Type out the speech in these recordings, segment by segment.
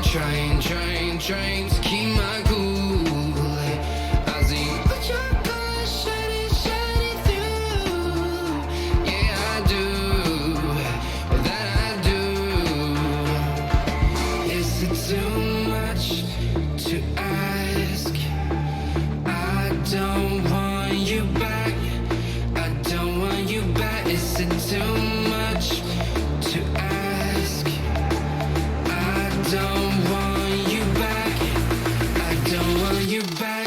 trying to keep my cool. I see what your colors shining through. Yeah, I do. Well, that I do. Is it too much to ask? I don't want you back. I don't want you back. Is it too much to ask? I don't want you back. I don't want you back.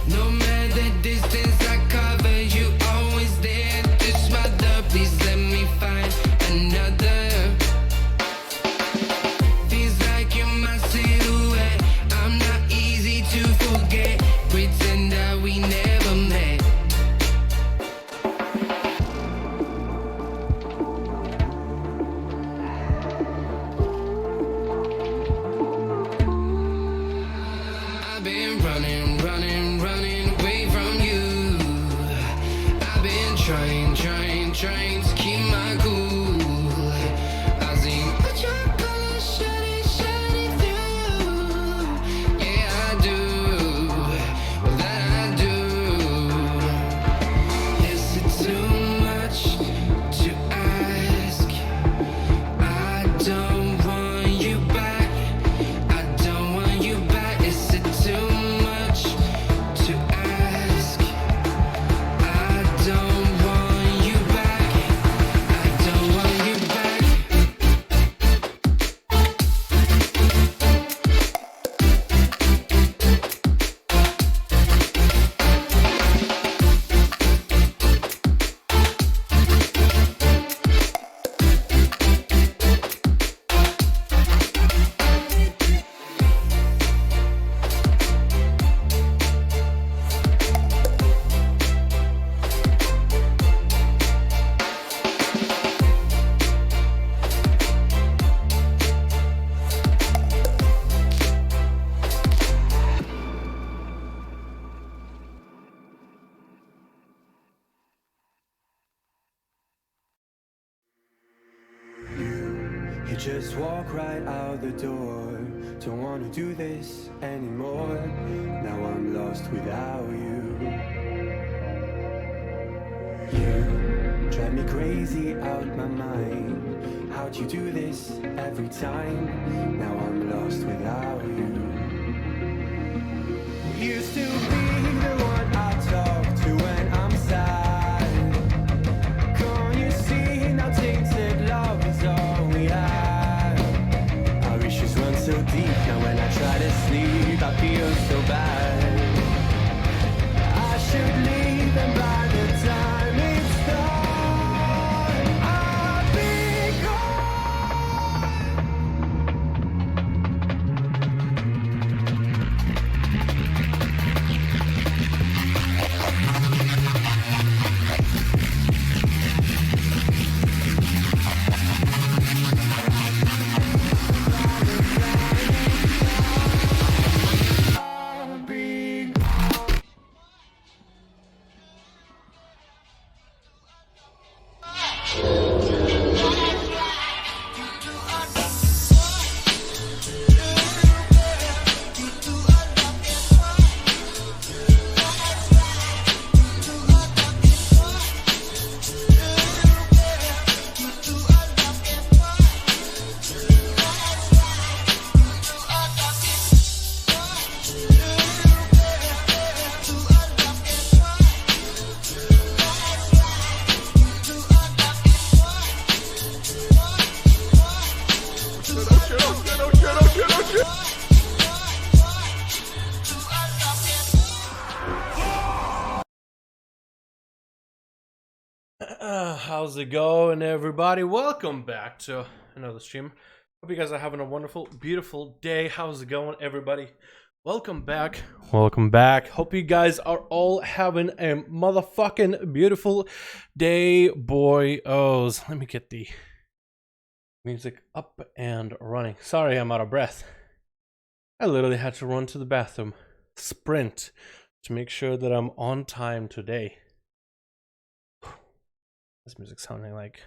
No matter the distance I cover, you always there to smother. Please let me find another. Feels like you're my silhouette. I'm not easy to forget. Pretend that we never met. I've been running away from you. I've been trying to keep my cool. I see what your colors shining through. Yeah, I do. Well, that I do. Is it too much to ask? I don't want you back. I don't want you back. Is it too much to ask? I don't want you back. I don't want you back. You just walk right out the door. Don't wanna do this anymore. Now I'm lost without you. You drive me crazy out my mind. How'd you do this every time? Now I'm lost without you. Used to be the one I talk to when I'm sad. Can't you see now tainted love is all we have? Our issues run so deep, now when I try to sleep I feel so bad. I should leave, and by the time it's done I'll be How's it going, everybody? Welcome back to another stream. Hope you guys are having a wonderful, beautiful day. How's it going, everybody? Welcome back. Welcome back. Hope you guys are all having a motherfucking beautiful day, boy-os. Let me get the Music up and running. Sorry, I'm out of breath. I literally had to run to the bathroom, sprint, to make sure that I'm on time today. This music sounding like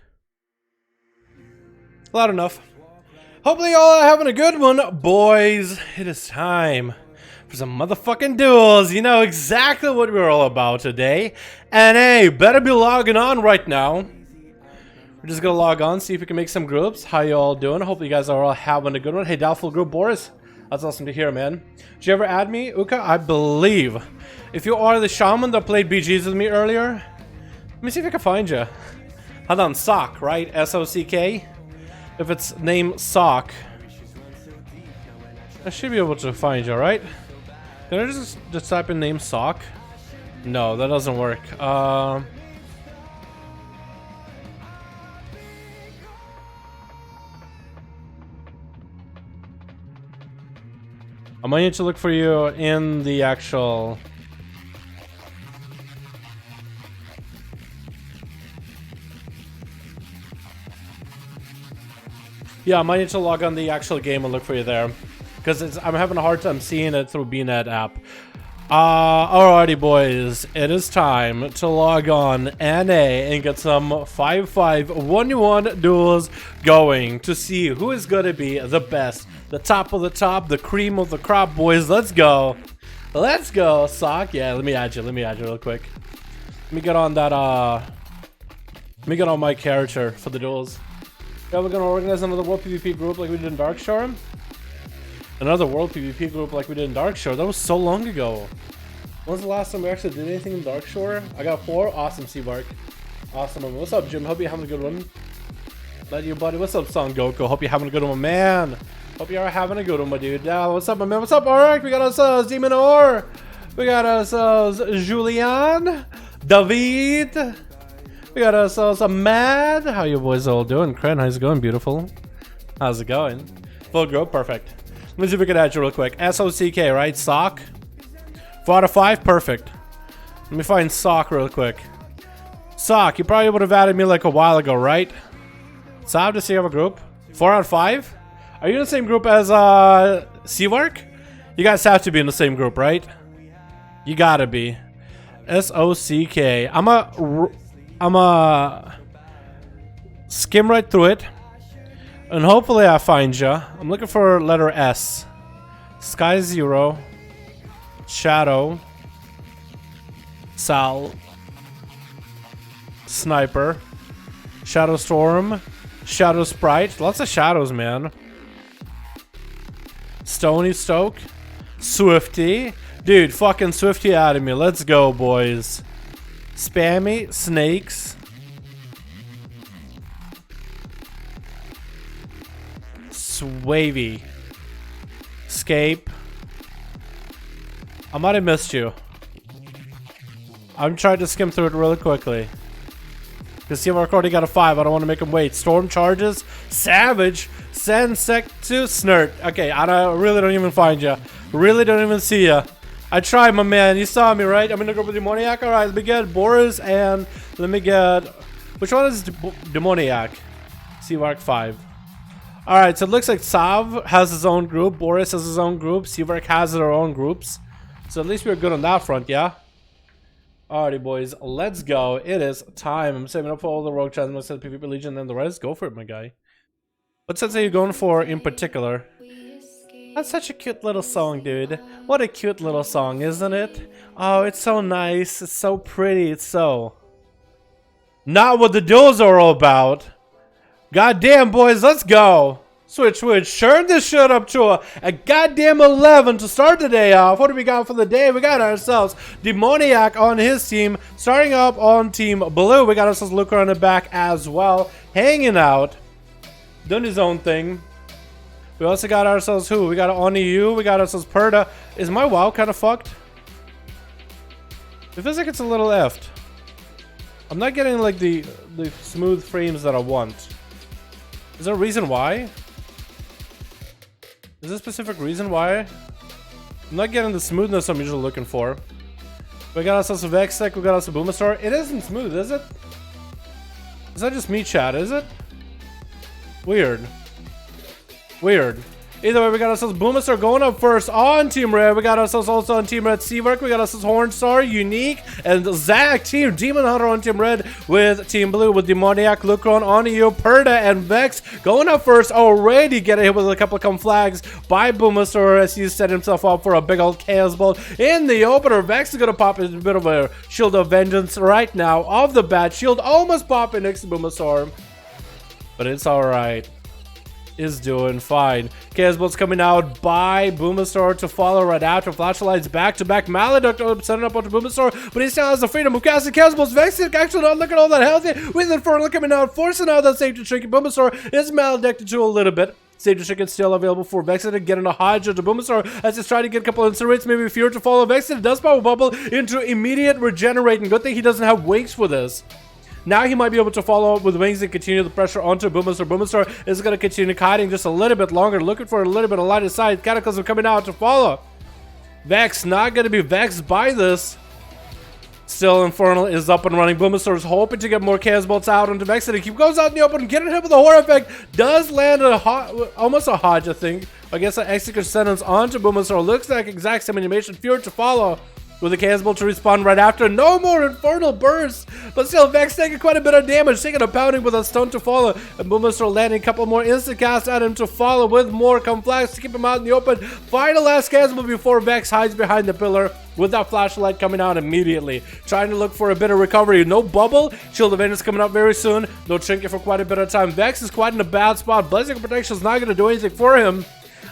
loud enough. Hopefully y'all are having a good one, boys. It is time for some motherfucking duels. You know exactly what we're all about today. NA, better be logging on right now. We're just gonna log on, see if we can make some groups. How you all doing? Hopefully you guys are all having a good one. Hey, doubtful group, Boris. That's awesome to hear, man. Did you ever add me, Uka? I believe. If you are the shaman that played BGs with me earlier, let me see if I can find you. Hold on, Sock, right? S-O-C-K? If it's named Sock, I should be able to find you, right? Can I just type in name Sock? No, that doesn't work. I might need to look for you in the actual... Yeah, I might need to log on the actual game and look for you there. Because I'm having a hard time seeing it through BNet app. Alrighty, boys. It is time to log on NA and get some 5v5 1v1 duels going to see who is going to be the best. The top of the top, the cream of the crop, boys. Let's go. Let's go, Sock. Yeah, let me add you real quick. Let me get on that, let me get on my character for the duels. Yeah, we're gonna organize another World PvP group like we did in Darkshore. Another World PvP group like we did in Darkshore. That was so long ago. When was the last time we actually did anything in Darkshore? I got 4. Awesome, Seabark. Awesome. What's up, Jim? Hope you're having a good one. Love you, buddy. What's up, Son Goku? Hope you're having a good one, man. Hope you are having a good one, my dude. What's up, my man? What's up, Arak? We got ourselves Demon Or. We got ourselves Julian. David. We got ourselves a Mad. How you boys all doing? Kren, how's it going, beautiful? How's it going? Full group, perfect. Let me see if we can add you real quick. S-O-C-K, right? Sock. 4 out of 5, perfect. Let me find Sock real quick. Sock, you probably would have added me like a while ago, right? Sock, does he have a group? 4 out of 5? Are you in the same group as Seawark? You guys have to be in the same group, right? You gotta be. S-O-C-K. I'm a skim right through it, and hopefully I find ya. I'm looking for letter S. Sky Zero, Shadow, Sal, Sniper, Shadow Storm, Shadow Sprite. Lots of shadows, man. Stony Stoke, Swifty, dude. Fucking Swifty out of me. Let's go, boys. Spammy, Snakes, Swavy, Escape. I might have missed you. I'm trying to skim through it really quickly. Because Seamark already got a 5. I don't want to make him wait. Storm Charges, Savage, Sensectu, Snurt. Okay, I really don't even find you. Really don't even see you. I tried, my man. You saw me, right? I'm in the group with Demoniac. All right, let me get Boris and let me get... Which one is Demoniac? Seavark 5. All right, so it looks like Sav has his own group. Boris has his own group. Seavark has their own groups. So at least we're good on that front, yeah? Alrighty, boys. Let's go. It is time. I'm saving up for all the rogue chats. I'm going to set PvP Legion and the rest. Go for it, my guy. What sets are you going for in particular? That's such a cute little song, dude. What a cute little song, isn't it? Oh, it's so nice. It's so pretty. It's so... Not what the duels are all about. Goddamn, boys, let's go. Switch. Turn this shit up to a goddamn 11 to start the day off. What do we got for the day? We got ourselves Demoniac on his team. Starting up on Team Blue. We got ourselves Luca on the back as well. Hanging out. Doing his own thing. We also got ourselves who? We got OniU. We got ourselves Perda. Is my WoW kind of fucked? It feels like it's a little effed. I'm not getting like the smooth frames that I want. Is there a reason why? Is there a specific reason why? I'm not getting the smoothness I'm usually looking for. We got ourselves a Vextech. We got ourselves a Boomastar. It isn't smooth, is it? Is that just me, chat? Is it? Weird. Weird. Either way, we got ourselves Boomasaur going up first on Team Red. We got ourselves also on Team Red Seavark. We got ourselves Hornstar, Unique, and Zack Team Demon Hunter on Team Red with Team Blue with Demoniac, Lucron, Onio, Perda, and Vex going up first. Already getting hit with a couple of come flags by Boomasaur as he set himself up for a big old Chaos Bolt in the opener. Vex is going to pop a bit of a Shield of Vengeance right now off the bat. Shield almost popping next to Boomasaur, but it's alright. Is doing fine. Chaos Bolt's coming out by Boomasaur to follow right after. Flashlights back to back. Maledicт setting up onto Boomasaur, but he still has the freedom of casting Chaos Bolts. Vex actually not looking all that healthy with Infernal coming out, forcing out that safety trinket. Boomasaur is maledicted to a little bit. Safety trinket still available for Vexen, getting a Hydra to Boomasaur as he's trying to get a couple of incinerates, maybe Fear to follow. Vexen does power bubble into immediate regenerating. Good thing he doesn't have wakes for this. Now he might be able to follow up with wings and continue the pressure onto Boomasaur. Boomasaur is going to continue kiting just a little bit longer, looking for a little bit of light of sight. Cataclysm coming out to follow. Vex not going to be vexed by this. Still, Infernal is up and running. Boomasaur is hoping to get more Chaos Bolts out onto Vex, and he goes out in the open, getting hit with a Horror Effect. Does land almost a Hodge, I think. I guess an Execute Sentence onto Boomasaur. Looks like exact same animation. Fear to follow. With a Chaos Bolt to respawn right after. No more Infernal Burst. But still, Vex taking quite a bit of damage. Taking a pounding with a Stone to follow. And Boomasaur landing a couple more instant casts at him to follow with more come flags to keep him out in the open. Final last Chaos Bolt before Vex hides behind the pillar with that flashlight coming out immediately. Trying to look for a bit of recovery. No bubble. Shield of Vengeance coming up very soon. No trinket for quite a bit of time. Vex is quite in a bad spot. Blazing Protection is not going to do anything for him.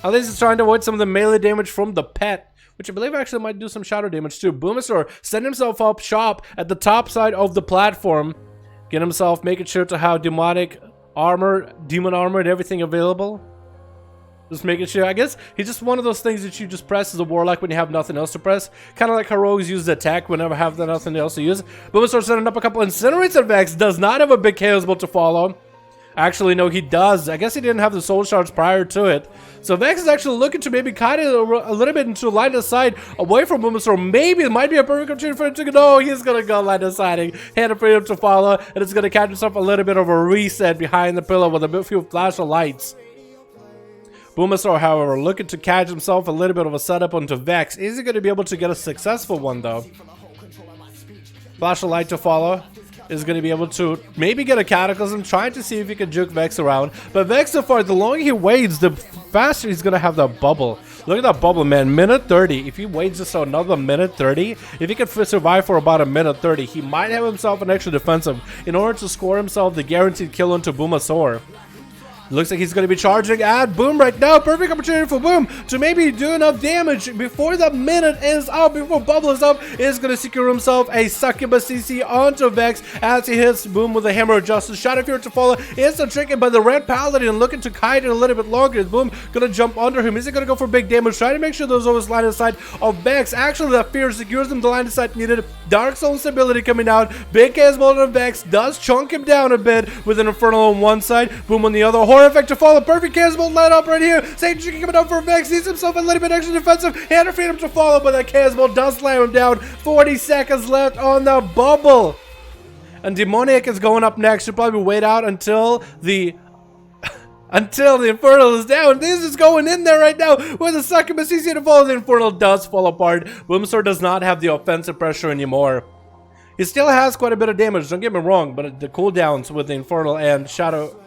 At least he's trying to avoid some of the melee damage from the pet, which I believe actually might do some shadow damage too. Boomasaur setting himself up shop at the top side of the platform. Get himself, making sure to have demon armor and everything available. Just making sure. I guess he's just one of those things that you just press as a Warlock when you have nothing else to press. Kind of like how rogues use the attack whenever have nothing else to use. Boomasaur setting up a couple Incinerates and Vex. Does not have a big Chaos Bolt to follow. Actually, no, he does. I guess he didn't have the soul shards prior to it. So Vex is actually looking to maybe kind of a little bit into line of sight away from Boomasaur. Maybe it might be a perfect opportunity for him to go. No, he's going to go line of sighting. Hand for him to follow. And it's going to catch himself a little bit of a reset behind the pillar with a few flash of lights. Boomasaur, however, looking to catch himself a little bit of a setup onto Vex. Is he going to be able to get a successful one, though? Flash of light to follow. Is going to be able to maybe get a Cataclysm, trying to see if he can juke Vex around. But Vex, so far, the longer he waits, the faster he's going to have that bubble. Look at that bubble, man. Minute 30. If he waits just another minute 30, if he can survive for about a minute 30, he might have himself an extra defensive in order to score himself the guaranteed kill onto Boomasaur. Looks like he's going to be charging at Boom right now. Perfect opportunity for Boom to maybe do enough damage before the minute is up, before Bubble is up. Is going to secure himself a Succubus CC onto Vex as he hits Boom with a Hammer of Justice. Shadow Fear to follow. Instant trinket by the Red Paladin, looking to kite it a little bit longer. Is Boom going to jump under him? Is he going to go for big damage? Trying to make sure there's always line of sight of Vex. Actually, that Fear secures him the line of sight needed. Dark Soul stability coming out. Big Chaos Bolt on Vex does chunk him down a bit with an Infernal on one side. Boom on the other. Horror Effect to follow. Perfect Chaos Bolt let up right here. Sage coming up for Vex. Needs himself a little bit extra defensive. Hand of Freedom to follow, but that Chaos Bolt does slam him down. 40 seconds left on the bubble. And Demoniac is going up next. Should probably wait out until the Infernal is down. This is going in there right now with a Succubus CC to follow. The Infernal does fall apart. Boomasaur does not have the offensive pressure anymore. He still has quite a bit of damage, don't get me wrong, but the cooldowns with the Infernal and Shadow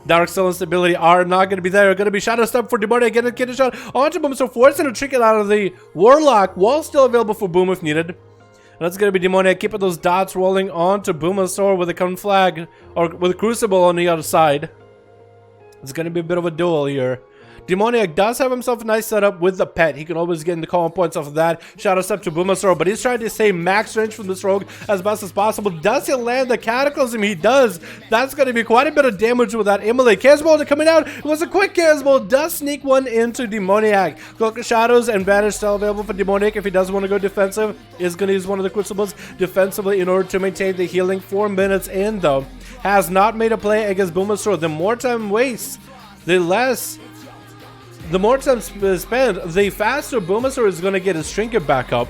Dark Soul instability are not going to be there. Going to be Shadow Step for Demoniac, getting a kidney shot onto Boom, so forcing a trinket out of the Warlock while still available for Boom if needed. And that's going to be Demoniac keeping those dots rolling onto Boomasaur with a Come Flag, or with a Crucible on the other side. It's going to be a bit of a duel here. Demoniac does have himself a nice setup with the pet. He can always get in the calm points off of that. Shadow Step to Boomasaur, but he's trying to stay max range from this rogue as best as possible. Does he land the Cataclysm? He does. That's going to be quite a bit of damage with that Immolate. Chaos Bolt coming out. It was a quick Chaos Bolt. Does sneak one into Demoniac. Cloak of Shadows and Vanish still available for Demoniac if he does want to go defensive. Is going to use one of the Crucibles defensively in order to maintain the healing. 4 minutes in though. Has not made a play against Boomasaur. The more time wastes, the more time spent, the faster Boomasaur is going to get his trinket back up.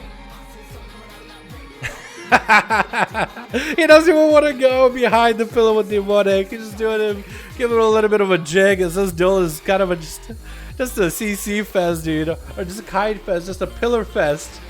He doesn't even want to go behind the pillar with Demonic. He's just doing him, giving him a little bit of a jig as this duel is kind of just a CC fest, dude. Or just a kite fest, just a pillar fest.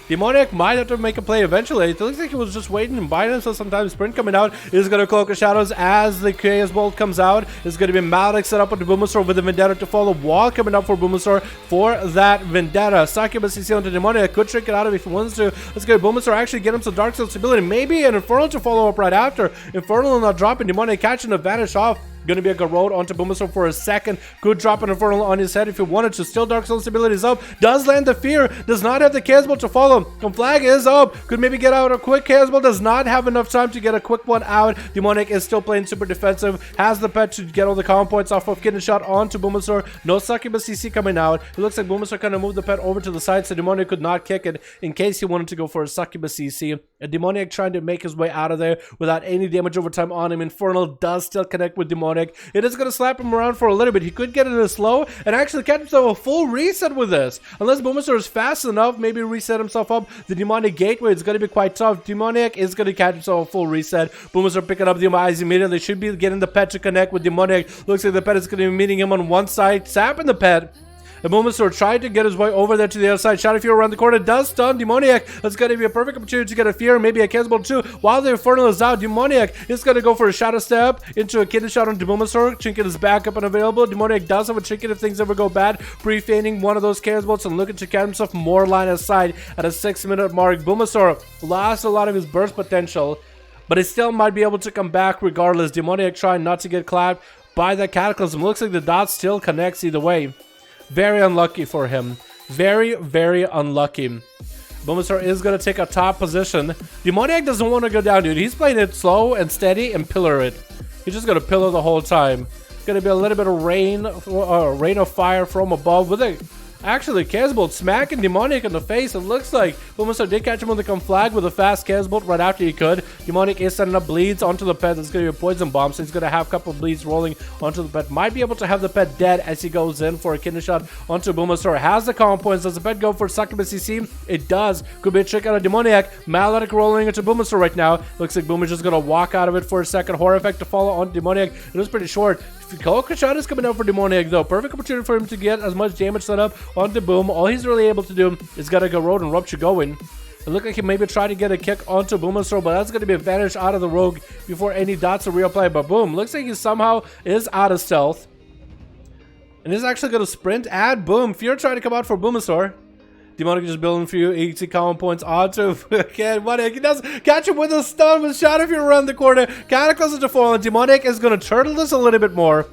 Demoniac might have to make a play eventually. It looks like he was just waiting and buying himself some time. Sprint coming out is going to cloak the shadows as the Chaos Bolt comes out. It's going to be Malik set up with the Boomasaur with the Vendetta to follow. Wall coming up for Boomasaur for that Vendetta. Succubus CC onto Demoniac. Could trick it out if he wants to. Let's go. Boomasaur actually get him some Dark Soul stability. Maybe an Infernal to follow up right after. Infernal not dropping. Demoniac catching the vanish off. Gonna be a good road onto Boomasaur for a second. Could drop an Infernal on his head if he wanted to. Still Dark Soul stability is up. Does land the Fear. Does not have the Casbolt to follow. Flag is up. Could maybe get out a quick. Casbolt does not have enough time to get a quick one out. Demonic is still playing super defensive. Has the pet to get all the comm points off of Kidney Shot onto Boomasaur. No Succubus CC coming out. It looks like Boomasaur kind of moved the pet over to the side so Demonic could not kick it in case he wanted to go for a Succubus CC. And Demonic trying to make his way out of there without any damage over time on him. Infernal does still connect with Demonic. It is going to slap him around for a little bit. He could get it in a slow and actually catch himself a full reset with this. Unless Boomasaur is fast enough, maybe reset himself up. The Demonic Gateway is going to be quite tough. Demonic is going to catch himself a full reset. Boomasaur picking up the eyes immediately. Should be getting the pet to connect with Demonic. Looks like the pet is going to be meeting him on one side. Sapping the pet. The Boomasaur tried to get his way over there to the other side. Shadow Fear around the corner. Does stun Demoniac. That's going to be a perfect opportunity to get a Fear. Maybe a Casbolt too. While the Infernal is out, Demoniac is going to go for a Shadow Step into a Kidney Shot on Boomasaur. Trinket is back up and available. Demoniac does have a Trinket if things ever go bad. Pre-feigning one of those Casbolts and looking to catch himself more line of sight at a 6-minute mark. Boomasaur lost a lot of his burst potential, but he still might be able to come back regardless. Demoniac trying not to get clapped by that Cataclysm. Looks like the dot still connects either way. Very unlucky for him. Very, very unlucky. Boomasaur is going to take a top position. Demoniac doesn't want to go down, dude. He's playing it slow and steady and pillar it. He's just going to pillar the whole time. Going to be a little bit of rain of fire from above with a actually Casbolt smacking Demoniac in the face. It looks like Boomasaur did catch him with the Conflag with a fast Casbolt right after he could. Demoniac is sending up bleeds onto the pet. That's going to be a poison bomb, so he's going to have a couple of bleeds rolling onto the pet. Might be able to have the pet dead as he goes in for a Kidney Shot onto Boomasaur. Has the comm points. Does the pet go for Succubus CC? It does. Could be a trick out of Demoniac. Maledic rolling into Boomasaur right now. Looks like Boomasaur's just going to walk out of it for a second. Horror Effect to follow on Demoniac. It was pretty short. Cloak Shot is coming out for Demoniac though. Perfect opportunity for him to get as much damage set up onto Boom. All he's really able to do is gotta go Road and Rupture going. It looked like he maybe tried to get a kick onto Boomasaur, but that's going to be a vanish out of the Rogue before any dots are reapplied. But Boom, looks like he somehow is out of stealth. And he's actually going to sprint at Boom. Fear trying to come out for Boomasaur. Demonic just building a few easy common points onto Demonic. He does catch him with a stun with Shadow Fear around the corner. Cataclysm to fall, and Demonic is going to turtle this a little bit more.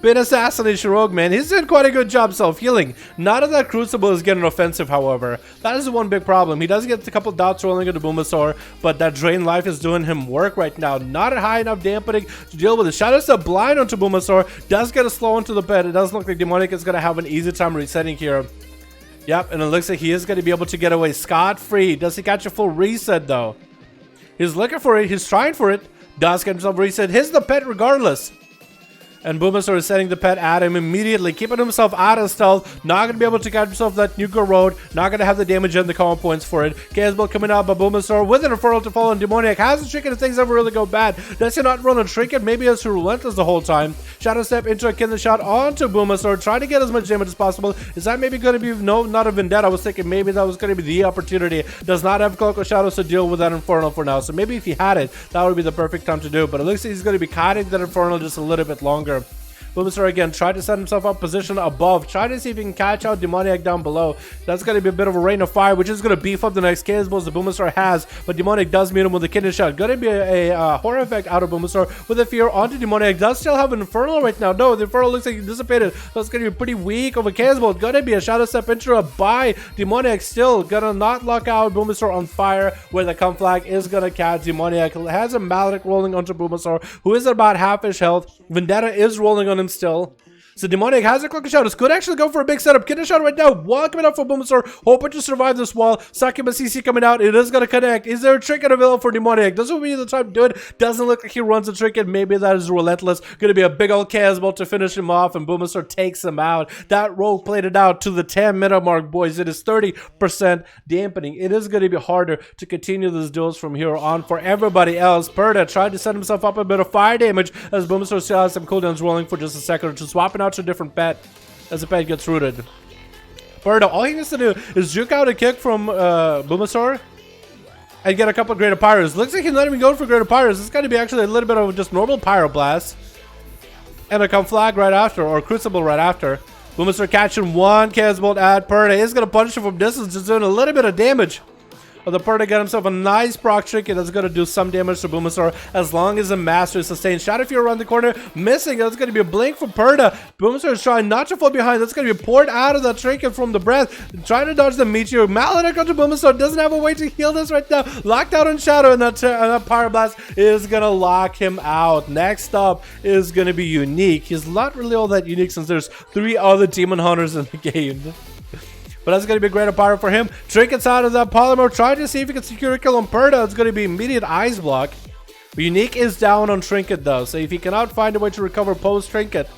Bit assassination rogue, man. He's doing quite a good job self-healing. Not that Crucible is getting offensive, however. That is the one big problem. He does get a couple dots rolling into Boomasaur, but that Drain Life is doing him work right now. Not a high enough dampening to deal with it. Shadow Step blind onto Boomasaur. Does get a slow onto the bed. It does look like Demonic is going to have an easy time resetting here. Yep, and it looks like he is going to be able to get away scot-free. Does he catch a full reset, though? He's looking for it. He's trying for it. Does get himself reset. Hits the pet regardless. And Boomasaur is setting the pet at him immediately, keeping himself out of stealth. Not going to be able to catch himself that Nuka Road. Not going to have the damage and the common points for it. Casbolt coming out by Boomasaur with an Infernal to follow, and Demoniac has a Trinket if things ever really go bad. Does he not run a Trinket? Maybe it's relentless the whole time. Shadow Step into a Kidney Shot onto Boomasaur, trying to get as much damage as possible. Is that maybe going to be, no, not a Vendetta. I was thinking maybe that was going to be the opportunity. Does not have Cloak of Shadows to deal with that Infernal for now. So maybe if he had it, that would be the perfect time to do it. But it looks like he's going to be kiting that Infernal just a little bit longer. Boomasaur again tried to set himself up position above, try to see if he can catch out Demoniac down below. That's going to be a bit of a rain of fire, which is going to beef up the next Casbolt the Boomasaur has, but Demoniac does meet him with a Kidney Shot. Going to be a Horror Effect out of Boomasaur with a Fear onto Demoniac. Does still have an Infernal right now. No, the Infernal looks like he dissipated. That's going to be pretty weak of a Casbolt. Going to be a Shadow Step into a by Demoniac. Still going to not lock out Boomasaur on fire, where the Conflag is going to catch Demoniac. Has a Maledic rolling onto Boomasaur, who is at about half his health. Vendetta is rolling on him still. So Demonic has a cloak of shadows. Could actually go for a big setup. Get a shot right now. Wall coming out for Boomasaur. Hoping to survive this wall. Succubus CC coming out. It is going to connect. Is there a trinket available for Demonic? Doesn't be the time to do it. Doesn't look like he runs a trinket. Maybe that is relentless. Going to be a big old Casbolt to finish him off. And Boomasaur takes him out. That rogue played it out to the 10-minute mark, boys. It is 30% dampening. It is going to be harder to continue these duels from here on for everybody else. Perda tried to set himself up a bit of fire damage as Boomasaur still has some cooldowns rolling for just a second or two. Swapping out to a different pet as the pet gets rooted. Perda, all he needs to do is juke out a kick from Boomasaur and get a couple of Greater Pyros. Looks like he's not even going for Greater Pyros. It's going to be actually a little bit of just normal Pyroblast and a Conflag right after, or Crucible right after. Boomasaur catching one Casbolt at Perda. He's going to punish him from distance, just doing a little bit of damage. The Perda got himself a nice proc trinket that's going to do some damage to Boomasaur as long as the Master is sustained. Shadow Fear around the corner, missing. That's going to be a blink from Perda. Boomasaur is trying not to fall behind. That's going to be poured out of the trinket from the breath. Trying to dodge the Meteor. Maledict onto Boomasaur. Doesn't have a way to heal this right now. Locked out on Shadow, and that Pyroblast is going to lock him out. Next up is going to be Unique. He's not really all that unique since there's 3 other Demon Hunters in the game. But that's going to be a greater pyro for him. Trinkets out of that Polymer. Trying to see if he can secure a kill on Perda. It's going to be immediate Ice Block. But Unique is down on Trinket though. So if he cannot find a way to recover post Trinket,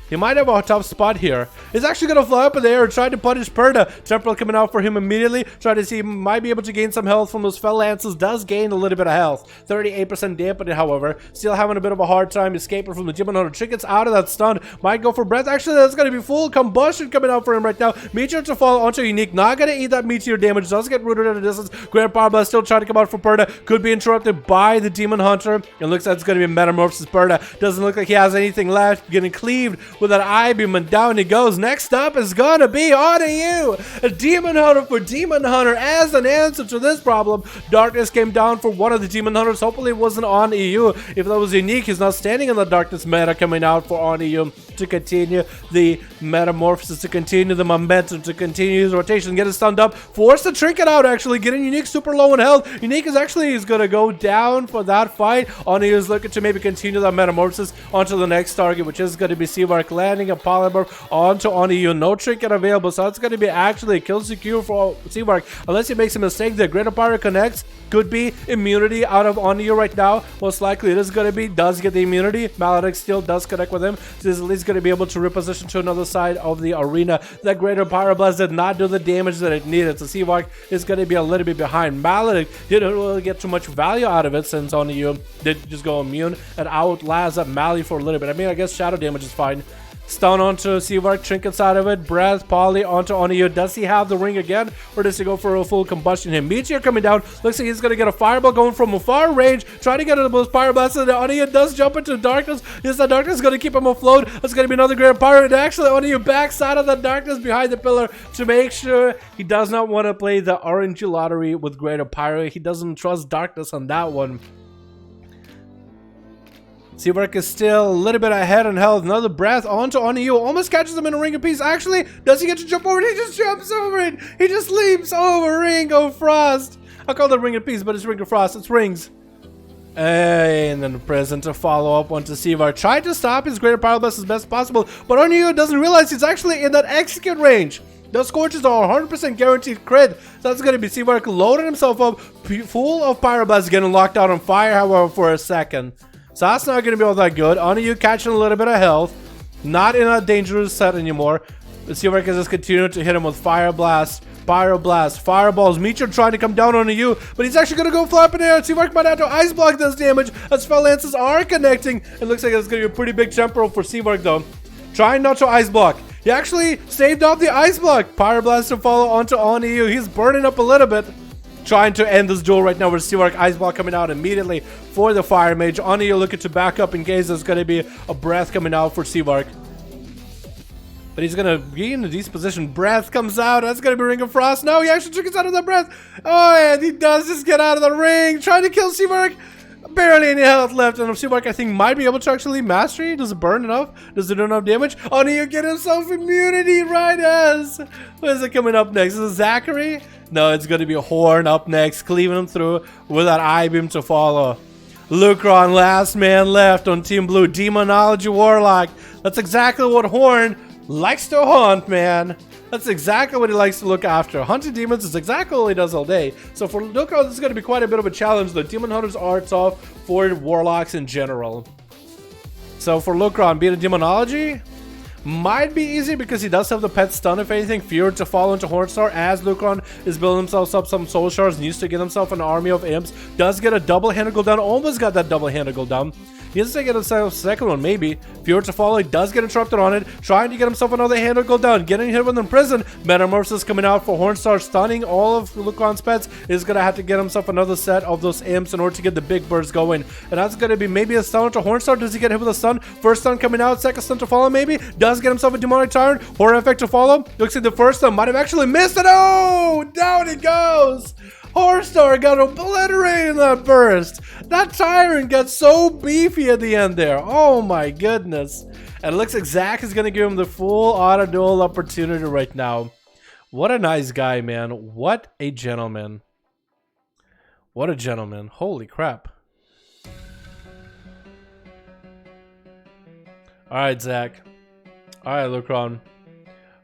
he might have a tough spot here. He's actually going to fly up in the air and try to punish Perda. Temporal coming out for him immediately. Trying to see if he might be able to gain some health from those Fell Lances. Does gain a little bit of health. 38% dampening, however. Still having a bit of a hard time escaping from the Demon Hunter. Trinkets out of that stun. Might go for breath. Actually, that's going to be full combustion coming out for him right now. Meteor to fall onto Unique. Not going to eat that Meteor damage. Does get rooted at a distance. Grand Power Blast still trying to come out for Perda. Could be interrupted by the Demon Hunter. It looks like it's going to be Metamorphosis Perda. Doesn't look like he has anything left. Getting cleaved with that eye beam. And down he goes. Next up is gonna be on EU. A Demon Hunter for Demon Hunter as an answer to this problem. Darkness came down for one of the Demon Hunters. Hopefully it wasn't on EU. If that was Unique, he's not standing in the Darkness meta coming out for on EU to continue the Metamorphosis, to continue the momentum, to continue his rotation, get it stunned up, force the Trinket out actually, getting Unique super low in health. Unique is gonna go down for that fight. On EU is looking to maybe continue that Metamorphosis onto the next target, which is gonna be Seavark, landing a Polymer onto OnEU. No Trinket available, so it's going to be actually a kill secure for Seavark unless he makes a mistake. The Greater Pyro connects. Could be immunity out of OnEU right now. Most likely it is going to be. Does get the immunity. Maledict still does connect with him, so he's at least going to be able to reposition to another side of the arena. That Greater Pyroblast did not do the damage that it needed, so Seavark is going to be a little bit behind. Maledict didn't really get too much value out of it since OnEU did just go immune and outlast that Mally for a little bit. I mean, I guess shadow damage is fine. Stun onto Seavark, Trinkets out of it, Breath, Poly onto OnEU. Does he have the ring again, or does he go for a full combustion hit? Meteor coming down, looks like he's going to get a Fireball going from a far range, trying to get into those Pyroblast, and OnEU does jump into Darkness. Is the Darkness going to keep him afloat? That's going to be another Greater Pyro, and actually OnEU backs out of the Darkness behind the pillar to make sure he does not want to play the RNG lottery with Greater Pyro. He doesn't trust Darkness on that one. Seavark is still a little bit ahead in health. Another breath onto OnEU. Almost catches him in a Ring of Peace. Actually, does he get to jump over it? He just jumps over it. He just leaps over Ring of Frost. I call it Ring of Peace, but it's Ring of Frost. It's rings. And then the present to follow up onto Seavark. Tried to stop his Greater Pyroblast as best possible, but OnEU doesn't realize he's actually in that execute range. Those scorches are 100% guaranteed crit. So that's going to be Seavark loading himself up, full of Pyroblast, getting locked out on fire, however, for a second. So that's not going to be all that good. OnEU catching a little bit of health. Not in a dangerous set anymore. Seavark is just continuing to hit him with Fire Blast, Pyroblast, Fireballs. Meteor trying to come down on OnEU, but he's actually going to go flap in the air. Seavark might have to Ice Block this damage as Fell Lances are connecting. It looks like it's going to be a pretty big temporal for Seavark though. Trying not to Ice Block. He actually saved off the Ice Block. Pyroblast to follow onto OnEU. He's burning up a little bit. Trying to end this duel right now with Seavark Ice Block coming out immediately for the Fire Mage. OnEU looking to back up in case there's going to be a breath coming out for Seavark. But he's going to be in a decent position. Breath comes out. That's going to be Ring of Frost. No, he actually took us out of the breath. Oh, and he does just get out of the ring. Trying to kill Seavark. Barely any health left. And Seavark, I think, might be able to actually mastery. Does it burn enough? Does it do enough damage? OnEU get himself immunity right as. What is it coming up next? Is it Zachary? No, it's going to be a Horn up next, cleaving him through with that eye beam to follow. Lucron, last man left on Team Blue. Demonology Warlock. That's exactly what Horn likes to hunt, man. That's exactly what he likes to look after. Hunting demons is exactly what he does all day. So for Lucron, this is going to be quite a bit of a challenge. The demon hunters are tough for warlocks in general. So for Lucron, being a demonology might be easy because he does have the pet stun, if anything. Fear to fall into Hornstar as Lucron is building himself up some soul shards and used to get himself an army of imps. Does get a double-handed cooldown, almost got that double-handed cooldown. He has to get himself a second one, maybe. Fear to fall, he does get interrupted on it. Trying to get himself another handed cooldown. Getting hit with Imprison. Metamorphosis coming out for Hornstar, stunning all of Lucron's pets. Is going to have to get himself another set of those imps in order to get the big burst going. And that's going to be maybe a stun to Hornstar. Does he get hit with a stun? First stun coming out, second stun to follow maybe. Does get himself a demonic tyrant. Horror effect to follow. Looks like the first stun might have actually missed it. Oh, down it goes. Hornstar got obliterated in that burst. That tyrant got so beefy at the end there. Oh my goodness. And it looks like Zach is going to give him the full auto duel opportunity right now. What a nice guy, man. What a gentleman. What a gentleman. Holy crap. Alright, Zach. Alright, Lucron.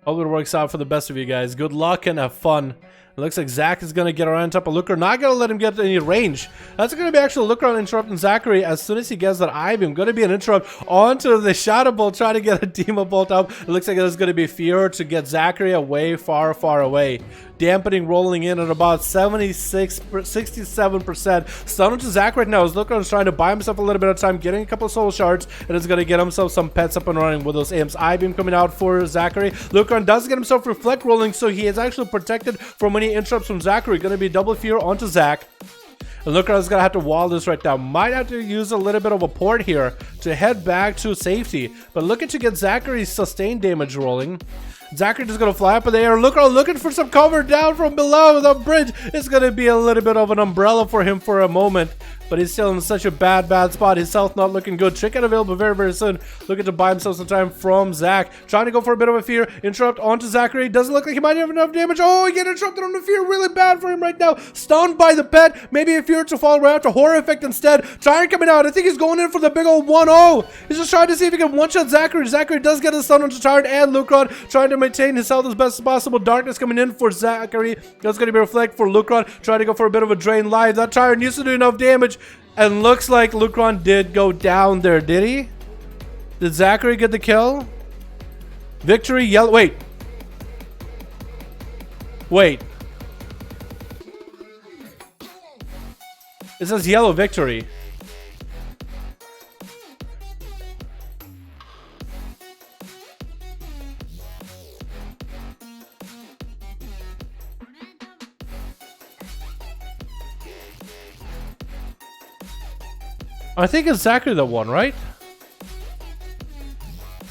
Hope it works out for the best of you guys. Good luck and have fun. It looks like Zach is going to get around top of Lucron. Not going to let him get any range. That's going to be actually Lucron interrupting Zachary as soon as he gets that I-beam. Going to be an interrupt onto the Shadow Bolt, trying to get a Demon Bolt up. It looks like there's going to be Fear to get Zachary away, far, far away. Dampening rolling in at about 67%. Stun to Zach right now as Lucron is trying to buy himself a little bit of time, getting a couple of soul shards, and is going to get himself some pets up and running with those imps. I-beam coming out for Zachary. Lucron does get himself reflect rolling, so he is actually protected from any interrupts from Zachary. Going to be double Fear onto Zach. And Lucron is going to have to wall this right now. Might have to use a little bit of a port here to head back to safety. But looking to get Zachary's sustained damage rolling. Zachary just going to fly up in the air. Looking for some cover down from below the bridge. It's going to be a little bit of an umbrella for him for a moment. But he's still in such a bad spot. His health not looking good. Trinket available very, very soon. Looking to buy himself some time from Zach. Trying to go for a bit of a Fear. Interrupt onto Zachary. Doesn't look like he might have enough damage. Oh, he get interrupted on the Fear. Really bad for him right now. Stunned by the pet. Maybe a Fear to fall right after Horror Effect instead. Tyrant coming out. I think he's going in for the big old 1-0. He's just trying to see if he can one-shot Zachary. Zachary does get a stun onto Tyrant and Lucron. Trying to maintain his health as best as possible. Darkness coming in for Zachary. That's going to be Reflect for Lucron. Trying to go for a bit of a drain live. That Tyrant used to do enough damage. And looks like Lucron did go down there, did he? Did Zachary get the kill? Victory, yellow. Wait. It says yellow victory. I think it's Zachary that won, right?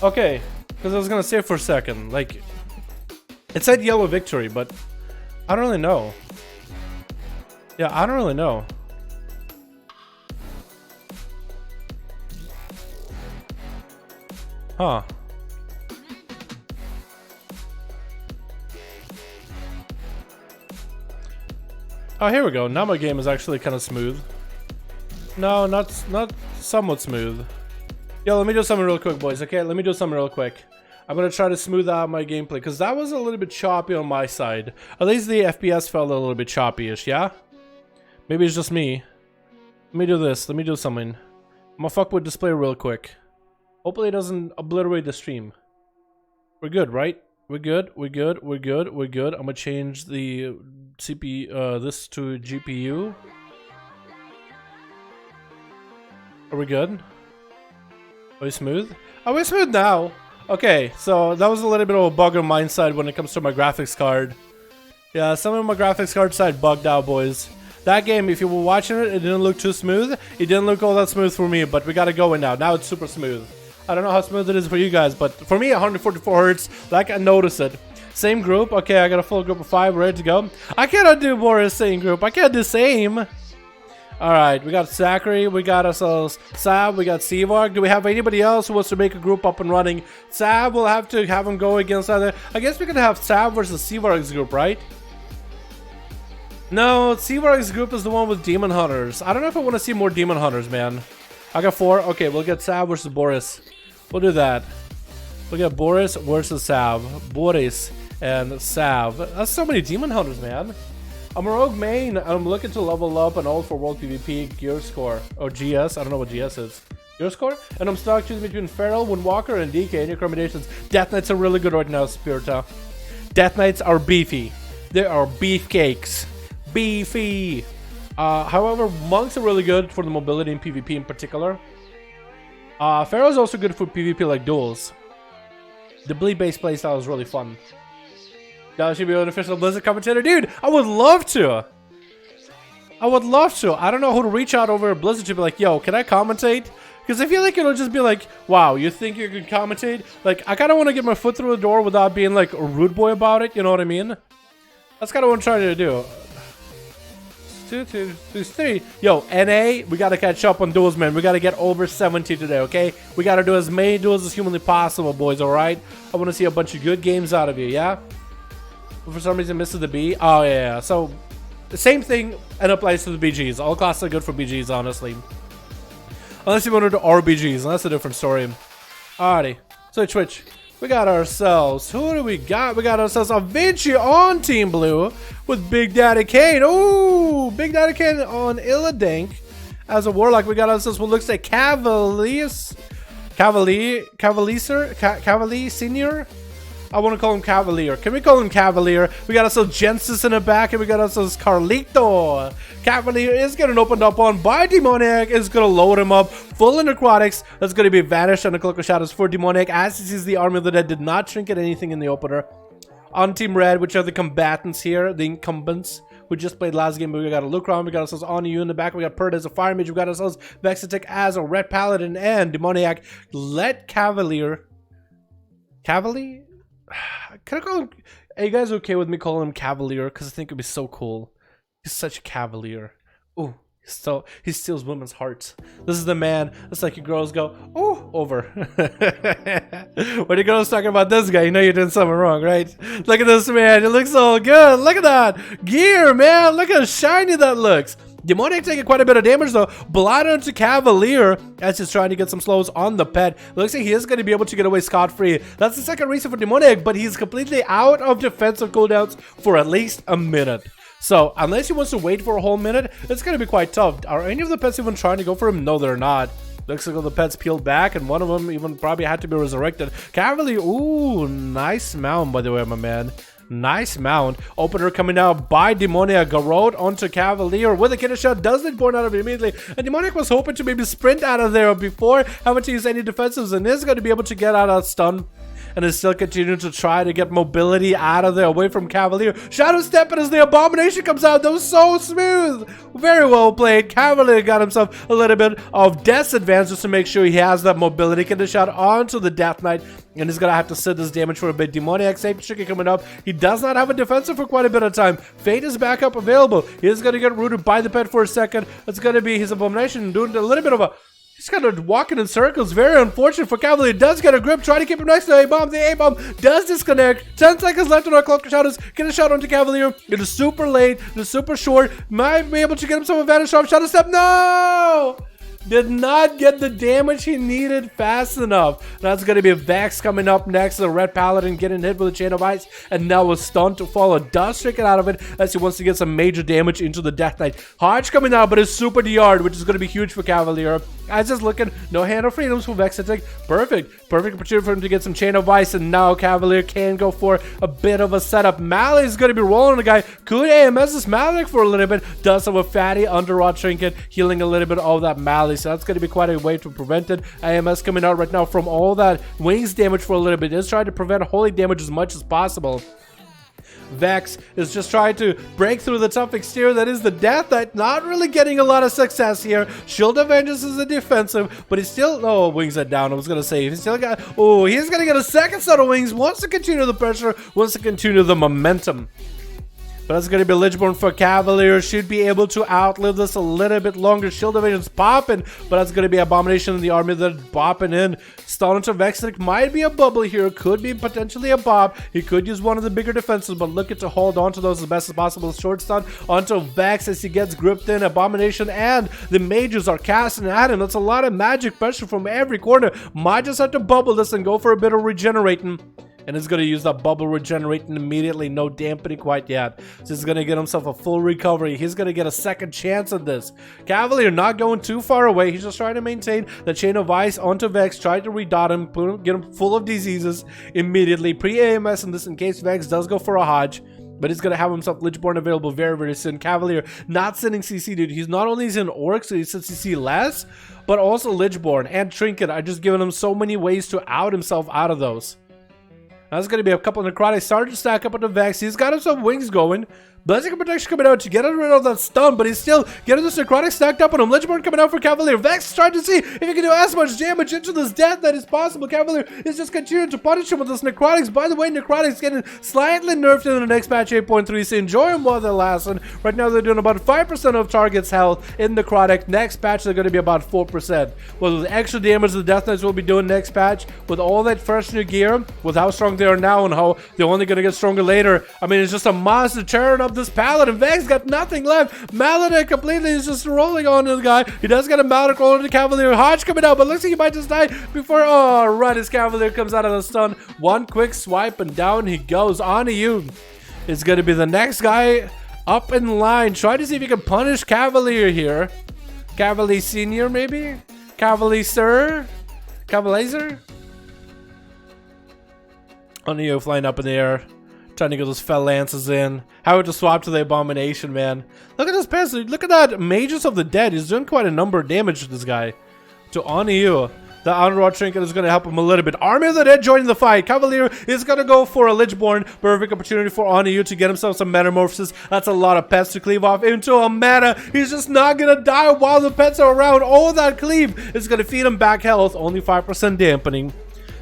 Okay, because I was gonna say for a second, like, it said yellow victory, but I don't really know. Yeah, I don't really know. Huh. Oh, here we go. Now my game is actually kind of smooth. No, not somewhat smooth. Yo, let me do something real quick, boys. Okay, let me do something real quick. I'm gonna try to smooth out my gameplay because that was a little bit choppy on my side. At least the FPS felt a little bit choppy-ish, yeah? Maybe it's just me. Let me do this. Let me do something. I'm gonna fuck with display real quick. Hopefully it doesn't obliterate the stream. We're good, right? We're good. We're good. We're good. We're good. I'm gonna change the CPU, this to GPU. Are we good? Are we smooth? Are we smooth now? Okay, so that was a little bit of a bug on my side when it comes to my graphics card. Yeah, some of my graphics card side bugged out, boys. That game, if you were watching it, it didn't look too smooth. It didn't look all that smooth for me, but we got it going now. Now it's super smooth. I don't know how smooth it is for you guys, but for me, 144 Hertz, like I noticed it. Same group. Okay, I got a full group of 5 ready to go. I cannot do more of the same group. I can't do same. Alright, we got Zachary, we got ourselves Sav, we got Seavark. Do we have anybody else who wants to make a group up and running? Sav, we'll have to have him go against either. I guess we could have Sav versus Seavark's group, right? No, Seavark's group is the one with Demon Hunters. I don't know if I want to see more Demon Hunters, man. I got 4. Okay, we'll get Sav versus Boris. We'll do that. Look at Boris versus Sav. Boris and Sav. That's so many demon hunters, man. I'm a rogue main. I'm looking to level up an ult for world PvP gear score. Or GS. I don't know what GS is. Gear score? And I'm stuck choosing between Feral, Windwalker, and DK. Any accommodations? Death Knights are really good right now, Spirita. Death Knights are beefy. They are beefcakes. Beefy. However, monks are really good for the mobility in PvP in particular. Pharaoh is also good for PvP like duels. The bleed-based playstyle is really fun. That should be an official Blizzard commentator. Dude, I would love to. I would love to. I don't know who to reach out over at Blizzard to be like, yo, can I commentate? Because I feel like it'll just be like, wow, you think you could commentate? Like, I kind of want to get my foot through the door without being like a rude boy about it. You know what I mean? That's kind of what I'm trying to do. 2, 2, 3. Yo, NA, we got to catch up on duels, man. We got to get over 70 today, okay? We got to do as many duels as humanly possible, boys, all right? I want to see a bunch of good games out of you, yeah? But for some reason, misses the B. Oh, yeah. So, the same thing and applies to the BGs. All classes are good for BGs, honestly. Unless you want to do RBGs, and that's a different story. Alrighty. So, Twitch. We got ourselves, who do we got? We got ourselves a Vinci on Team Blue with Big Daddy Kane. Ooh, Big Daddy Kane on Illidank as a Warlock. We got ourselves what looks like Cavalier Senior. I want to call him Cavalier. Can we call him Cavalier? We got ourselves Jensis in the back, and we got ourselves Carlito. Cavalier is getting opened up on by Demoniac. Is going to load him up. Full necrotics. That's going to be vanished on the Cloak of Shadows for Demoniac. As he sees the Army of the Dead, did not trinket anything in the opener. On Team Red, which are the combatants here, the incumbents, who just played last game, but we got a Lucron, we got ourselves Onu in the back, we got Pert as a Fire Mage, we got ourselves Vexitech as a Red Paladin, and Demoniac. Let Cavalier... Cavalier? Can I call him... Are you guys okay with me calling him Cavalier? Because I think it'd be so cool. He's such a cavalier. Ooh, so he steals women's hearts. This is the man. It's like your girls go, oh, over. When the girls talking about this guy, you know you're doing something wrong, right? Look at this man. He looks so good. Look at that gear, man. Look how shiny that looks. Demoniac taking quite a bit of damage though. Blood onto Cavalier as he's trying to get some slows on the pet. Looks like he is going to be able to get away scot-free. That's the second reason for Demoniac, but he's completely out of defensive cooldowns for at least a minute. So unless he wants to wait for a whole minute, it's going to be quite tough. Are any of the pets even trying to go for him? No, they're not. Looks like all the pets peeled back, and one of them even probably had to be resurrected. Cavalier, ooh, nice mount by the way, my man. Nice mount. Opener coming out by Demoniac. Garrod onto Cavalier with a killer shot. Doesn't burn out of it immediately. And Demoniac was hoping to maybe sprint out of there before having to use any defensives, and is going to be able to get out of stun. And is still continuing to try to get mobility out of there away from Cavalier. Shadow stepping as the abomination comes out. That was so smooth. Very well played. Cavalier got himself a little bit of disadvantage just to make sure he has that mobility. Get the shot onto the Death Knight. And he's going to have to sit this damage for a bit. Demoniac safety chicken coming up. He does not have a defensive for quite a bit of time. Fate is back up available. He is going to get rooted by the pet for a second. It's going to be his abomination doing a little bit of a... He's kind of walking in circles. Very unfortunate for Cavalier. Does get a grip. Try to keep him next to the A-bomb. The A-bomb does disconnect. 10 seconds left on our Cloak of Shadows. Get a shot onto Cavalier. It is super late. It is super short. Might be able to get himself a advantage off. Shadow Step. No! Did not get the damage he needed fast enough. That's going to be Vex coming up next. The Red Paladin getting hit with a Chain of Ice. And now a stun to follow. Does trick it out of it as he wants to get some major damage into the Death Knight. Hodge coming out, but it's super DR'd, which is going to be huge for Cavalier. As is looking, no Hand of Freedoms for Vexitech. Perfect. Perfect opportunity for him to get some Chain of Ice. And now Cavalier can go for a bit of a setup. Mally is going to be rolling the guy. Could AMS this Malik for a little bit. Does have a fatty Underrot Trinket, healing a little bit of that Mally. So that's going to be quite a way to prevent it. AMS coming out right now from all that wings damage for a little bit. Is trying to prevent holy damage as much as possible. Vex is just trying to break through the tough exterior that is the Death Knight. Not really getting a lot of success here. Shield of Vengeance is a defensive, but he's still... Oh, wings are down. I was going to say, he's still got... Oh, he's going to get a second set of wings. Wants to continue the pressure. Wants to continue the momentum. But that's going to be Lichborn for Cavalier. Should be able to outlive this a little bit longer. Shield evasion's popping, but that's going to be Abomination in the army that's bopping in. Stun into Vexnick might be a bubble here. Could be potentially a Bob. He could use one of the bigger defenses, but looking to hold on to those as best as possible. Short stun onto Vex as he gets gripped in. Abomination and the mages are casting at him. That's a lot of magic pressure from every corner. Might just have to bubble this and go for a bit of regenerating. And he's going to use that bubble regenerating immediately. No dampening quite yet. So he's going to get himself a full recovery. He's going to get a second chance at this. Cavalier not going too far away. He's just trying to maintain the chain of ice onto Vex. Try to redot him. Get him full of diseases immediately. Pre-AMS in this in case Vex does go for a Hodge. But he's going to have himself Lichborn available very, very soon. Cavalier not sending CC, dude. He's not only in Orc, so he sends CC less, but also Lichborn and Trinket are just giving him so many ways to out himself out of those. That's going to be a couple of necrotics. Starting to stack up on the Vex. He's got himself wings going. Blessing and Protection coming out to get rid of that stun, but he's still getting this necrotic stacked up on him. Lichborn coming out for Cavalier. Vex trying to see if he can do as much damage into this death that is possible. Cavalier is just continuing to punish him with this necrotics. By the way, necrotics getting slightly nerfed in the next patch 8.3, so enjoy them while they're lasting. Right now they're doing about 5% of target's health in necrotic. Next patch they're going to be about 4%. Well, with the extra damage the Death Knights will be doing next patch, with all that fresh new gear, with how strong they are now and how they're only going to get stronger later, I mean, it's just a monster tearing up this pallet, and Vex got nothing left. Maladin completely is just rolling on the guy. He does get a Maladic rolling to Cavalier. Hodge coming out, but looks like he might just die before. Oh, right as Cavalier comes out of the stun. One quick swipe and down he goes. On to you. It's going to be the next guy up in line. Try to see if you can punish Cavalier here. Cavalier Senior, maybe? Cavalier Sir? Cavalier? On to you, flying up in the air. Trying to get those fell lances in. How to swap to the Abomination, man. Look at this peasant. Look at that. Mages of the Dead. He's doing quite a number of damage to this guy. To on you. The Unrod Trinket is going to help him a little bit. Army of the Dead joining the fight. Cavalier is going to go for a Lichborn. Perfect opportunity for Oniyu to get himself some Metamorphosis. That's a lot of pets to cleave off into a meta. He's just not going to die while the pets are around. All that cleave is going to feed him back health. Only 5% dampening.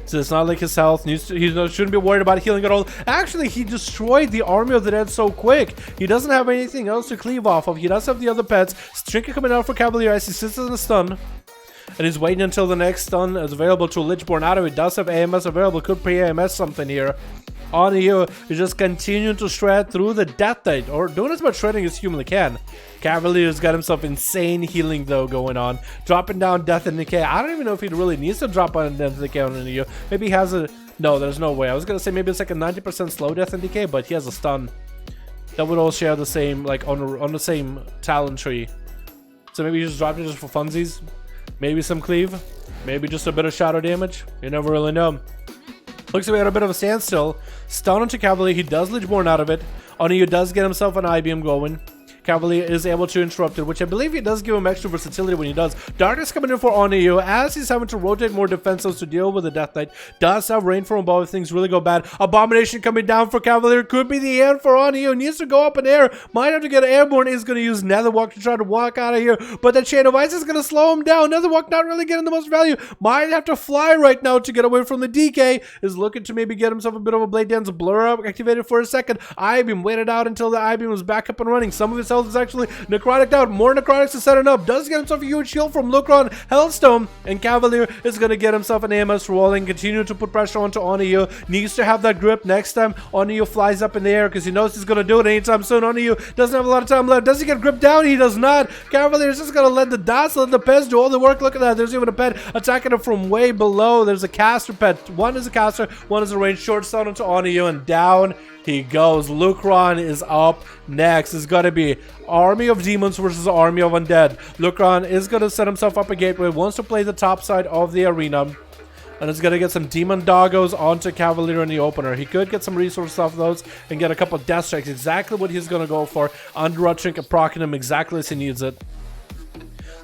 So it's not like his health he shouldn't be worried about healing at all. Actually, he destroyed the Army of the Dead so quick. He doesn't have anything else to cleave off of. He does have the other pets. Trinket coming out for Cavalier as he sits in the stun. And he's waiting until the next stun is available to Lichborn out of it. Does have AMS available. Could pre-AMS something here. On you is just continuing to shred through the Death Knight, or doing as much shredding as humanly can. Cavalier's got himself insane healing though going on. Dropping down Death and Decay. I don't even know if he really needs to drop on Death and Decay on you. Maybe he has a... No, there's no way. I was gonna say maybe it's like a 90% slow Death and Decay, but he has a stun. That would all share the same, like on the same talent tree. So maybe you just drop it just for funsies. Maybe some cleave. Maybe just a bit of shadow damage. You never really know. Looks like we had a bit of a standstill. Stun onto Cavalier. He does Lichborn out of it. Oniyu does get himself an I-beam going. Cavalier is able to interrupt it, which I believe he does give him extra versatility when he does. Darkness coming in for Oniyu as he's having to rotate more defensives to deal with the Death Knight. Does have rain for him, but if things really go bad. Abomination coming down for Cavalier. Could be the end for Oniyu. Needs to go up in air. Might have to get airborne. Is going to use Netherwalk to try to walk out of here, but the Chain of Ice is going to slow him down. Netherwalk not really getting the most value. Might have to fly right now to get away from the DK. Is looking to maybe get himself a bit of a Blade Dance blur up activated for a second. I-beam waited out until the I-beam was back up and running. Some of his health is actually necrotic out. More necrotics to set it up. Does get himself a huge shield from Lucron Hellstone, and Cavalier is going to get himself an AMS rolling. Continue to put pressure onto Oniyu. Needs to have that grip next time Oniyu flies up in the air because he knows he's going to do it anytime soon. Oniyu doesn't have a lot of time left. Does he get gripped down? He does not. Cavalier is just going to let the dots, let the pets do all the work. Look at that. There's even a pet attacking him from way below. There's a caster pet. One is a caster, one is a range. Short stun onto Oniyu, and down he goes. Lucron is up next. It's going to be Army of Demons versus Army of Undead. Lucron is going to set himself up a gateway. Wants to play the top side of the arena. And is going to get some Demon Doggos onto Cavalier in the opener. He could get some resources off those and get a couple of Death Strikes. Exactly what he's going to go for. Under Trinket proccing him exactly as he needs it.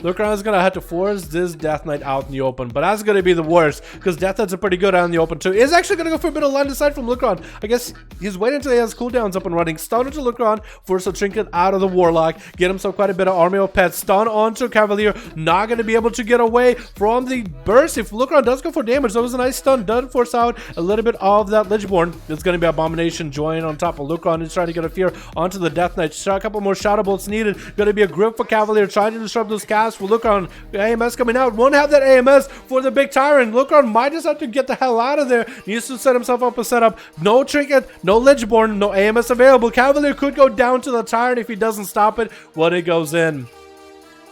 Lucron is gonna have to force this Death Knight out in the open, but that's gonna be the worst because Death Knights are pretty good out in the open too. Is actually gonna go for a bit of line of sight from Lucron. I guess he's waiting until he has cooldowns up and running. Stun into Lucron, force a trinket out of the Warlock, get himself quite a bit of army of pets. Stun onto Cavalier, not gonna be able to get away from the burst. If Lucron does go for damage, that was a nice stun. Does force out a little bit of that Lichborn. It's gonna be Abomination join on top of Lucron. He's trying to get a fear onto the Death Knight. A couple more Shadow Bolts needed. Gonna be a grip for Cavalier, trying to disrupt those casts for Lucron. AMS coming out. Won't have that AMS for the big Tyrant. Lucron might just have to get the hell out of there. Needs to set himself up a setup. No trinket, no Lichborn, no AMS available. Cavalier could go down to the Tyrant if he doesn't stop it when it goes in.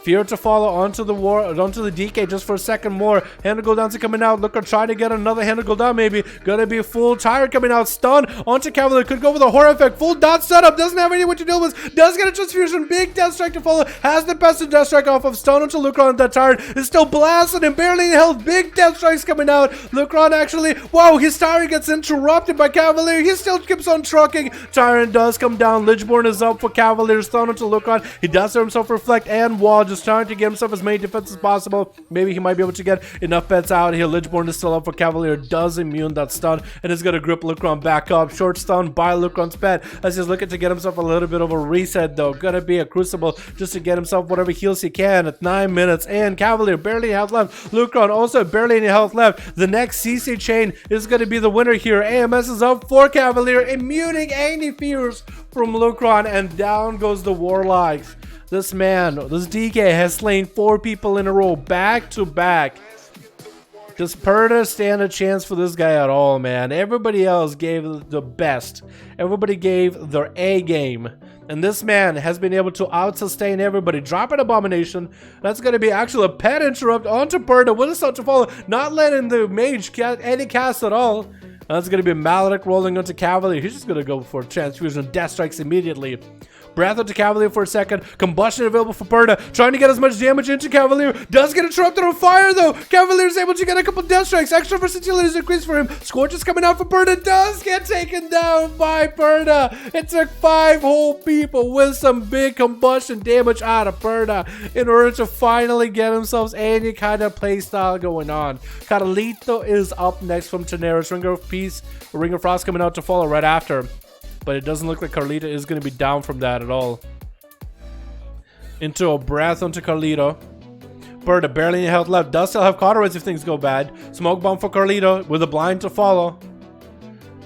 Fear to follow onto the DK just for a second more. Hand of Gul'dan's coming out. Lucron trying to get another Hand of Gul'dan maybe. Gonna be a full Tyrant coming out. Stun onto Cavalier. Could go with a Horror Effect. Full dot setup. Doesn't have anyone to deal with. Does get a Transfusion. Big Death Strike to follow. Has the best of Death Strike off of Stun onto Lucron. That Tyrant is still blasting him. Barely in health. Big Death Strikes coming out. Lucron actually. Wow, his Tyrant gets interrupted by Cavalier. He still keeps on trucking. Tyrant does come down. Lichborn is up for Cavalier. Stun onto Lucron. He does have himself Reflect and Wall. Just trying to get himself as many defense as possible. Maybe he might be able to get enough pets out here. Lichborn is still up for Cavalier. Does immune that stun and is going to grip Lucron back up. Short stun by Lucron's pet as he's looking to get himself a little bit of a reset though. Gonna be a Crucible just to get himself whatever heals he can at 9 minutes. And Cavalier barely any health left. Lucron also barely any health left. The next CC chain is going to be the winner here. AMS is up for Cavalier, immuning any fears from Lucron, and down goes the Warlocks. This man, this DK has slain 4 people in a row, back to back. Does Perda stand a chance for this guy at all, man? Everybody else gave the best. Everybody gave their A game. And this man has been able to out-sustain everybody. Drop an Abomination. That's going to be actually a pet interrupt onto Perda with a start to follow. Not letting the mage get any cast at all. That's going to be Maledict rolling onto Cavalier. He's just going to go for Transfusion. Death Strikes immediately. Breath onto Cavalier for a second. Combustion available for Perda. Trying to get as much damage into Cavalier. Does get interrupted on fire though. Cavalier is able to get a couple Death Strikes. Extra versatility is increased for him. Scorch is coming out for Perda. Does get taken down by Perda. It took 5 whole people with some big combustion damage out of Perda in order to finally get themselves any kind of playstyle going on. Carlito is up next from Teneris. Ring of Peace, Ring of Frost coming out to follow right after. But it doesn't look like Carlito is going to be down from that at all. Into a Breath onto Carlito. Perda barely any health left. Does still have Cauterize if things go bad. Smoke Bomb for Carlito with a blind to follow.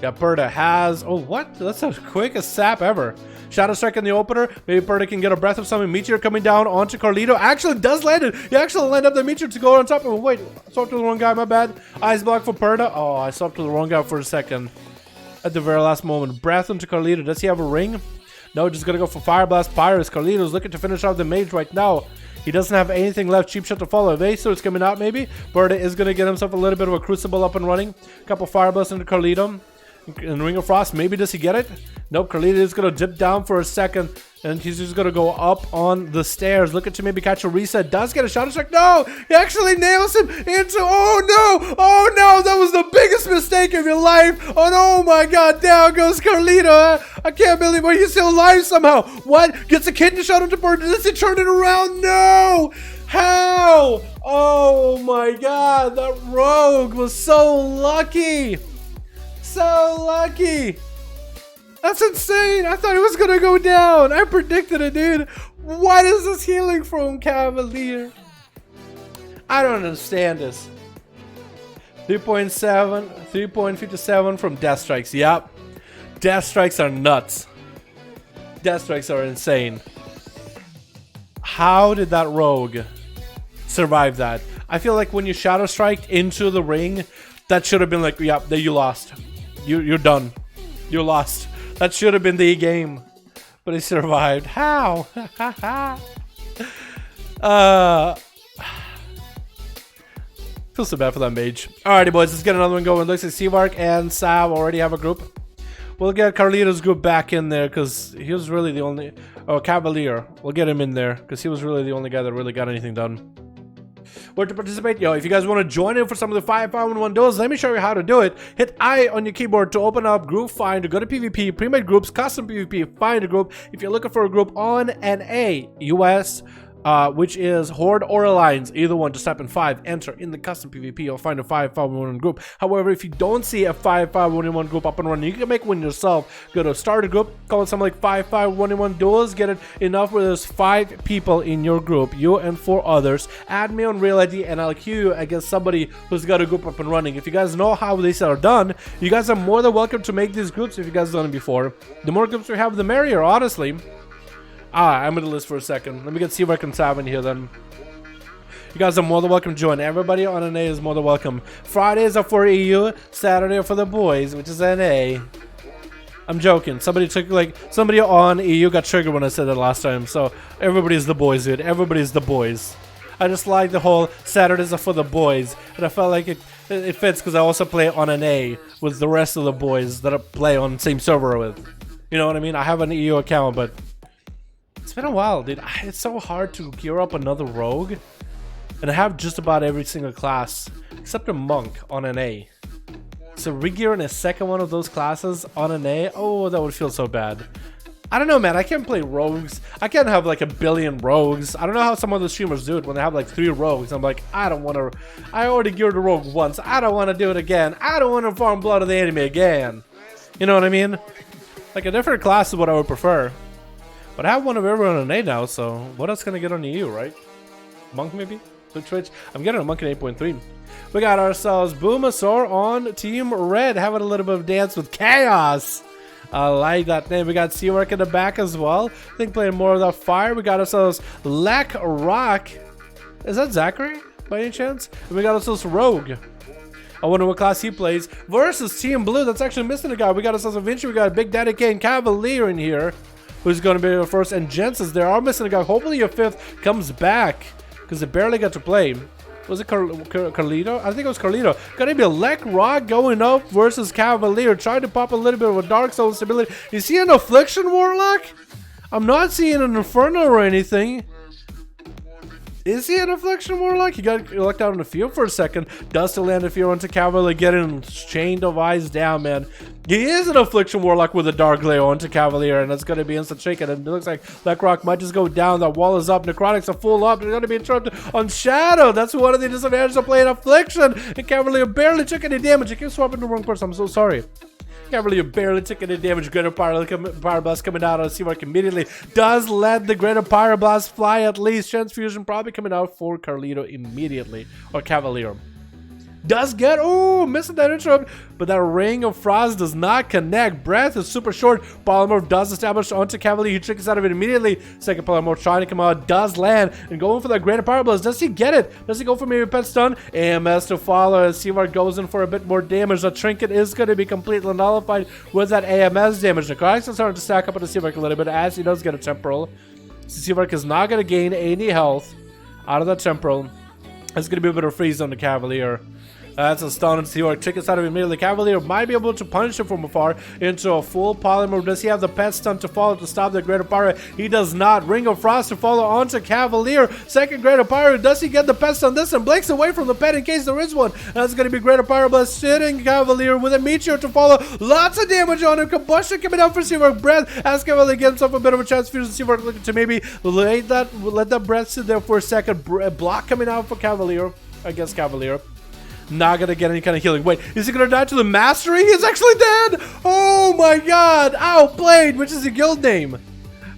Yeah, Perda has... Oh, what? That's the quickest sap ever. Shadow Strike in the opener. Maybe Perda can get a Breath of Summon. Meteor coming down onto Carlito. Actually does land it. He actually lined up the Meteor to go on top of him. Wait, I swapped to the wrong guy. My bad. Ice Block for Perda. Oh, I swapped to the wrong guy for a second. At the very last moment. Breath into Carlito. Does he have a ring? No, just gonna go for Fire Blast Pyrus. Carlito's looking to finish off the mage right now. He doesn't have anything left. Cheap Shot to follow. ASUS coming out maybe. Perda is gonna get himself a little bit of a Crucible up and running. Couple Fire Blasts into Carlito. And Ring of Frost. Maybe does he get it? Nope. Carlito is gonna dip down for a second. And he's just gonna go up on the stairs. Looking to maybe catch a reset. Does get a Shadow Strike. No! He actually nails him into... Oh no! Oh no! That was the biggest mistake of your life! Oh my god! Down goes Carlito! I can't believe it. He's still alive somehow! What? Gets a kidney shot into Perda. Does he turn it around? No! How? Oh my god! That rogue was so lucky! So lucky! That's insane! I thought it was gonna go down! I predicted it, dude! What is this healing from Cavalier? I don't understand this. 3.7, 3.57 from Death Strikes. Yep. Death Strikes are nuts. Death Strikes are insane. How did that rogue survive that? I feel like when you Shadow Strike into the ring, that should have been like, yeah, there you lost. You're done. You lost. That should have been the game. But he survived. How? Feel so bad for that mage. Alrighty, boys, let's get another one going. Looks like Seavark and Sav already have a group. We'll get Carlito's group back in there because he was really the only... Oh, Cavalier. We'll get him in there because he was really the only guy that really got anything done. Where to participate? Yo, if you guys want to join in for some of the 5V5 1v1 duels, let me show you how to do it. Hit I on your keyboard to open up Group Finder, go to PvP, pre-made groups, custom PvP, find a group. If you're looking for a group on NA, US, which is Horde or Alliance, either one. Just type in 5, enter in the custom PvP, you'll find a 5v5 1v1 group. However, if you don't see a 5v5 1v1 group up and running, you can make one yourself. Go to start a group, call it something like 5v5 1v1 duels, get it enough where there's 5 people in your group, you and 4 others. Add me on Real ID and I'll queue you against somebody who's got a group up and running. If you guys know how these are done, you guys are more than welcome to make these groups if you guys have done it before. The more groups we have, the merrier, honestly. I'm gonna list for a second. Let me get see if I can tab in here then. You guys are more than welcome to join. Everybody on NA is more than welcome. Fridays are for EU, Saturday are for the boys, which is NA. I'm joking. Somebody on EU got triggered when I said that last time. So everybody's the boys, dude. Everybody's the boys. I just like the whole Saturdays are for the boys, and I felt like it fits because I also play on NA with the rest of the boys that I play on the same server with. You know what I mean? I have an EU account, but it's been a while, dude. It's so hard to gear up another rogue, and I have just about every single class except a monk on NA. So regearing a second one of those classes on NA, oh, that would feel so bad. I don't know, man. I can't play rogues. I can't have like a billion rogues. I don't know how some other streamers do it when they have like 3 rogues. I'm like, I don't want to. I already geared a rogue once. I don't want to do it again. I don't want to farm blood of the enemy again. You know what I mean? Like a different class is what I would prefer. But I have one of everyone on NA now, so what else can I get on EU, right? Monk maybe? Twitch? I'm getting a monk in 8.3. We got ourselves Boomasaur on Team Red, having a little bit of dance with Chaos. I like that name. We got Seawork in the back as well. I think playing more of that fire. We got ourselves Lek Rock. Is that Zachary by any chance? And we got ourselves Rogue. I wonder what class he plays. Versus Team Blue. That's actually missing a guy. We got ourselves a Vinci. We got a Big Daddy Kane Cavalier in here, who's going to be our first. And Jensen's there. Are missing a guy. Hopefully your 5th comes back, because they barely got to play. Was it Carlito? I think it was Carlito. Gonna be a Lek Rock going up versus Cavalier. Trying to pop a little bit of a Dark Soul stability. You see an Affliction Warlock? I'm not seeing an Inferno or anything. Is he an Affliction Warlock? He got locked out in the field for a second. Does still land a fear onto Cavalier, getting chain of eyes down, man. He is an Affliction Warlock with a Dark Glare onto Cavalier, and that's going to be instant shaken. And it looks like Lekrock might just go down. That wall is up. Necrotics are full up. They're going to be interrupted on Shadow. That's one of the disadvantages of playing Affliction. And Cavalier barely took any damage. I keep swapping the wrong person. I'm so sorry. Cavalier barely took any damage. Greater Pyroblast coming out on Seawork immediately. Does let the Greater Pyroblast fly at least. Transfusion probably coming out for Carlito immediately. Or Cavalier. Does get, oh, missing that interrupt, but that Ring of Frost does not connect. Breath is super short. Polymorph does establish onto Cavalier. He tricks out of it immediately. Second Polymorph trying to come out, does land, and going for that Greater Power Blast. Does he get it? Does he go for maybe a pet stun? AMS to follow as Seamark goes in for a bit more damage. The Trinket is going to be completely nullified with that AMS damage. Necrotics is starting to stack up on the Seamark a little bit as he does get a Temporal. So Seamark is not going to gain any health out of that Temporal. It's going to be a bit of a freeze on the Cavalier. That's a stun and Seawork triggers out of immediately. Cavalier might be able to punish him from afar into a full Polymorph. Does he have the pet stun to follow to stop the Greater Pyro? He does not. Ring of Frost to follow onto Cavalier. Second Greater Pyro. Does he get the pet stun? This and blinks away from the pet in case there is one. That's going to be Greater Pyroblast sitting Cavalier with a Meteor to follow. Lots of damage on him. Combustion coming out for Seawork. Breath as Cavalier gets himself a bit of a transfusion. Seawork looking to maybe let that breath sit there for a second. Block coming out for Cavalier against Cavalier. Not gonna get any kind of healing. Wait, is he gonna die to the mastery? He's actually dead! Oh my god! Outplayed, which is a guild name.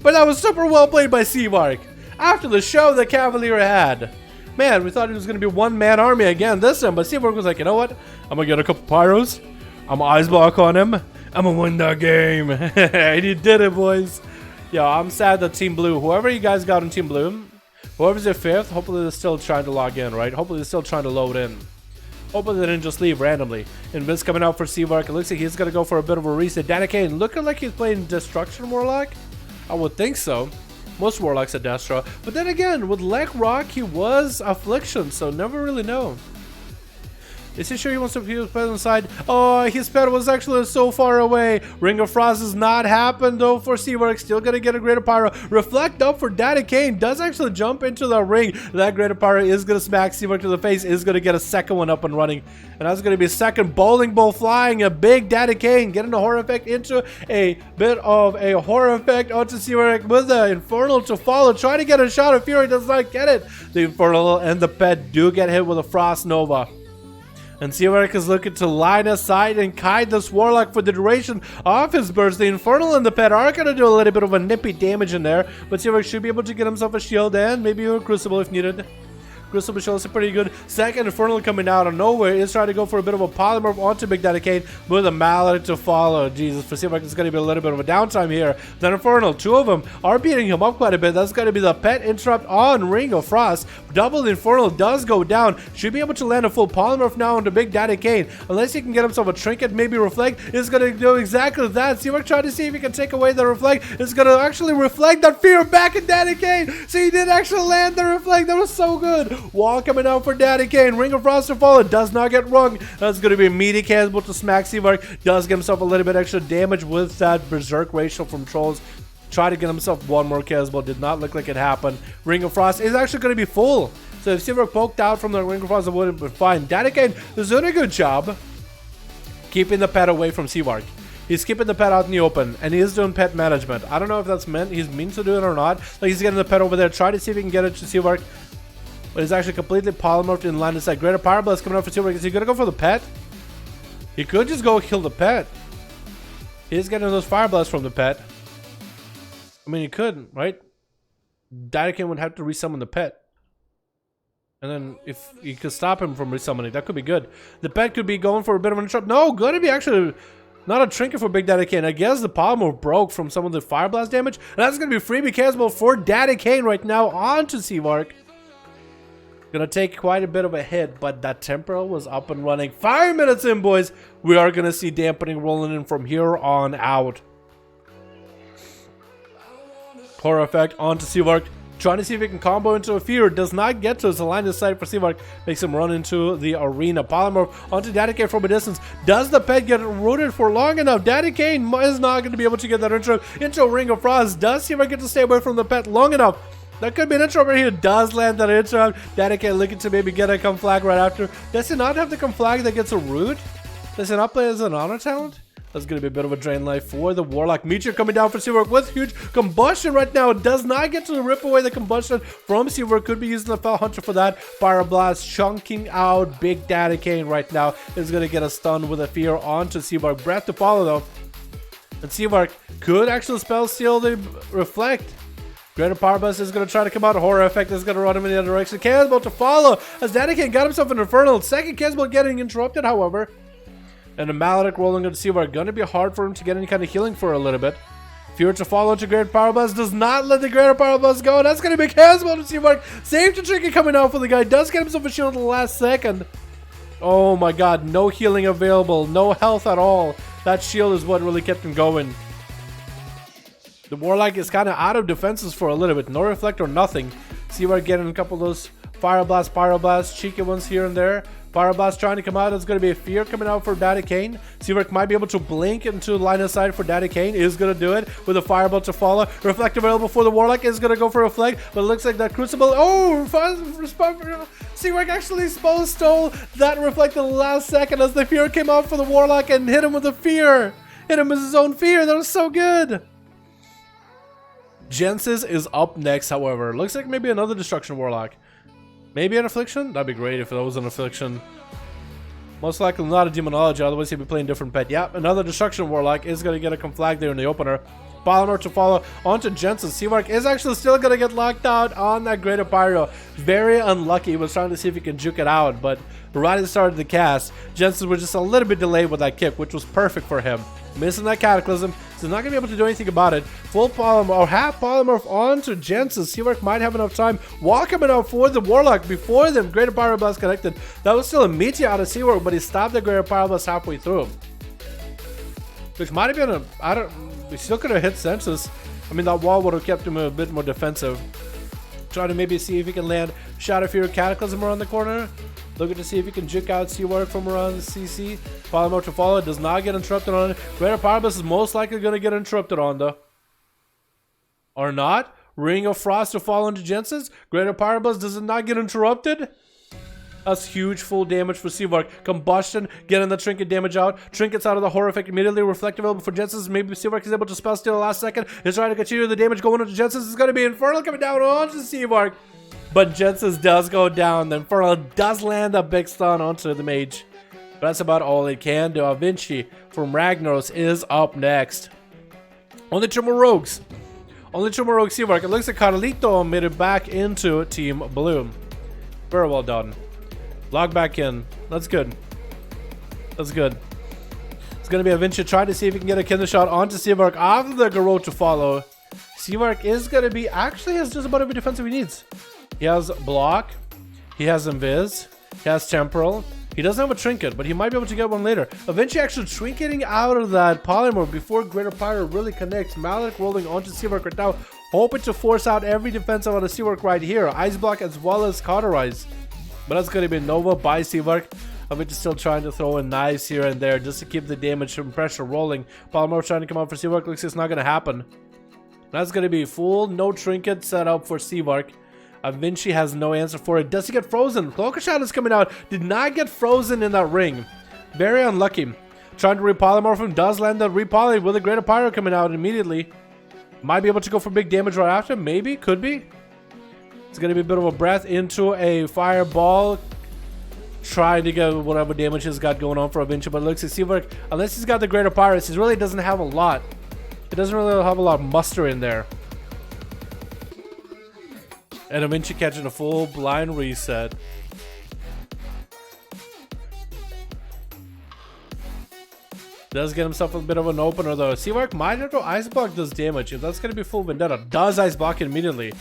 But that was super well played by Seamark. After the show that Cavalier had. Man, we thought it was gonna be one-man army again this time, but Seamark was like, you know what? I'm gonna get a couple pyros. I'm gonna ice block on him. I'm gonna win that game. And he did it, boys. Yo, I'm sad that Team Blue, whoever you guys got on Team Blue, whoever's your 5th, hopefully they're still trying to log in, right? Hopefully they're still trying to load in. Hopefully they didn't just leave randomly. And Vince coming out for Seamark. It looks like he's going to go for a bit of a reset. Danny Kane looking like he's playing Destruction Warlock. I would think so. Most Warlocks are Destro. But then again, with Lek Rock, he was Affliction. So never really know. Is he sure he wants to put his pet inside? Oh, his pet was actually so far away. Ring of Frost does not happen though for Seawork. Still gonna get a Greater Pyro. Reflect up for Daddy Kane. Does actually jump into the ring. That Greater Pyro is gonna smack Seawork to the face. Is gonna get a second one up and running. And that's gonna be a second bowling ball flying. A big Daddy Kane getting a horror effect into a bit of a horror effect onto Seawork with the Infernal to follow. Trying to get a shot of Fury. Does not get it. The Infernal and the pet do get hit with a Frost Nova. And Seawork is looking to line aside and kite this Warlock for the duration of his burst. The Infernal and the pet are going to do a little bit of a nippy damage in there. But Seawork should be able to get himself a shield and maybe a Crucible if needed. Crucible shows a pretty good. Second Infernal coming out of nowhere is trying to go for a bit of a polymorph onto Big Daddy Kane with a Mallet to follow. Jesus, for Seawork it's going to be a little bit of a downtime here. Then Infernal, two of them are beating him up quite a bit. That's going to be the pet interrupt on Ring of Frost. Double Infernal does go down. Should be able to land a full polymorph now onto Big Daddy Kane. Unless he can get himself a trinket, maybe Reflect is going to do exactly that. Seawork trying to see if he can take away the Reflect. It's going to actually reflect that fear back at Daddy Kane. So he did actually land the Reflect. That was so good. Wall coming out for Daddy Kane. Ring of Frost to follow. Does not get rung. That's going to be a meaty cannibal to smack Seawork. Does get himself a little bit extra damage with that Berserk ratio from Trolls. Try to get himself one more cannibal. Did not look like it happened. Ring of Frost is actually going to be full. So if Seawork poked out from the Ring of Frost, it would have been fine. Daddy Kane is doing a good job keeping the pet away from Seawork. He's keeping the pet out in the open, and he is doing pet management. I don't know if that's meant he's mean to do it or not. Like he's getting the pet over there. Try to see if he can get it to Seawork. But he's actually completely polymorphed in line. It's like Greater Pyro Blast coming out for Seawork. Is he gonna go for the pet? He could just go kill the pet. He's getting those Fire Blasts from the pet. I mean, he could, right? Daddy Kane would have to resummon the pet. And then if you could stop him from resummoning, that could be good. The pet could be going for a bit of an interrupt. No, gonna be actually not a trinket for Big Daddy Kane. I guess the polymorph broke from some of the Fire Blast damage. And that's gonna be freebie cannibal for Daddy Kane right now onto Seawork. Gonna take quite a bit of a hit, but that temporal was up and running. 5 minutes in, boys. We are gonna see dampening rolling in from here on out. Horror effect onto Seawork. Trying to see if he can combo into a fear. Does not get to his line of sight for Seawork. Makes him run into the arena. Polymorph onto Daddy Kane from a distance. Does the pet get rooted for long enough? Daddy Kane is not going to be able to get that intro into a Ring of Frost. Does Seawork get to stay away from the pet long enough? That could be an intro over here. Does land that intro. Daddy Kane looking to maybe get a come flag right after. Does he not have the come flag that gets a root? Does he not play as an honor talent? That's going to be a bit of a drain life for the Warlock. Meteor coming down for Seawork with huge combustion right now. Does not get to rip away the combustion from Seawork. Could be using the Fell Hunter for that. Fire Blast chunking out Big Daddy Kane right now. Is going to get a stun with a fear onto Seawork. Breath to follow though. And Seawork could actually spell steal the Reflect. Greater Power Blast is going to try to come out. Horror effect is going to run him in the other direction. Cannibal to follow as Daddy Kane got himself an Infernal. Second Cannibal getting interrupted, however. And a Maledic rolling into Seawork. Going to be hard for him to get any kind of healing for a little bit. Fear to follow to Greater Power Blast. Does not let the Greater Power Blast go. That's going to be Cannibal to Seawork. Save to Trinket coming out for the guy. Does get himself a shield at the last second. Oh my god. No healing available. No health at all. That shield is what really kept him going. The Warlock is kind of out of defenses for a little bit. No Reflect or nothing. Seawork getting a couple of those Fire Blast, Pyro Blast, cheeky ones here and there. Fire Blast trying to come out. It's going to be a fear coming out for Daddy Kane. Seawork might be able to blink into line of sight for Daddy Kane. Is going to do it with a Fireball to follow. Reflect available for the Warlock. Is going to go for Reflect, but it looks like that Crucible. Oh, Seawork actually stole that Reflect in the last second as the fear came out for the Warlock and hit him with a fear. Hit him with his own fear. That was so good. Jensis is up next, however. Looks like maybe another Destruction Warlock. Maybe an Affliction? That'd be great if it was an Affliction. Most likely not a Demonology, otherwise he'd be playing different pet. Yep, another Destruction Warlock is going to get a conflag there in the opener. Polymer to follow onto Jensen. Seawork is actually still going to get locked out on that Greater Pyro. Very unlucky. He was trying to see if he can juke it out, but right at the start of the cast, Jensen was just a little bit delayed with that kick, which was perfect for him. Missing that Cataclysm, so he's not going to be able to do anything about it. Full Polymer, or half Polymorph onto Jensen. Seawork might have enough time. Wall coming out for the Warlock before them. Greater Pyro Blast connected. That was still a meteor out of Seawork, but he stopped the Greater Pyro Blast halfway through. Which might have been a, we still could have hit Census. I mean, that wall would have kept him a bit more defensive. Try to maybe see if he can land Shadow Fury Cataclysm around the corner. Looking to see if he can juke out Seawork from around the CC. Polymorph to follow. Does not get interrupted on it. Greater Power Bus is most likely going to get interrupted on though. Or not. Ring of Frost to fall into Jensen's. Greater Power Bus does it not get interrupted? That's huge full damage for Seawork. Combustion, getting the trinket damage out. Trinkets out of the horror effect immediately. Reflect available for Jensen's. Maybe Seawork is able to spell steal the last second. He's trying to continue the damage going into Jensen's. It's going to be Infernal coming down onto Seawork. But Jensen's does go down. The Infernal does land a big stun onto the mage. But that's about all it can do. Vinci from Ragnaros is up next. Only 2 more rogues. Only 2 more rogues Seawork. It looks like Carlito made it back into Team Blue. Very well done. Log back in. That's good. That's good. It's going to be a Vinci trying to see if he can get a killer shot onto Seawork after the Garrote to follow. Seawork is going to be... Actually has just about every defensive he needs. He has block. He has invis. He has temporal. He doesn't have a trinket, but he might be able to get one later. Eventually actually trinketing out of that polymorph before Greater Pyro really connects. Malik rolling onto Seawork right now. Hoping to force out every defensive on the Seawork right here. Ice block as well as cauterize. But that's going to be Nova by Seawork. I'm just still trying to throw in knives here and there just to keep the damage and pressure rolling. Polymorph trying to come out for Seawork. Looks like it's not going to happen. That's going to be full. No trinket set up for Seawork. Vinci has no answer for it. Does he get frozen? Cloaker Shot is coming out. Did not get frozen in that ring. Very unlucky. Trying to repolymorph him. Does land that repoly with a Greater Pyro coming out immediately. Might be able to go for big damage right after. Maybe. Could be. It's going to be a bit of a breath into a fireball. Trying to get whatever damage he's got going on for Vinci. But it looks like Seawork, unless he's got the Greater Pirates, he really doesn't have a lot. It doesn't really have a lot of muster in there. And Vinci catching a full blind reset. Does get himself a bit of an opener though. Seawork might have to Ice Block does damage. If that's going to be full Vendetta. Does Ice Block it immediately.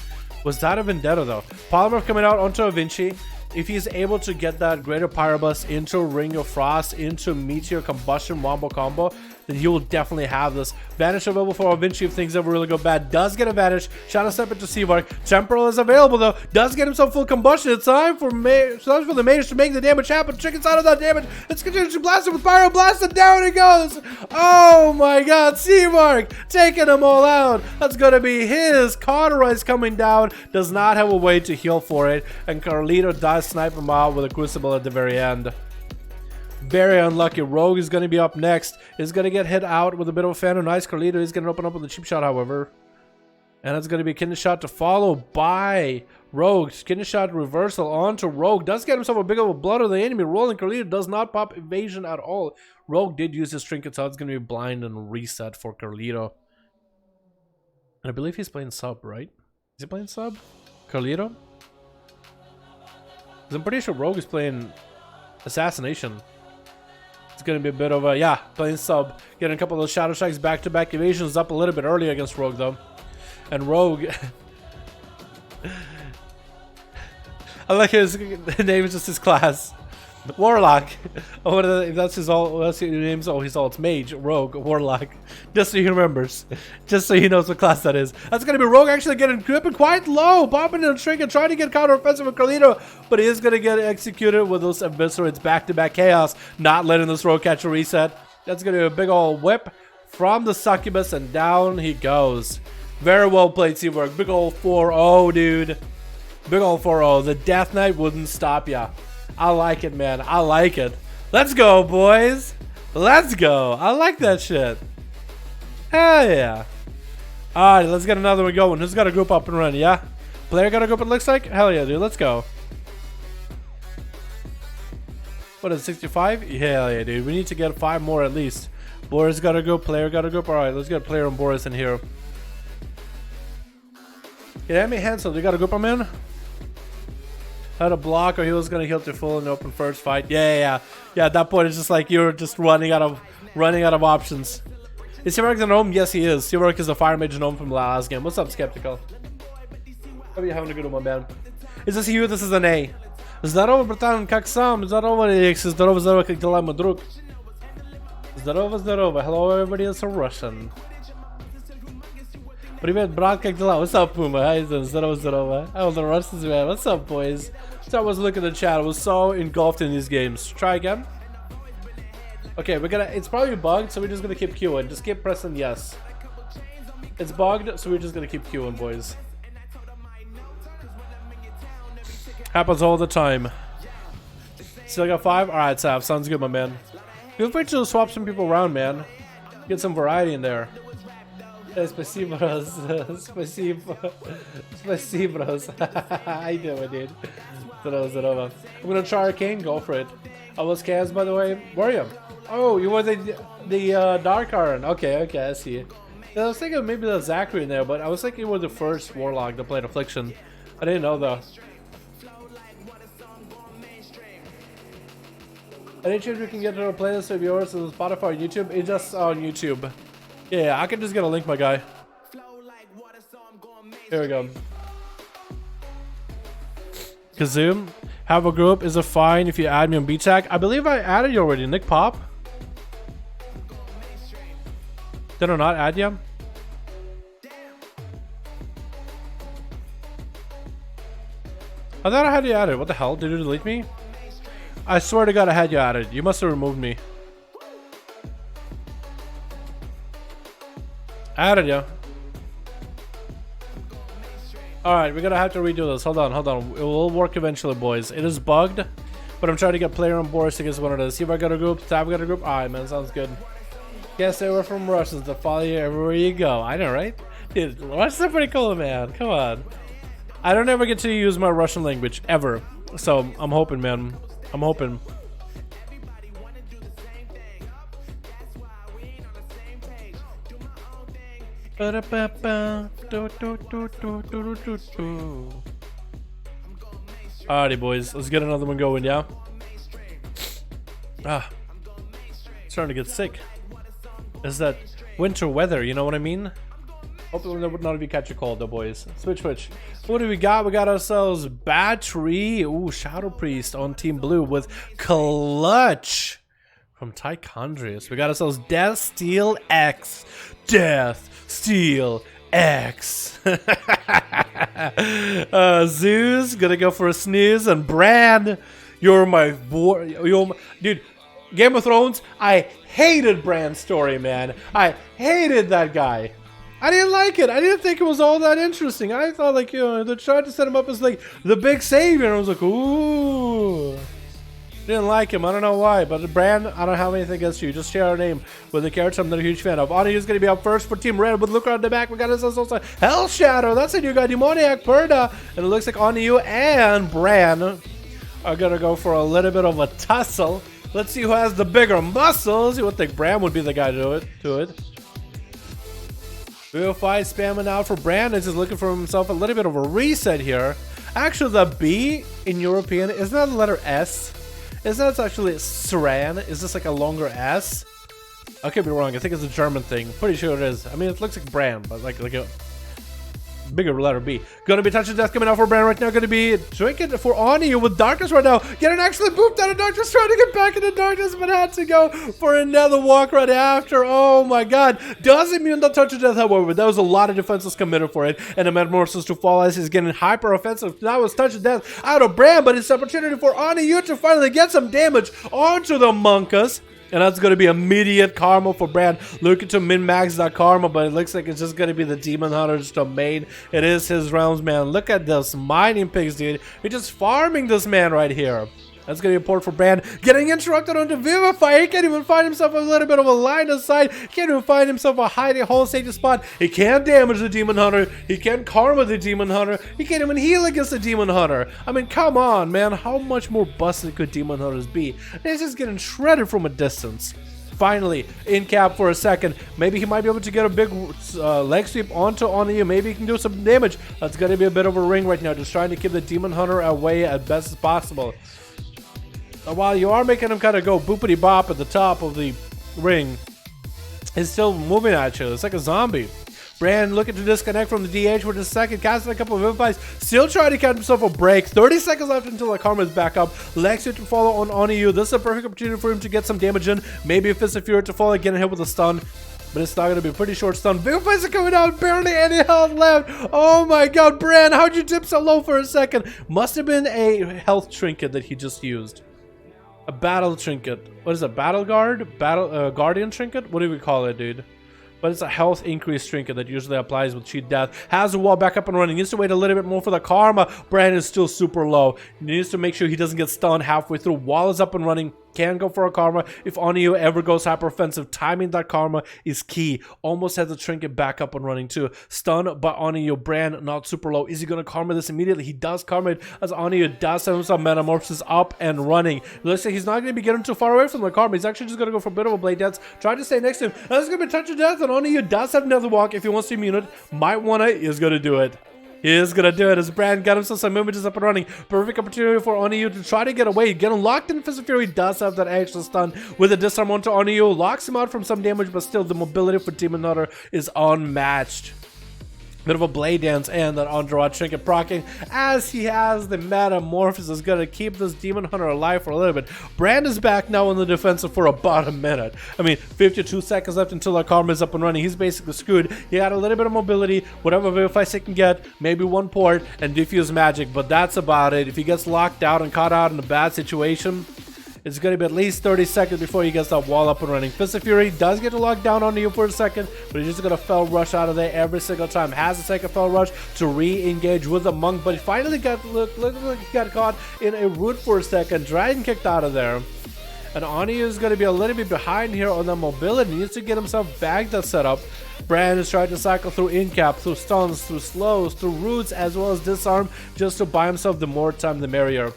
Was that a Vendetta though? Polymorph coming out onto Vinci. If he's able to get that Greater Pyrobus into Ring of Frost, into Meteor Combustion Wombo combo, then he will definitely have this. Vanish available for Vinci if things ever really go bad. Does get a Vanish. Shadow Step into Seawork. Temporal is available though. Does get himself full combustion. It's time for the mage to make the damage happen. Chickens out of that damage. It's continuing to blast it with Pyro Blast and down it goes. Oh my god. Seawork taking them all out. That's going to be his. Cauterize coming down. Does not have a way to heal for it. And Carlito does snipe him out with a Crucible at the very end. Very unlucky. Rogue is going to be up next. Is going to get hit out with a bit of a Phantom Nice. Carlito is going to open up with a cheap shot, however. And it's going to be Kidney Shot to follow by Rogue. Kidney Shot reversal onto Rogue. Does get himself a big of a blood of the enemy. Rolling Carlito does not pop evasion at all. Rogue did use his trinket, so it's going to be blind and reset for Carlito. And I believe he's playing sub, right? Is he playing sub? Carlito? Because I'm pretty sure Rogue is playing Assassination. It's going to be a bit of a, yeah, playing sub. Getting a couple of those Shadow Strikes back-to-back. Evasions up a little bit early against Rogue, though. And Rogue... I like his name is just his class. Warlock. Oh, if that's his alt, that's his name's his alt's Mage, Rogue, Warlock. Just so he remembers. Just so he knows what class that is. That's gonna be Rogue actually getting gripping quite low, popping in a trinket, trying to get counter offensive with Carlito, but he is gonna get executed with those eviscerates back-to-back chaos, not letting this Rogue catch a reset. That's gonna be a big old whip from the Succubus, and down he goes. Very well played, Seawork. Big old 4-0, dude. Big old 4-0. The Death Knight wouldn't stop ya. I like it, man. I like it. Let's go, boys. Let's go. I like that shit. Hell yeah. Alright, let's get another one going. Who's got a group up and running, yeah? Player got a group, it looks like? Hell yeah, dude. Let's go. What is it, 65? Hell yeah, dude. We need to get 5 more at least. Boris got a group. Player got a group. Alright, let's get Player and Boris in here. Yeah, me Hansel, you got a group I'm in? Had a block, or he was gonna heal to full in the open first fight. Yeah. At that point, it's just like you're just running out of options. Is Seawork the gnome? Yes, he is. Seawork is the fire mage gnome from the last game. What's up, Skeptical? Hope you're having a good one, my man. Is this you? This is an A. Здорово, братан, как сам? Здорово, Алекс. Здорово, как дела, мой друг? Здорово. Hello, everybody. It's a Russian. Привет, брат, как дела? What's up, Puma? How you doing? Здорово. How the rest is, man? What's up, boys? So I was looking at the chat. I was so engulfed in these games. Try again. Okay, we're gonna. It's probably bugged, so we're just gonna keep queuing. Just keep pressing yes. It's bugged, so we're just gonna keep queuing, boys. Happens all the time. Still got 5? Alright, Sav. Sounds good, my man. Feel free to swap some people around, man. Get some variety in there. Spasibo, Spasibo. How you doing, dude? Здорово. I'm gonna try Arcane. Go for it. I was Kaz, by the way. Where are you? Oh, you were the Dark Iron. Okay, I see. I was thinking maybe the Zachary in there, but I was thinking you were the first Warlock that played Affliction. I didn't know though. Any chance we can get to a playlist of yours on Spotify or YouTube? It's just on YouTube. Yeah, I can just get a link, my guy. Here we go. Kazoom, have a group. Is it fine if you add me on BTAC? I believe I added you already, Nick Pop. Did I not add you? I thought I had you added. What the hell? Did you delete me? I swear to God I had you added. You must have removed me. I added you. Alright, we're gonna have to redo this. Hold on. It will work eventually, boys. It is bugged, but I'm trying to get player on board to get one of those. See if I got a group. Tab got a group. Alright, man. Sounds good. Guess they were from Russians that follow you everywhere you go. I know, right? Dude, Russians are pretty cool, man. Come on. I don't ever get to use my Russian language, ever. So, I'm hoping, man. I'm hoping. Alrighty, boys. Let's get another one going, yeah? Starting to get sick. It's that winter weather, you know what I mean? Hopefully none of you catch a cold though, boys. Switch. What do we got? We got ourselves Battery. Ooh, Shadow Priest on Team Blue with Clutch from Tychondrius. We got ourselves Death Steel X. Zeus gonna go for a snooze, and Bran, you're my dude. Game of Thrones, I hated Bran's story, man. I hated that guy. I didn't like it. I didn't think it was all that interesting. I thought, like, you know, they tried to set him up as like the big savior, and I was like, ooh. Didn't like him. I don't know why, but Bran, I don't have anything against you. Just share our name with the character I'm not a huge fan of. Anu is going to be up first for Team Red with Looker on the back. We got us also Hell Shadow. That's a new guy. Demoniac Perda. And it looks like Anu and Bran are going to go for a little bit of a tussle. Let's see who has the bigger muscles. You would think Bran would be the guy to it. 5 spamming out for Bran. Is just looking for himself a little bit of a reset here. Actually, the B in European is not the letter S. It's not actually Saran. Is this like a longer S? I could be wrong. I think it's a German thing. Pretty sure it is. I mean, it looks like Bran, but like a bigger letter B. Gonna be touching death coming out for Bran right now. Gonna be drinking for Anu with Darkness right now. Getting actually booped out of Darkness. Trying to get back into Darkness, but had to go for another walk right after. Oh my God. Does immune the touch of death, however. There was a lot of defenses committed for it. And the Metamorphosis to fall as he's getting hyper offensive. That was touch of death out of Bran, but it's an opportunity for Anu to finally get some damage onto the Monkus. And that's going to be immediate karma for Bran. Looking to min-max that karma, but it looks like it's just going to be the Demon Hunter's domain. It is his realms, man. Look at this. Mining pigs, dude. You're just farming this man right here. That's going to be important for Bran. Getting interrupted on the Vivify. He can't even find himself a little bit of a line of sight. He can't even find himself a hiding hole safety spot. He can't damage the Demon Hunter. He can't karma the Demon Hunter. He can't even heal against the Demon Hunter. I mean, come on, man. How much more busted could Demon Hunters be? And he's just getting shredded from a distance. Finally, in cap for a second. Maybe he might be able to get a big leg sweep onto Anu. Maybe he can do some damage. That's going to be a bit of a ring right now. Just trying to keep the Demon Hunter away as best as possible. While you are making him kind of go boopity bop at the top of the ring, he's still moving at you. It's like a zombie. Bran looking to disconnect from the DH with his second, casting a couple of Vivifies, still trying to catch himself a break. 30 seconds left until the karma is back up. Lexi to follow on Anu. This is a perfect opportunity for him to get some damage in. Maybe a Fist of Fury to follow, getting hit with a stun. but it's not going to be a pretty short stun. Vampires are coming out, barely any health left. Oh my god, Bran, how'd you dip so low for a second? Must have been a health trinket that he just used. A battle trinket. What is it? Battle guard? Guardian trinket? What do we call it, dude? But it's a health increase trinket that usually applies with cheat death. Has the wall back up and running. Needs to wait a little bit more for the karma. Bran is still super low. Needs to make sure he doesn't get stunned halfway through. Wall is up and running. Can go for a karma. If Onyu ever goes hyper offensive, timing that karma is key. Almost has the trinket back up and running too. Stun by Onyu. Bran not super low. Is he going to karma this immediately? He does karma it as Onyu does have some metamorphosis up and running. Looks like he's not going to be getting too far away from the karma. He's actually just going to go for a bit of a blade dance. Try to stay next to him. That's going to be touch of death, and Onyu does have another walk. If he wants to immune it, might wanna, is going to do it. He is going to do it as Bran got himself some images up and running. Perfect opportunity for Onyu to try to get away. Getting locked in Fist of Fury does have that extra stun with a disarm onto Onyu. Locks him out from some damage, but still the mobility for Demon Hunter is unmatched. Bit of a blade dance and that Android trinket proccing as he has the metamorphosis. Gonna keep this Demon Hunter alive for a little bit. Bran is back now on the defensive for about a minute. I mean, 52 seconds left until the karma is up and running. He's basically screwed. He had a little bit of mobility, whatever Vivify he can get, maybe one port and diffuse magic, but that's about it. If he gets locked out and caught out in a bad situation, it's going to be at least 30 seconds before he gets that wall up and running. Fist of Fury does get to lock down on you for a second, but he's just going to fell rush out of there every single time. Has a second fell rush to re-engage with the monk, but he finally got looked like he got caught in a root for a second. Dragon kicked out of there. And Onyu is going to be a little bit behind here on the mobility. He needs to get himself back that setup. Bran is trying to cycle through incap, through stuns, through slows, through roots, as well as disarm, just to buy himself the more time the merrier.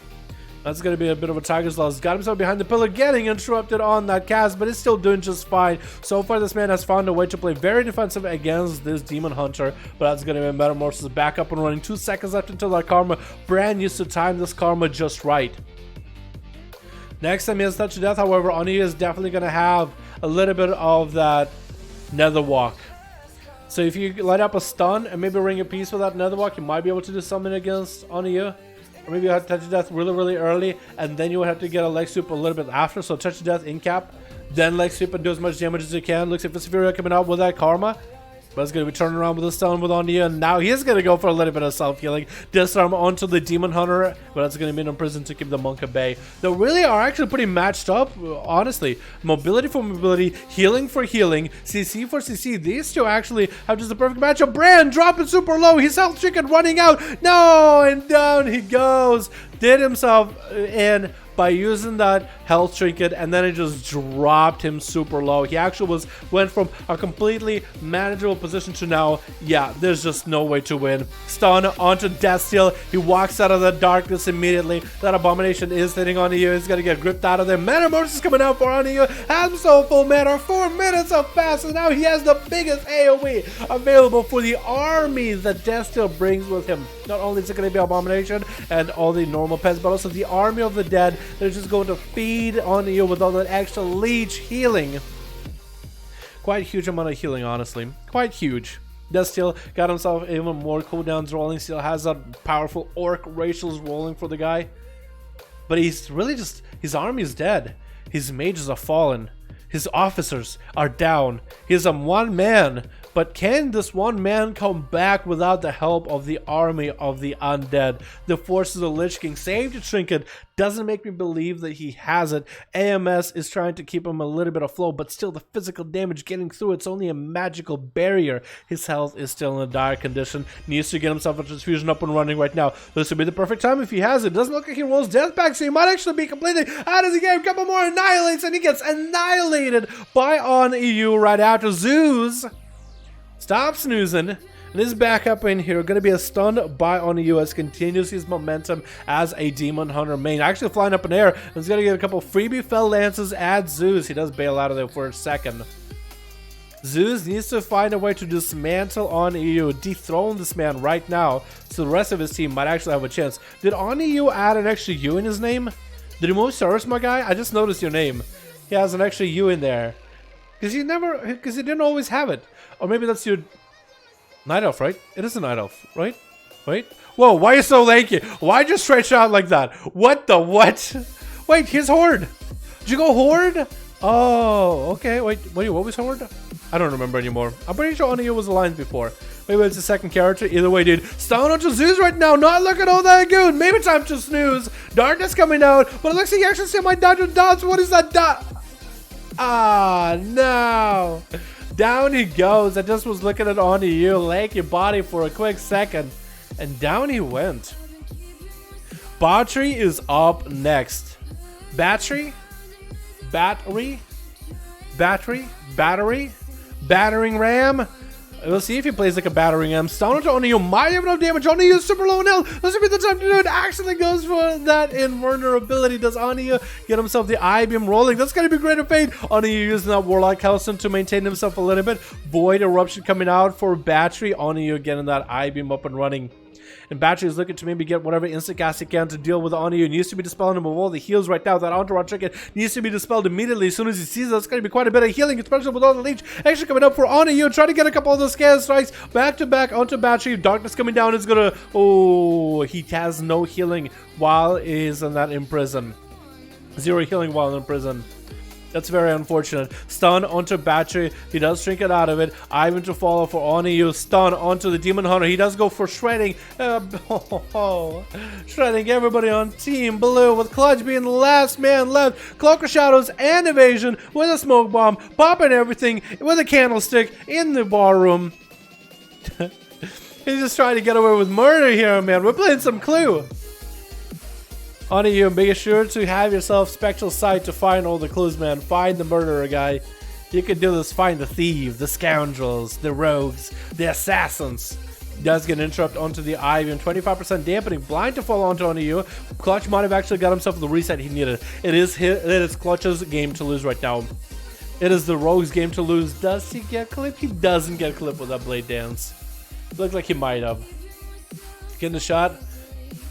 That's going to be a bit of a tiger's loss. Got himself behind the pillar, getting interrupted on that cast, but is still doing just fine. So far, this man has found a way to play very defensive against this Demon Hunter, but that's going to be a metamorphosis back up and running. 2 seconds left until that karma. Bran used to time this karma just right. Next time he has Touch of Death, however, Onyu is definitely going to have a little bit of that Nether Walk. So if you light up a stun and maybe ring a piece with that Nether Walk, you might be able to do something against Onyu. Or maybe you have to Touch of Death really early, and then you would have to get a leg sweep a little bit after. So Touch of Death in cap, then leg sweep and do as much damage as you can. Looks like Fist of Fury coming out with that karma. But it's going to be turning around with a stun with Onyu, and now he's going to go for a little bit of self-healing. Disarm onto the Demon Hunter, but that's going to be in prison to keep the monk at bay. They really are actually pretty matched up, honestly. Mobility for mobility, healing for healing, CC for CC. These two actually have just the perfect matchup. Bran dropping super low. His health chicken running out. No, and down he goes. Did himself in by using that health trinket, and then it just dropped him super low. He actually went from a completely manageable position to now, yeah, there's just no way to win. Stun onto Death Seal. He walks out of the darkness immediately. That abomination is hitting on you. He's gonna get gripped out of there. Metamorphosis coming out for Onyu. Has so full mana, 4 minutes of fast, and now he has the biggest AoE available for the army that Death Seal brings with him. Not only is it going to be abomination and all the normal pets, but also the army of the dead. They're just going to feed on you with all that extra leech healing. Quite a huge amount of healing, honestly. Quite huge. Death Steel got himself even more cooldowns rolling. Still has that powerful orc racials rolling for the guy. But he's really just... his army is dead. His mages are fallen. His officers are down. He's a one man. But can this one man come back without the help of the army of the undead? The forces of Lich King saved the trinket. Doesn't make me believe that he has it. AMS is trying to keep him a little bit afloat, but still the physical damage getting through, it's only a magical barrier. His health is still in a dire condition. Needs to get himself a transfusion up and running right now. This would be the perfect time if he has it. Doesn't look like he rolls death back, so he might actually be completely out of the game. Couple more annihilates, and he gets annihilated by EU right after. Zeus stop snoozing and is back up in here. Going to be a stun by Onyu as continues his momentum as a Demon Hunter main. Actually flying up in air. And he's going to get a couple freebie fell lances at Zeus. He does bail out of there for a second. Zeus needs to find a way to dismantle Onyu, dethrone this man right now, so the rest of his team might actually have a chance. Did Onyu add an extra U in his name? Did he move Cyrus, my guy? I just noticed your name. He has an extra U in there. Because he didn't always have it. Or maybe that's your Night Elf, right? It is a Night Elf, right? Wait. Whoa, why are you so lanky? Why'd you stretch out like that? What the what? Wait, here's Horde. Did you go Horde? Oh, okay. Wait, what was her word? I don't remember anymore. I'm pretty sure Oniyu was aligned before. Maybe it's the second character. Either way, dude. Stun onto Zeus right now. Not looking all that good. Maybe time to snooze. Darkness coming out. But it looks like you actually see my dodge dots. What is that dot? Ah, no. Down he goes. I just was looking at Oniyu. Lanky body for a quick second. And down he went. Battery is up next. Battery? Battery? Battering ram? We'll see if he plays like a battering ram. Stun onto Oniyu. Might have enough damage. Oniyu is super low in health. This will be the time to do it. Actually goes for that invulnerability. Does Oniyu get himself the I-beam rolling? That's going to be great of fate. Oniyu using that Warlock Hellstone to maintain himself a little bit. Void Eruption coming out for Battery. Oniyu getting that I-beam up and running. And Battery is looking to maybe get whatever instant cast he can to deal with Oniyu. Needs to be dispelled him of all the heals right now. That entourage trinket needs to be dispelled immediately as soon as he sees it. It's going to be quite a bit of healing, especially with all the leech actually coming up for Oniyu. Trying to get a couple of those scan strikes back to back onto Battery. Darkness coming down is going to... Oh, he has no healing while he's in that imprison. Zero healing while in prison. That's very unfortunate. Stun onto Battery. He does shrink it out of it. Ivan to follow for Oniyu. Stun onto the Demon Hunter. He does go for shredding. Shredding everybody on Team Blue with Clutch being the last man left. Cloak of Shadows and Evasion with a smoke bomb. Popping everything with a candlestick in the bar room. He's just trying to get away with murder here, man. We're playing some Clue. Oniyu, be sure to have yourself spectral sight to find all the clues, man. Find the murderer guy. You can do this. Find the thief, the scoundrels, the rogues, the assassins. Does get an interrupt onto the Ivy and 25% dampening. Blind to fall onto Oniyu. Clutch might have actually got himself the reset he needed. It is Clutch's game to lose right now. It is the rogue's game to lose. Does he get clipped? He doesn't get clipped with that blade dance. Looks like he might have. Getting the shot.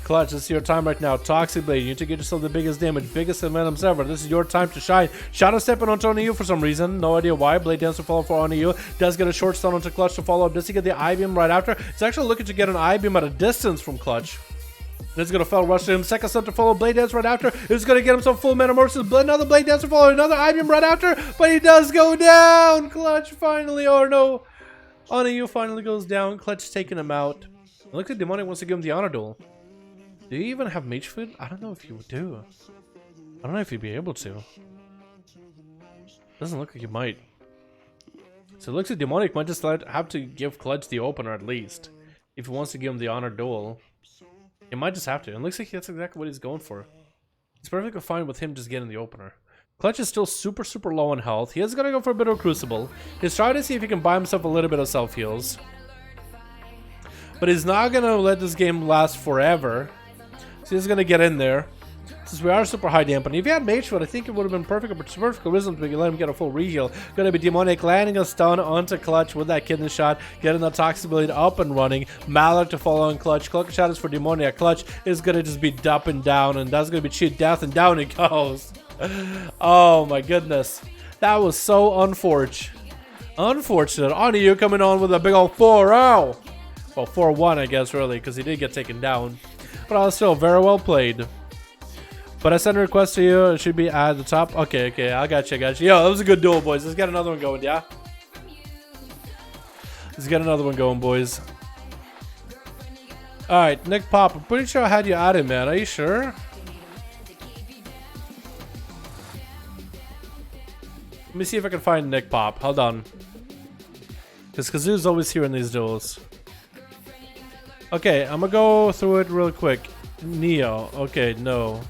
Clutch, this is your time right now. Toxic Blade, you need to get yourself the biggest damage, biggest momentum ever. This is your time to shine. Shadow stepping onto Oniyu for some reason. No idea why. Blade Dance to follow for Oniyu. Does get a short stun onto Clutch to follow up. Does he get the I-beam right after? He's actually looking to get an I-beam at a distance from Clutch. This is going to fell rush to him. Second stun to follow. Blade Dance right after. He's going to get himself full metamorphosis. Another Blade Dance to follow. Another I-beam right after. But he does go down. Clutch finally, or no. Oniyu finally goes down. Clutch taking him out. It looks like Demonic wants to give him the honor duel. Do you even have mage food? I don't know if you do. I don't know if you'd be able to. Doesn't look like you might. So it looks like Demonic might just have to give Clutch the opener at least. If he wants to give him the honor duel. He might just have to. And it looks like that's exactly what he's going for. It's perfectly fine with him just getting the opener. Clutch is still super low on health. He is going to go for a bit of Crucible. He's trying to see if he can buy himself a little bit of self-heals. But he's not going to let this game last forever. So he's going to get in there. Since we are super high dampening. If he had Mage Foot, I think it would have been perfect. But perfect Wisdom to let him get a full reheal. Going to be Demonic landing a stun onto Clutch with that kidney shot. Getting that Toxic Blade up and running. Mallard to follow on Clutch. Cloak of Shadows for Demonic. Clutch is going to just be dumping down. And that's going to be cheat death. And down it goes. Oh my goodness. That was so unfortunate. Oniyu coming on with a big old 4-0. Well, 4-1 I guess really. Because he did get taken down. But I was still very well played. But I sent a request to you. It should be at the top. Okay. I got you. Yo, that was a good duel, boys. Let's get another one going, yeah? Let's get another one going, boys. Alright, Nick Pop. I'm pretty sure I had you added, man. Are you sure? Let me see if I can find Nick Pop. Hold on. Because Kazoo's always here in these duels. Okay, I'm gonna go through it real quick. Neo, okay, no.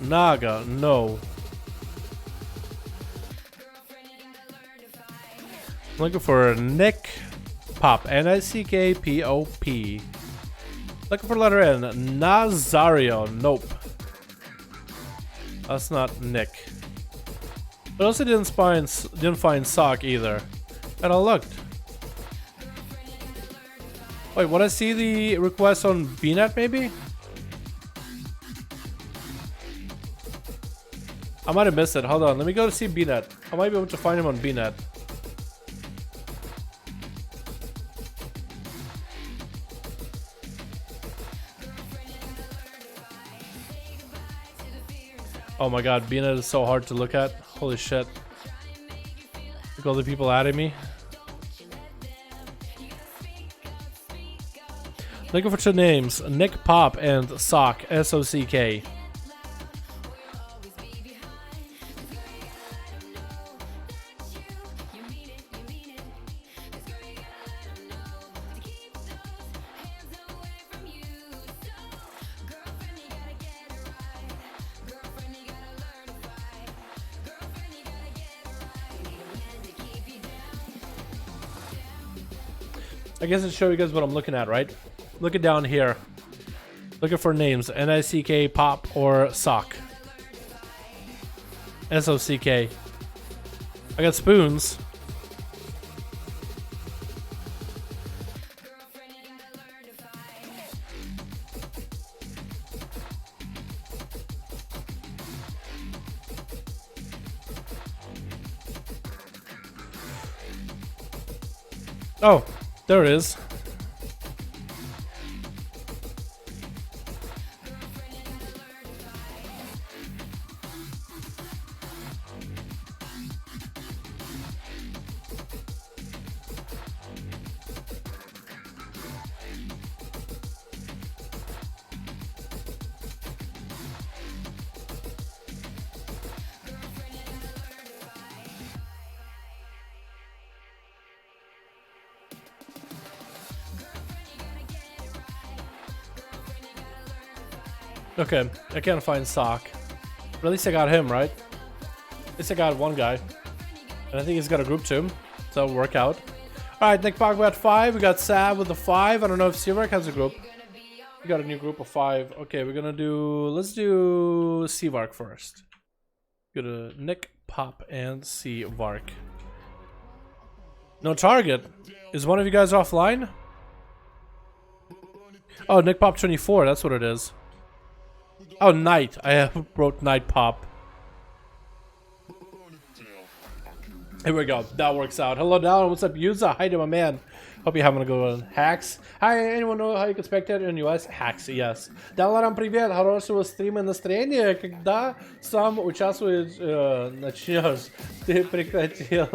Naga, no. I'm looking for Nick Pop, N-I-C-K-P-O-P. Looking for letter N. Nazario, nope. That's not Nick. But also didn't find Sock either. And I looked. Wait, would I see the request on BNet maybe? I might have missed it. Hold on, let me go to see BNet. I might be able to find him on BNet. Oh my god, BNet is so hard to look at. Holy shit. Look, all the people adding me. Looking for 2 names, Nick Pop and Sock, S-O-C-K. I guess I'll show you guys what I'm looking at, right? Looking down here. Looking for names. N-I-C-K, Pop, or Sock. S-O-C-K. I got spoons. Oh, there it is. Okay, I can't find Sock. But at least I got him, right? At least I got one guy. And I think he's got a group too. So that'll work out. Alright, Nick Pog got 5. We got Sav with the 5. I don't know if Seavark has a group. We got a new group of 5. Okay, we're gonna do... Let's do Seavark first. Go to Nick, Pop, and Seavark. No target. Is one of you guys offline? Oh, Nick Pop 24. That's what it is. Oh, Night. I wrote Night Pop. Here we go. That works out. Hello, Dalaran. What's up, Yuza? Hi to my man. Hope you're having a good one. Hacks. Hi, anyone know how you can spectate in US? Hacks, yes. Dalaran, привет. Хорошего стрима настроения. Когда сам участвуешь, начнешь. Ты прекратил.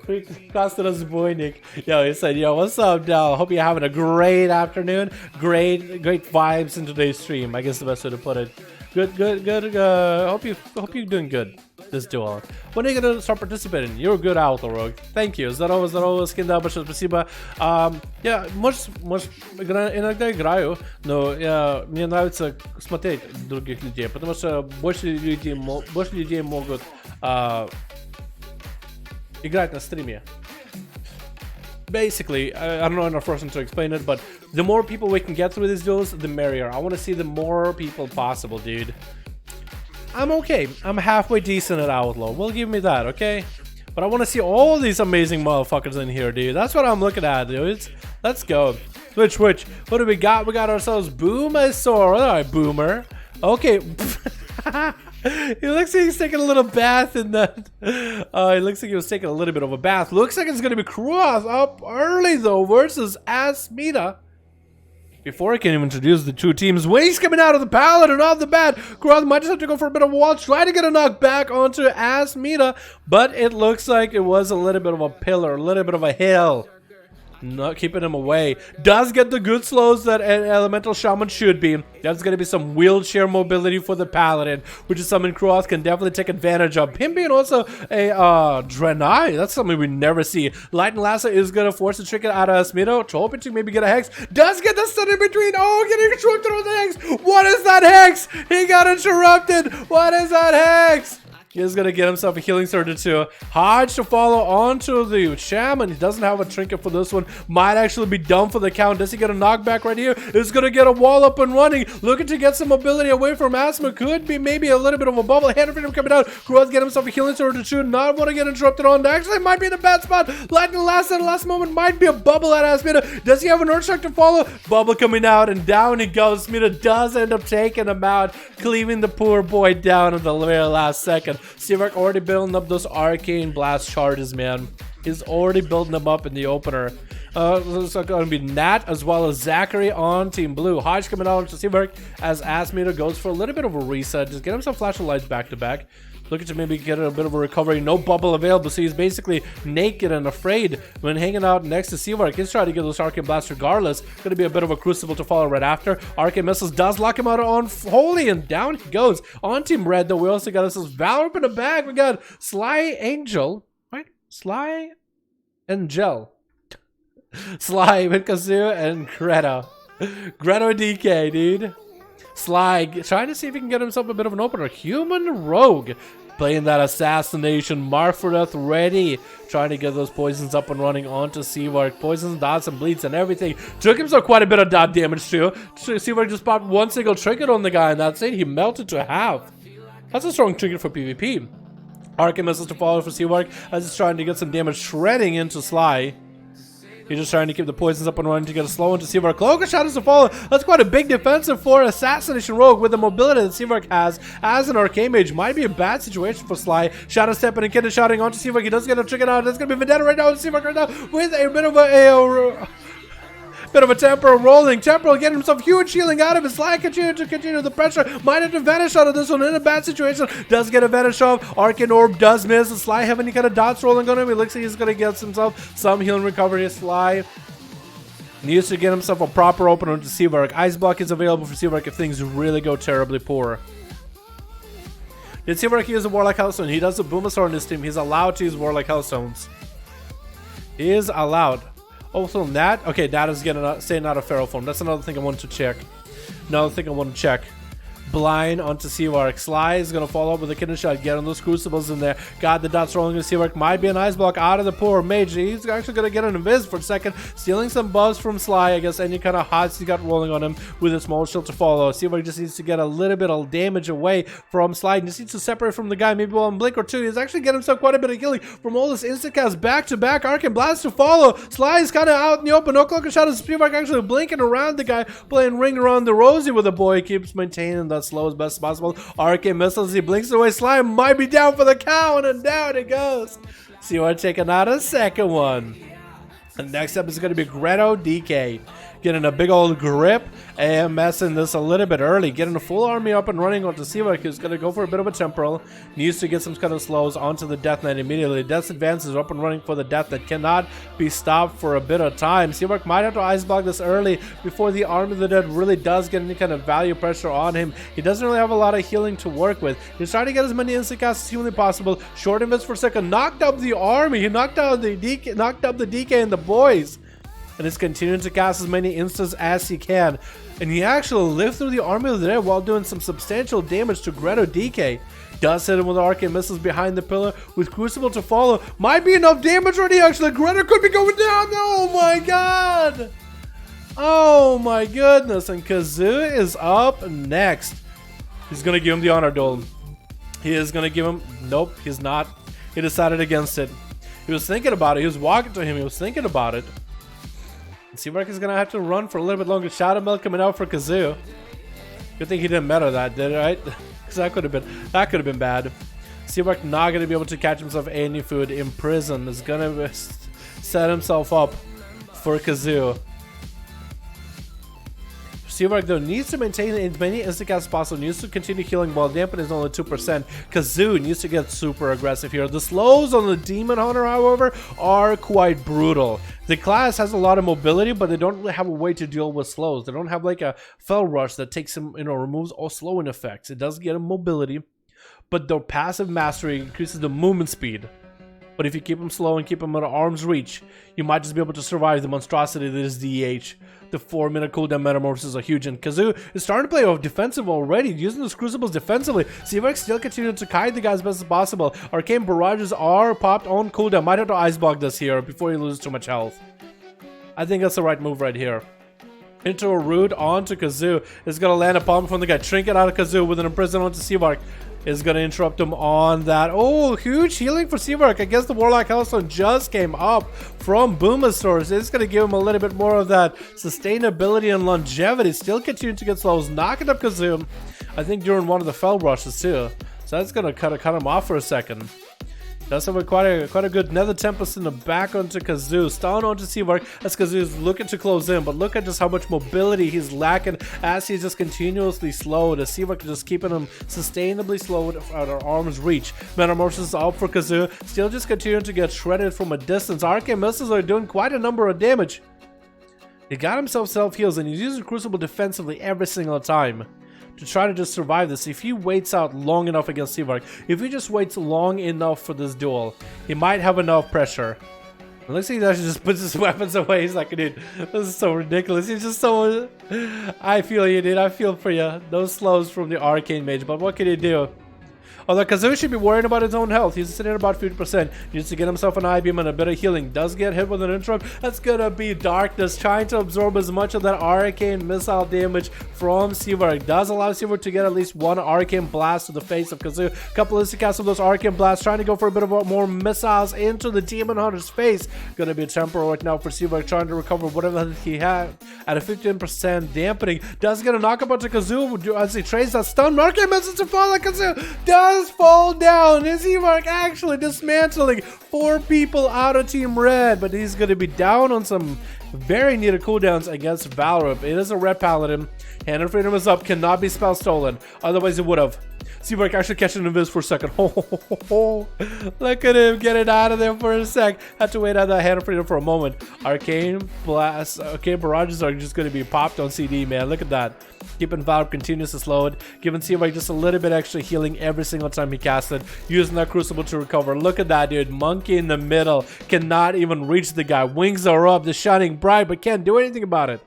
Прекрасный разбойник. Yo, he said, yo, what's up, Dal? Hope you're having a great afternoon. Great vibes in today's stream. I guess the best way to put it. Good. Hope you're doing good. This duel. When are you gonna start participating? You're a good outlaw, Rogue. Thank you. Здорово, скинда, большое спасибо. Я, может, иногда играю, но мне нравится смотреть других людей, потому что больше людей могут играть на стриме. Basically, I don't know enough Russian to explain it, but the more people we can get through these duels, the merrier. I want to see the more people possible, dude. I'm okay. I'm halfway decent at Outlaw. Well, give me that, okay? But I want to see all these amazing motherfuckers in here, dude. That's what I'm looking at, dude. Let's go. Switch. What do we got? We got ourselves Boomasaur. Alright, Boomer. Okay. He looks like he's taking a little bath in that. It looks like he was taking a little bit of a bath. Looks like it's going to be Cross up early, though, versus Asmita. Before I can even introduce the two teams, Waste coming out of the Paladin off the bat. Cross might just have to go for a bit of a wall, try to get a knock back onto Asmita, but it looks like it was a little bit of a pillar, a little bit of a hill. Not keeping him away. Does get the good slows that an elemental shaman should be. There's going to be some wheelchair mobility for the paladin, which is something Cross can definitely take advantage of. Him being also a Draenei, that's something we never see. Light and Lassa is going to force the trick out of Asmito, hoping to maybe get a hex. Does get the stun in between. Oh, getting interrupted on the hex. What is that hex? He got interrupted. What is that hex? He's gonna get himself a healing sword or two. Hodge to follow onto the shaman. He doesn't have a trinket for this one. Might actually be done for the count. Does he get a knockback right here? He's gonna get a wall up and running. Looking to get some mobility away from Asthma. Could be maybe a little bit of a bubble. Hand of freedom coming out. Growth get himself a healing sword or two. Not want to get interrupted on. Actually might be in a bad spot. Lightning last at the last moment. Might be a bubble at Asmita. Does he have an Earthshock to follow? Bubble coming out and down he goes. Asmita does end up taking him out. Cleaving the poor boy down at the very last second. Seavark already building up those arcane blast charges, man. He's already building them up in the opener. It's going to be Nat as well as Zachary on Team Blue. Hodge coming out to Seavark as Asmita goes for a little bit of a reset. Just get himself flash of lights back to back. Looking to maybe get a bit of a recovery. No bubble available, so he's basically naked and afraid when hanging out next to Seavark. He's trying to get those Arcane Blasts regardless. Going to be a bit of a crucible to follow right after. Arcane Missiles does lock him out on Holy, and down he goes. On Team Red, though, we also got us this Valor up in the bag. We got Sly Angel. Right? Sly Angel. Sly with Kazoo and Greta. Greta DK, dude. Sly trying to see if he can get himself a bit of an opener. Human Rogue playing that assassination. Mark for Death ready. Trying to get those poisons up and running onto Seavark. Poisons, dots, and bleeds and everything. Took himself quite a bit of dot damage too. Seavark just popped one single trinket on the guy, and that's it. He melted to half. That's a strong trinket for PvP. Arcane Missiles to follow for Seavark as he's trying to get some damage shredding into Sly. He's just trying to keep the poisons up and running to get a slow into Seavark. Cloaker Shadows to follow. That's quite a big defensive for Assassination Rogue with the mobility that Seavark has as an Arcane Mage. Might be a bad situation for Sly. Shadow stepping and Kid is shouting onto Seavark. He doesn't get a trigger out. That's going to be Vendetta right now on Seavark right now with a bit of a temporal rolling. Temporal getting himself huge healing out of it. Sly continue the pressure. Might have to vanish out of this one in a bad situation. Does get a vanish off. Arcane Orb does miss. Does Sly have any kind of dots rolling on him? He looks like he's going to get himself some healing recovery. Sly needs to get himself a proper opener to Seavark. Ice Block is available for Seavark if things really go terribly poor. Did Seavark use a Warlock Hellstone? He does a Boomasaur on his team. He's allowed to use Warlock Hellstones. He is allowed. Also, Nat. Okay, Nat is getting staying out of Feral Form. That's another thing I want to check. Blind onto Seavark. Sly is going to follow up with a kidney shot. Get on those crucibles in there. Got the dots rolling to Seavark. Might be an ice block out of the poor mage. He's actually going to get an invis for a second. Stealing some buffs from Sly. I guess any kind of hots he got rolling on him with a small shield to follow. Seavark just needs to get a little bit of damage away from Sly. He just needs to separate from the guy. Maybe one blink or two. He's actually getting himself quite a bit of healing from all this instant cast back to back. Arcane Blast to follow. Sly is kind of out in the open. No Cloak of Shadows. Seavark actually blinking around the guy. Playing Ring Around the Rosie with the boy. He keeps maintaining that slow as best as possible. Arcane Missiles, he blinks away. Slime might be down for the count, and down it goes. Seavark taking out a second one. And next up is going to be Greto DK. Getting a big old grip and messing this a little bit early. Getting a full army up and running onto Seavark, who's going to go for a bit of a temporal. Needs to get some kind of slows onto the Death Knight immediately. Death's Advance is up and running for the Death that cannot be stopped for a bit of time. Seavark might have to ice block this early before the Army of the Dead really does get any kind of value pressure on him. He doesn't really have a lot of healing to work with. He's trying to get as many instant casts as humanly possible. Short invis for a second. Knocked up the army. He knocked out the DK, knocked up the DK and the boys. And is continuing to cast as many instants as he can. And he actually lived through the Army of the Dead while doing some substantial damage to Greto DK. Does hit him with Arcane Missiles behind the pillar with Crucible to follow. Might be enough damage already, actually. Greto could be going down. Oh my god. Oh my goodness. And Kazoo is up next. He's going to give him the Honor Duel. He is going to give him... Nope, he's not. He decided against it. He was thinking about it. He was walking to him. He was thinking about it. Seavark is going to have to run for a little bit longer. Shadow Melt coming out for Kazoo. Good thing he didn't meta that, did it, right? Because that could have been bad. Seavark not going to be able to catch himself any food in prison. Is going to set himself up for Kazoo. Seavark, though, needs to maintain as many instant casts as possible, needs to continue healing while Dampen is only 2%. Kazoo needs to get super aggressive here. The slows on the Demon Hunter, however, are quite brutal. The class has a lot of mobility, but they don't really have a way to deal with slows. They don't have like a Fell Rush that takes him, removes all slowing effects. It does get him mobility, but their passive mastery increases the movement speed. But if you keep him slow and keep him at arm's reach, you might just be able to survive the monstrosity that is DH. The 4-minute cooldown metamorphosis are huge, and Kazoo is starting to play off defensive already, using those crucibles defensively. Seavark still continuing to kite the guy as best as possible. Arcane Barrages are popped on cooldown. Might have to ice block this here before he loses too much health. I think that's the right move right here. Into a root onto Kazoo. Is going to land a palm from the guy. Trinket out of Kazoo with an imprison onto Seavark. Is going to interrupt him on that. Oh, huge healing for Seavark. I guess the Warlock Hellstone just came up from Boomasaurus. It's going to give him a little bit more of that sustainability and longevity. Still continuing to get slows. Knocking up Kazoo. I think during one of the Fell Rushes too. So that's going to cut him off for a second. Does have quite a good Nether Tempest in the back onto Kazoo. Stalling onto Seavark as Kazoo is looking to close in, but look at just how much mobility he's lacking as he's just continuously slowed. As Seavark is just keeping him sustainably slowed out of arm's reach. Metamorphosis is out for Kazoo, still just continuing to get shredded from a distance. Arcane missiles are doing quite a number of damage. He got himself self-heals and he's using Crucible defensively every single time to try to just survive this. If he waits out long enough against Seavark, if he just waits long enough for this duel, he might have enough pressure. It looks like he actually just puts his weapons away. He's like, dude, this is so ridiculous. He's just so... I feel you, dude. I feel for you. Those slows from the Arcane Mage, but what can he do? Although Kazoo should be worrying about his own health. He's sitting at about 50%. He needs to get himself an I-beam and a bit of healing. Does get hit with an interrupt. That's gonna be Darkness, trying to absorb as much of that arcane missile damage from Seavark. Does allow Seavark to get at least one arcane blast to the face of Kazoo. Couple of casts of those arcane blasts, trying to go for a bit of more missiles into the Demon Hunter's face. Gonna be temporal right now for Seavark, trying to recover whatever he had at a 15% dampening. Does get a knockup onto Kazoo as he trades that stun. Arcane missiles to fall on Kazoo. Does fall down. Is Seavark actually dismantling 4 people out of Team Red? But he's going to be down on some very needed cooldowns against Valorant. It is a red paladin. Hand of Freedom is up. Cannot be spell stolen. Otherwise, it would have. Seavark actually catching an invis for a second. Look at him get it out of there for a sec. Had to wait on that Hand of Freedom for a moment. Arcane Blast, Arcane Barrages are just going to be popped on CD, man. Look at that. Keeping Valve continuously slowed. Giving Seavark just a little bit extra healing every single time he cast it. Using that Crucible to recover. Look at that, dude. Monkey in the middle. Cannot even reach the guy. Wings are up. The shining bright, but can't do anything about it.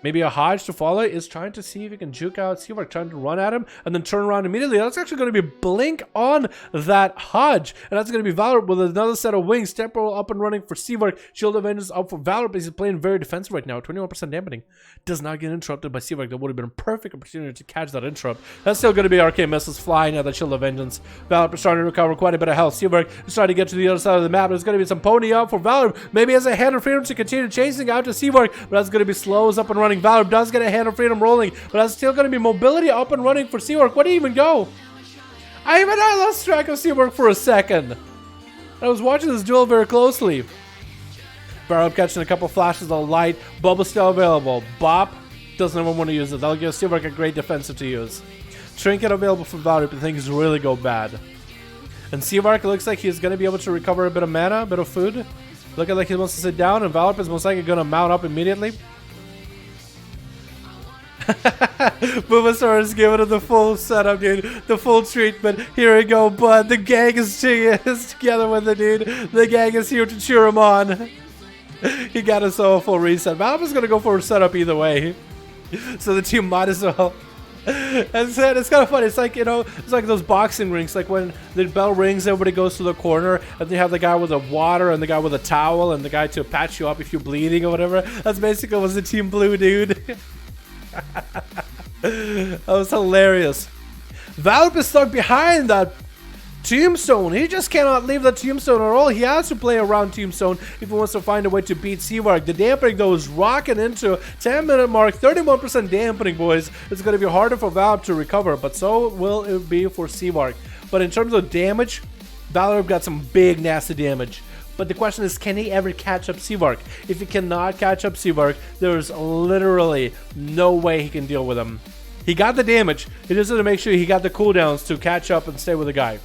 Maybe a Hodge to follow is trying to see if he can juke out Seavark, trying to run at him and then turn around immediately. That's actually going to be Blink on that Hodge. And that's going to be Valorant with another set of wings. Temporal up and running for Seavark. Shield of Vengeance up for Valorant, but he's playing very defensive right now. 21% dampening. Does not get interrupted by Seavark. That would have been a perfect opportunity to catch that interrupt. That's still going to be Arcane Missiles flying at the Shield of Vengeance. Valorant is trying to recover quite a bit of health. Seavark is trying to get to the other side of the map. There's going to be some pony up for Valorant. Maybe has a Hand of Freedom to continue chasing out to Seavark, but that's going to be slows up and running. Valorant does get a Hand of Freedom rolling, but that's still going to be mobility up and running for Seavark. Where did he even go? I lost track of Seavark for a second. I was watching this duel very closely. Valorant catching a couple flashes of light. Bubble still available. Bop doesn't even want to use it. That'll give Seavark a great defensive to use. Trinket available for Valorant if things really go bad. And Seavark looks like he's going to be able to recover a bit of mana, a bit of food. Looking like he wants to sit down, and Valorant is most likely going to mount up immediately. Bulbasaur is giving him the full setup, dude. The full treatment. Here we go, bud. The gang is together with the dude. The gang is here to cheer him on. He got us all a full reset. Valve is going to go for a setup either way. So the team might as well. And said it's kind of funny. It's like, you know, it's like those boxing rings. Like when the bell rings, everybody goes to the corner, and they have the guy with the water and the guy with a towel and the guy to patch you up if you're bleeding or whatever. That's basically what the Team Blue, dude. That was hilarious. Valve is stuck behind that Tombstone. He just cannot leave the Tombstone at all. He has to play around Tombstone if he wants to find a way to beat Seavark. The dampening though is rocking into 10-minute mark. 31% dampening, boys. It's going to be harder for Valve to recover, but so will it be for Seavark. But in terms of damage, Valve got some big nasty damage. But the question is, can he ever catch up Seavark? If he cannot catch up Seavark, there's literally no way he can deal with him. He got the damage. He just had to make sure he got the cooldowns to catch up and stay with the guy.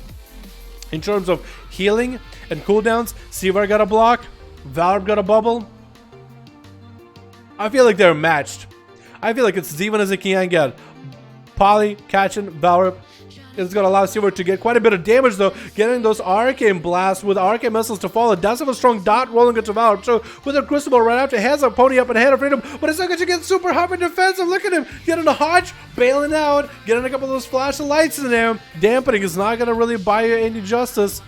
In terms of healing and cooldowns, Seavark got a block. Valorant got a bubble. I feel like they're matched. I feel like it's as even as it can get. Poly, catching, Valorant. It's going to allow Seavark to get quite a bit of damage, though. Getting those arcane blasts with arcane missiles to fall. It does have a strong dot rolling into Valorant. So with a Crucible right after, has a pony up and Hand of Freedom, but it's not going to get super hyper defensive. Look at him getting a Hodge, bailing out, getting a couple of those flash of lights in there. Dampening is not going to really buy you any justice,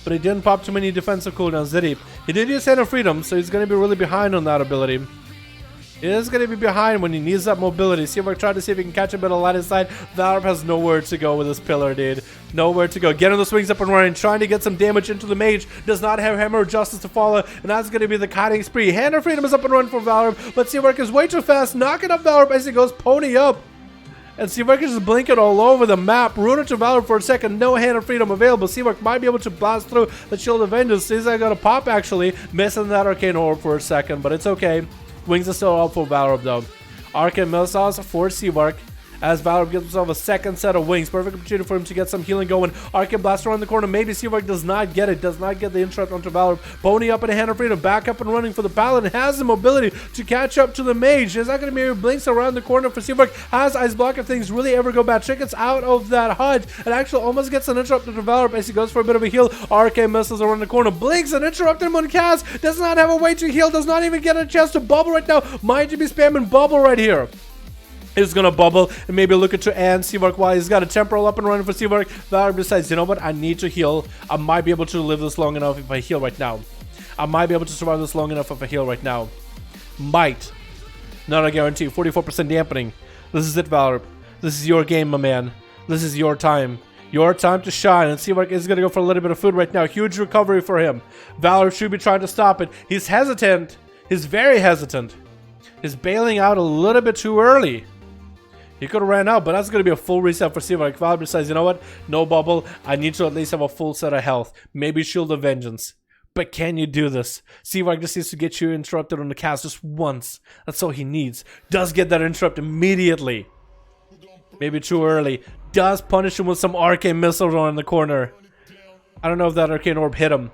but he didn't pop too many defensive cooldowns, did he? He did use Hand of Freedom, so he's going to be really behind on that ability. He is going to be behind when he needs that mobility. Seavark tried to see if he can catch a bit of light inside. Valorant has nowhere to go with this pillar, dude. Nowhere to go. Getting the swings up and running, trying to get some damage into the mage. Does not have Hammer of Justice to follow, and that's going to be the kiting spree. Hand of Freedom is up and running for Valorant, but Seavark is way too fast, knocking up Valorant as he goes pony up. And Seavark is just blinking all over the map. Ruiner to Valor for a second. No Hand of Freedom available. Seavark might be able to blast through the Shield of Vengeance. He's gonna pop actually. Missing that Arcane Orb for a second, but it's okay. Wings are still up for Valor though. Arcane Missiles for Seavark. As Valor gives himself a second set of wings. Perfect opportunity for him to get some healing going. Arcane Blast around the corner. Maybe Seavark does not get it. Does not get the interrupt onto Valor. Pony up in a Hand of Freedom. Back up and running for the Paladin. Has the mobility to catch up to the Mage. Is that going to be blinks around the corner for Seavark? Has Ice Block if things really ever go bad. Chickens out of that HUD. And actually almost gets an interrupt to Valor as he goes for a bit of a heal. Arcane Missiles around the corner. Blinks and interrupt him on cast. Does not have a way to heal. Does not even get a chance to bubble right now. Might be spamming bubble right here. He's gonna bubble and maybe look at Seavark while he's got a temporal up and running for Seavark. Valor decides, you know what, I need to heal. I might be able to live this long enough if I heal right now. I might be able to survive this long enough if I heal right now. Might. Not a guarantee. 44% dampening. This is it, Valor. This is your game, my man. This is your time. Your time to shine. And Seavark is gonna go for a little bit of food right now. Huge recovery for him. Valor should be trying to stop it. He's hesitant. He's very hesitant. He's bailing out a little bit too early. He could have ran out, but that's going to be a full reset for Seavark. Valor decides, you know what? No bubble. I need to at least have a full set of health. Maybe Shield of Vengeance. But can you do this? Seavark just needs to get you interrupted on the cast just once. That's all he needs. Does get that interrupt immediately. Maybe too early. Does punish him with some Arcane Missiles on the corner. I don't know if that Arcane Orb hit him.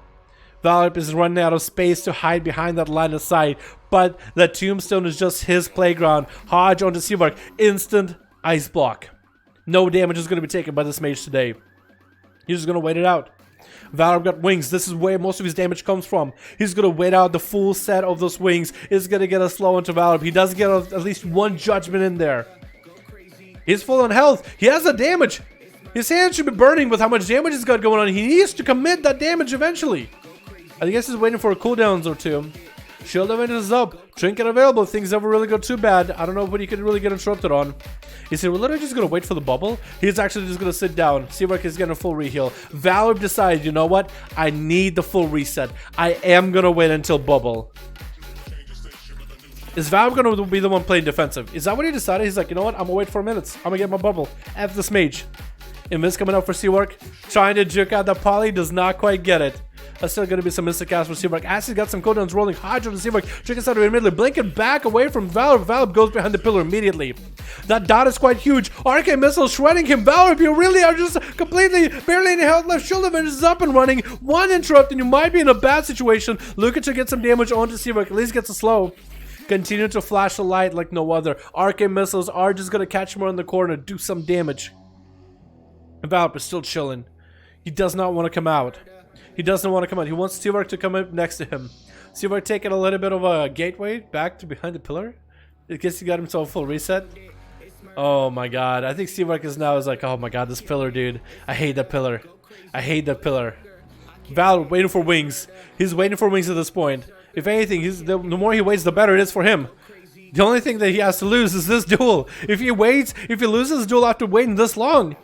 Valor is running out of space to hide behind that line of sight, but the Tombstone is just his playground. Hodge onto Seavark, instant Ice Block. No damage is going to be taken by this mage today. He's just going to wait it out. Valor got wings. This is where most of his damage comes from. He's going to wait out the full set of those wings. Is going to get a slow into Valor. He does get at least one judgment in there. He's full on health. He has the damage. His hand should be burning with how much damage he's got going on. He needs to commit that damage eventually. I guess he's waiting for a cooldowns or two. Shield of Vengeance is up. Trinket available. Things never really go too bad. I don't know what he could really get interrupted on. Is he literally just going to wait for the bubble? He's actually just going to sit down. Seavark is getting a full reheal. Valor decides, you know what? I need the full reset. I am going to wait until bubble. Is Valor going to be the one playing defensive? Is that what he decided? He's like, you know what? I'm going to wait 4 minutes. I'm going to get my bubble. F this mage. Invis coming out for Seavark. Trying to juke out the poly. Does not quite get it. That's still going to be some Mystic Cast for Seavark. As he's got some cooldowns rolling. Hydra to Seavark. Trickens out of immediately. Blinking back away from Valor. Valor goes behind the pillar immediately. That dot is quite huge. Arcane Missile shredding him. Valor, you really are just completely barely any health left. Shield of Vengeance is up and running. One interrupt and you might be in a bad situation. Looking to get some damage onto Seavark. At least gets a slow. Continue to flash the light like no other. Arcane Missiles are just going to catch him around the corner. Do some damage. Valor is still chilling. He does not want to come out. He doesn't want to come out. He wants Seavark to come up next to him. Seavark taking a little bit of a gateway back to behind the pillar. I guess he got himself a full reset. Oh my god. I think Seavark is now like, oh my god, this pillar, dude. I hate that pillar. I hate that pillar. Valor waiting for wings. He's waiting for wings at this point. If anything, the more he waits, the better it is for him. The only thing that he has to lose is this duel. If he waits, if he loses this duel after waiting this long,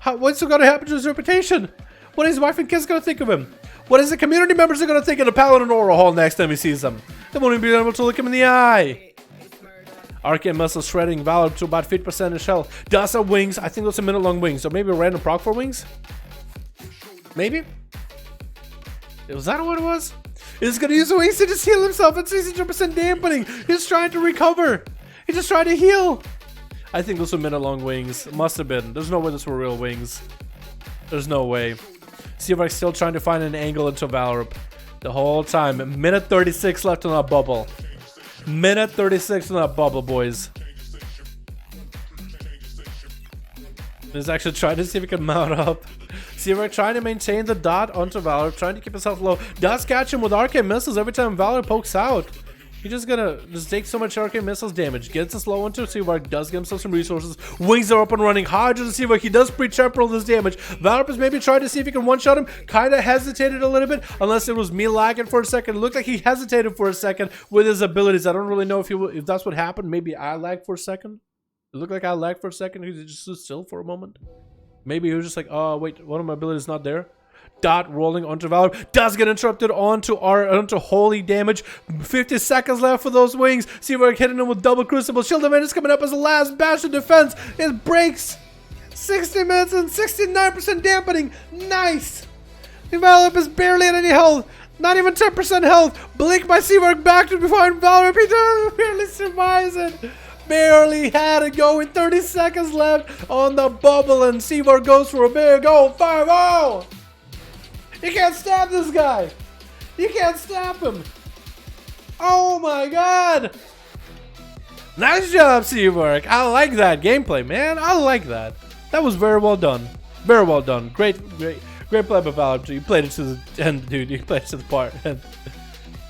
what's going to happen to his reputation? What is his wife and kids going to think of him? What is the community members are going to think of the Paladin Aura Hall next time he sees them? They won't even be able to look him in the eye. Arcane Muscle shredding Valor to about 50% of health. Does have wings. I think those are minute-long wings. So maybe a random proc for wings? Maybe? Was that what it was? He's going to use the wings to just heal himself. It's 60% dampening. He's trying to recover. He's just trying to heal. I think those were minute-long wings. Must have been. There's no way those were real wings. There's no way. Seavark still trying to find an angle into Valor the whole time. Minute 36 left on that bubble. Minute 36 on that bubble, boys. He's actually trying to see if he can mount up. Seavark trying to maintain the dot onto Valor, trying to keep himself low. Does catch him with Arcane Missiles every time Valor pokes out. He's just gonna take so much Arcane Missiles damage. Gets a slow into Seavark, does get himself some resources. Wings are up and running. Hydra to Seavark. He does pre-temporal this damage. Valor is maybe trying to see if he can one-shot him. Kinda hesitated a little bit, unless it was me lagging for a second. It looked like he hesitated for a second with his abilities. I don't really know if that's what happened. Maybe I lagged for a second. It looked like I lagged for a second. He just stood still for a moment. Maybe he was just like, oh wait, one of my abilities is not there. dot rolling onto Valor. Does get interrupted onto holy damage. 50 seconds left for those wings. Seawork hitting him with double crucible. Shield of Vengeance coming up as the last bash of defense. It breaks. 60 minutes and 69% dampening. Nice. Valor is barely at any health. Not even 10% health. Blink by Seawork back to before Valor barely survives it. Barely had it going. 30 seconds left on the bubble, and Seawork goes for a big old 5-0. You can't stab this guy. You can't stab him. Oh my god. Nice job, Seawork. I like that gameplay, man. I like that. That was very well done. Very well done. Great play by Valor. You played it to the end, dude. You played it to the part.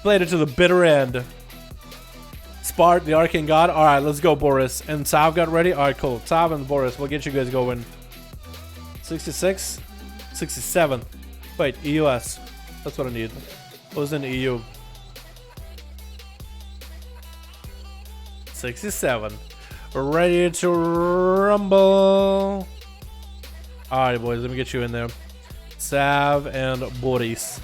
Played it to the bitter end. Spart, the Arcane God. Alright, let's go, Boris. And Sav got ready? Alright, cool. Sav and Boris, we'll get you guys going. 66? 67. Wait, EUS. That's what I need. What was in the EU? 67. Ready to rumble. Alright, boys, let me get you in there. Sav and Boris.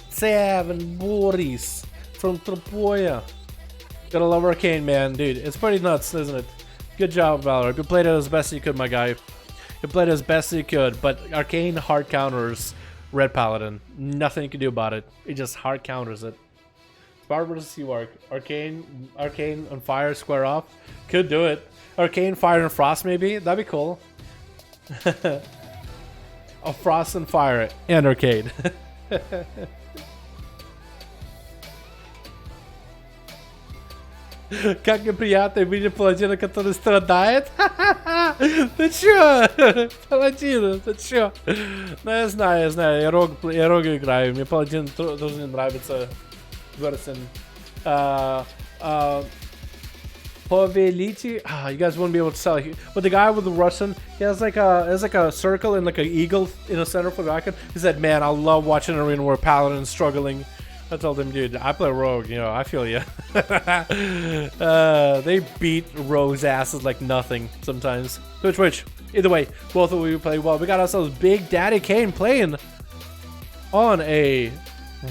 Sav and Boris from Tropoya. Gotta love Arcane, man. Dude, it's pretty nuts, isn't it? Good job, Valor. You played it as best you could, my guy. You played it as best you could, but Arcane hard counters Red Paladin. Nothing you can do about it. It just hard counters it. Spart versus Seawork. Arcane on fire, square off. Could do it. Arcane, fire, and frost, maybe? That'd be cool. A frost and fire and arcade. Как неприятно видеть паладина, который страдает. Ты чё? Паладин, ты чё? Ну я знаю, я рог играю. Мне паладин тоже не нравится. Версен. Повелитель. You guys wouldn't be able to tell. But the guy with the Russian, he has like a circle and like an eagle in the center for the icon. He said, "Man, I love watching an arena where paladin's struggling." I told him, dude, I play rogue, you know, I feel you. They beat rogues' asses like nothing sometimes. Which, either way, both of you play well. We got ourselves Big Daddy Kane playing on a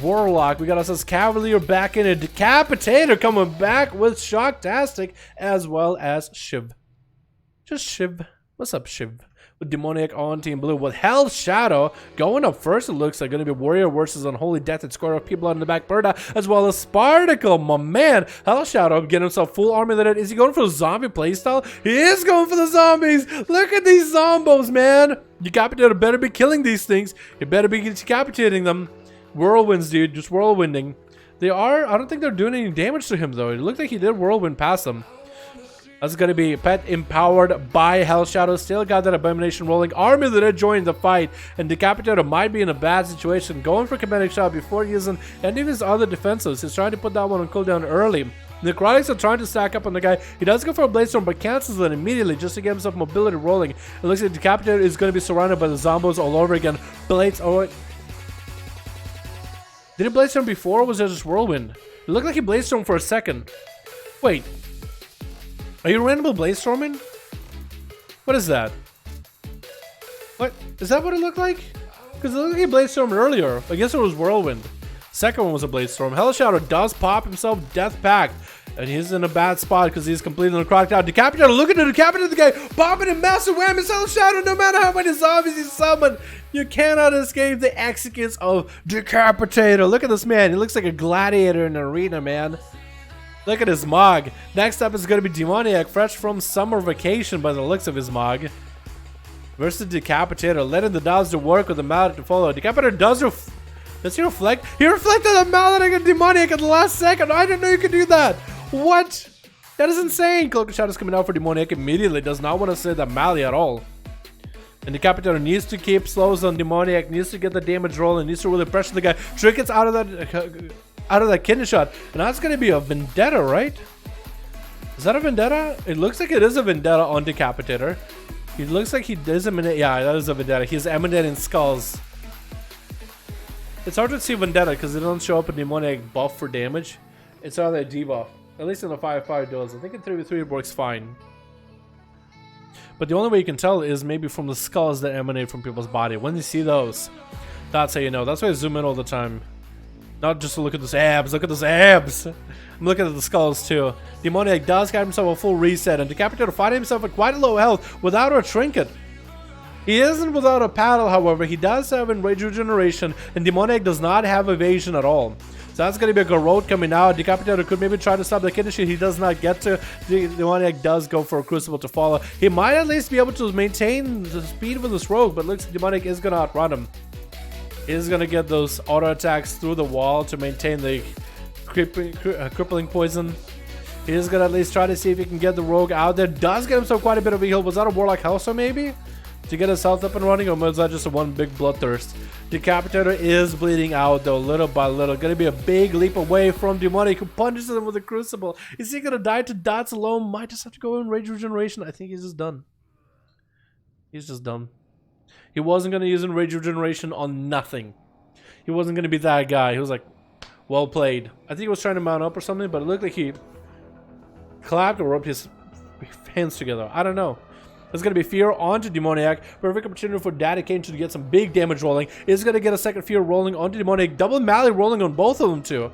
Warlock. We got ourselves Cavalier back in a Decapitator coming back with Shocktastic as well as Shiv. Just Shiv. What's up, Shiv? With Demoniac on Team Blue. With Hell Shadow going up first, it looks like going to be Warrior versus Unholy Death and score of people out in the back Berta, as well as Spartacle, my man. Hell Shadow getting himself full army loaded. Is he going for the zombie playstyle? He is going for the zombies. Look at these zombos, man. Decapitator better be killing these things. You better be decapitating them. Whirlwinds, dude, just whirlwinding. They are, I don't think they're doing any damage to him though. It looked like he did whirlwind past them. That's gonna be Pet empowered by Hell Shadow. Still got that Abomination rolling. Army that had joined the fight, and Decapitator might be in a bad situation. Going for Kinetic Shot before using any of his other defensives. He's trying to put that one on cooldown early. Necrotics are trying to stack up on the guy. He does go for a Blade Storm, but cancels it immediately just to get himself mobility rolling. It looks like Decapitator is gonna be surrounded by the Zombos all over again. Blades. Oh, did he Blade Storm before, or was it just Whirlwind? It looked like he Blade Storm for a second. Wait. Are you randomly Blade Storming? What is that? What? Is that what it looked like? Because it looked like he Blade Stormed earlier. I guess it was Whirlwind. Second one was a Blade Storm. Hell Shadow does pop himself Death Pact. And he's in a bad spot because he's completely necrotic out. Decapitator looking to decapitate the guy. Popping in massive whammies. Hell Shadow, no matter how many zombies he summoned, you cannot escape the executes of Decapitator. Look at this man. He looks like a gladiator in an arena, man. Look at his Mog. Next up is going to be Demoniac, fresh from summer vacation by the looks of his Mog. Versus Decapitator, letting the dogs to work with the Mallet to follow. Decapitator does he reflect? He reflected the Mallet and Demoniac at the last second. I didn't know you could do that. What? That is insane. Cloak of Shadows coming out for Demoniac immediately. Does not want to say that Mallet at all. And Decapitator needs to keep slows on Demoniac, needs to get the damage rolling, needs to really pressure the guy. Trinkets out of that kidney shot. And that's going to be a Vendetta, right? Is that a Vendetta? It looks like it is a Vendetta on Decapitator. He looks like he is emanating. Yeah, that is a Vendetta. He's emanating skulls. It's hard to see Vendetta because it doesn't show up a Demoniac buff for damage. It's either a debuff. At least in the 5v5 duels. I think in 3v3 it works fine. But the only way you can tell is maybe from the skulls that emanate from people's body. When you see those, That's how you know. That's why I zoom in all the time. Not just to look at those abs. Look at those abs. I'm looking at the skulls too. Demoniac does get himself a full reset, and Decapitator finding himself at quite a low health without a trinket. He isn't without a paddle, however. He does have Enrage Regeneration, and Demoniac does not have evasion at all. So that's going to be a Garrote coming out. Decapitator could maybe try to stop the Kidney. He does not get to. Demoniac does go for a Crucible to follow. He might at least be able to maintain the speed with this rogue, but looks like Demoniac is going to outrun him. He is going to get those auto attacks through the wall to maintain the crippling poison. He is going to at least try to see if he can get the rogue out there. Does get himself quite a bit of a heal. Was that a Warlock Hellstorm maybe? To get his health up and running, or was that just a one big bloodthirst? Decapitator is bleeding out though, little by little. Gonna be a big leap away from Demoniac, who punches him with a Crucible. Is he gonna die to dots alone? Might just have to go in Rage Regeneration. I think he's just done. He's just done. He wasn't gonna use Rage Regeneration on nothing. He wasn't gonna be that guy. He was like, well played. I think he was trying to mount up or something, but it looked like he clapped or rubbed his hands together. I don't know. There's going to be Fear onto Demoniac. Perfect opportunity for Daddy Kane to get some big damage rolling. Is going to get a second Fear rolling onto Demoniac. Double Mally rolling on both of them too.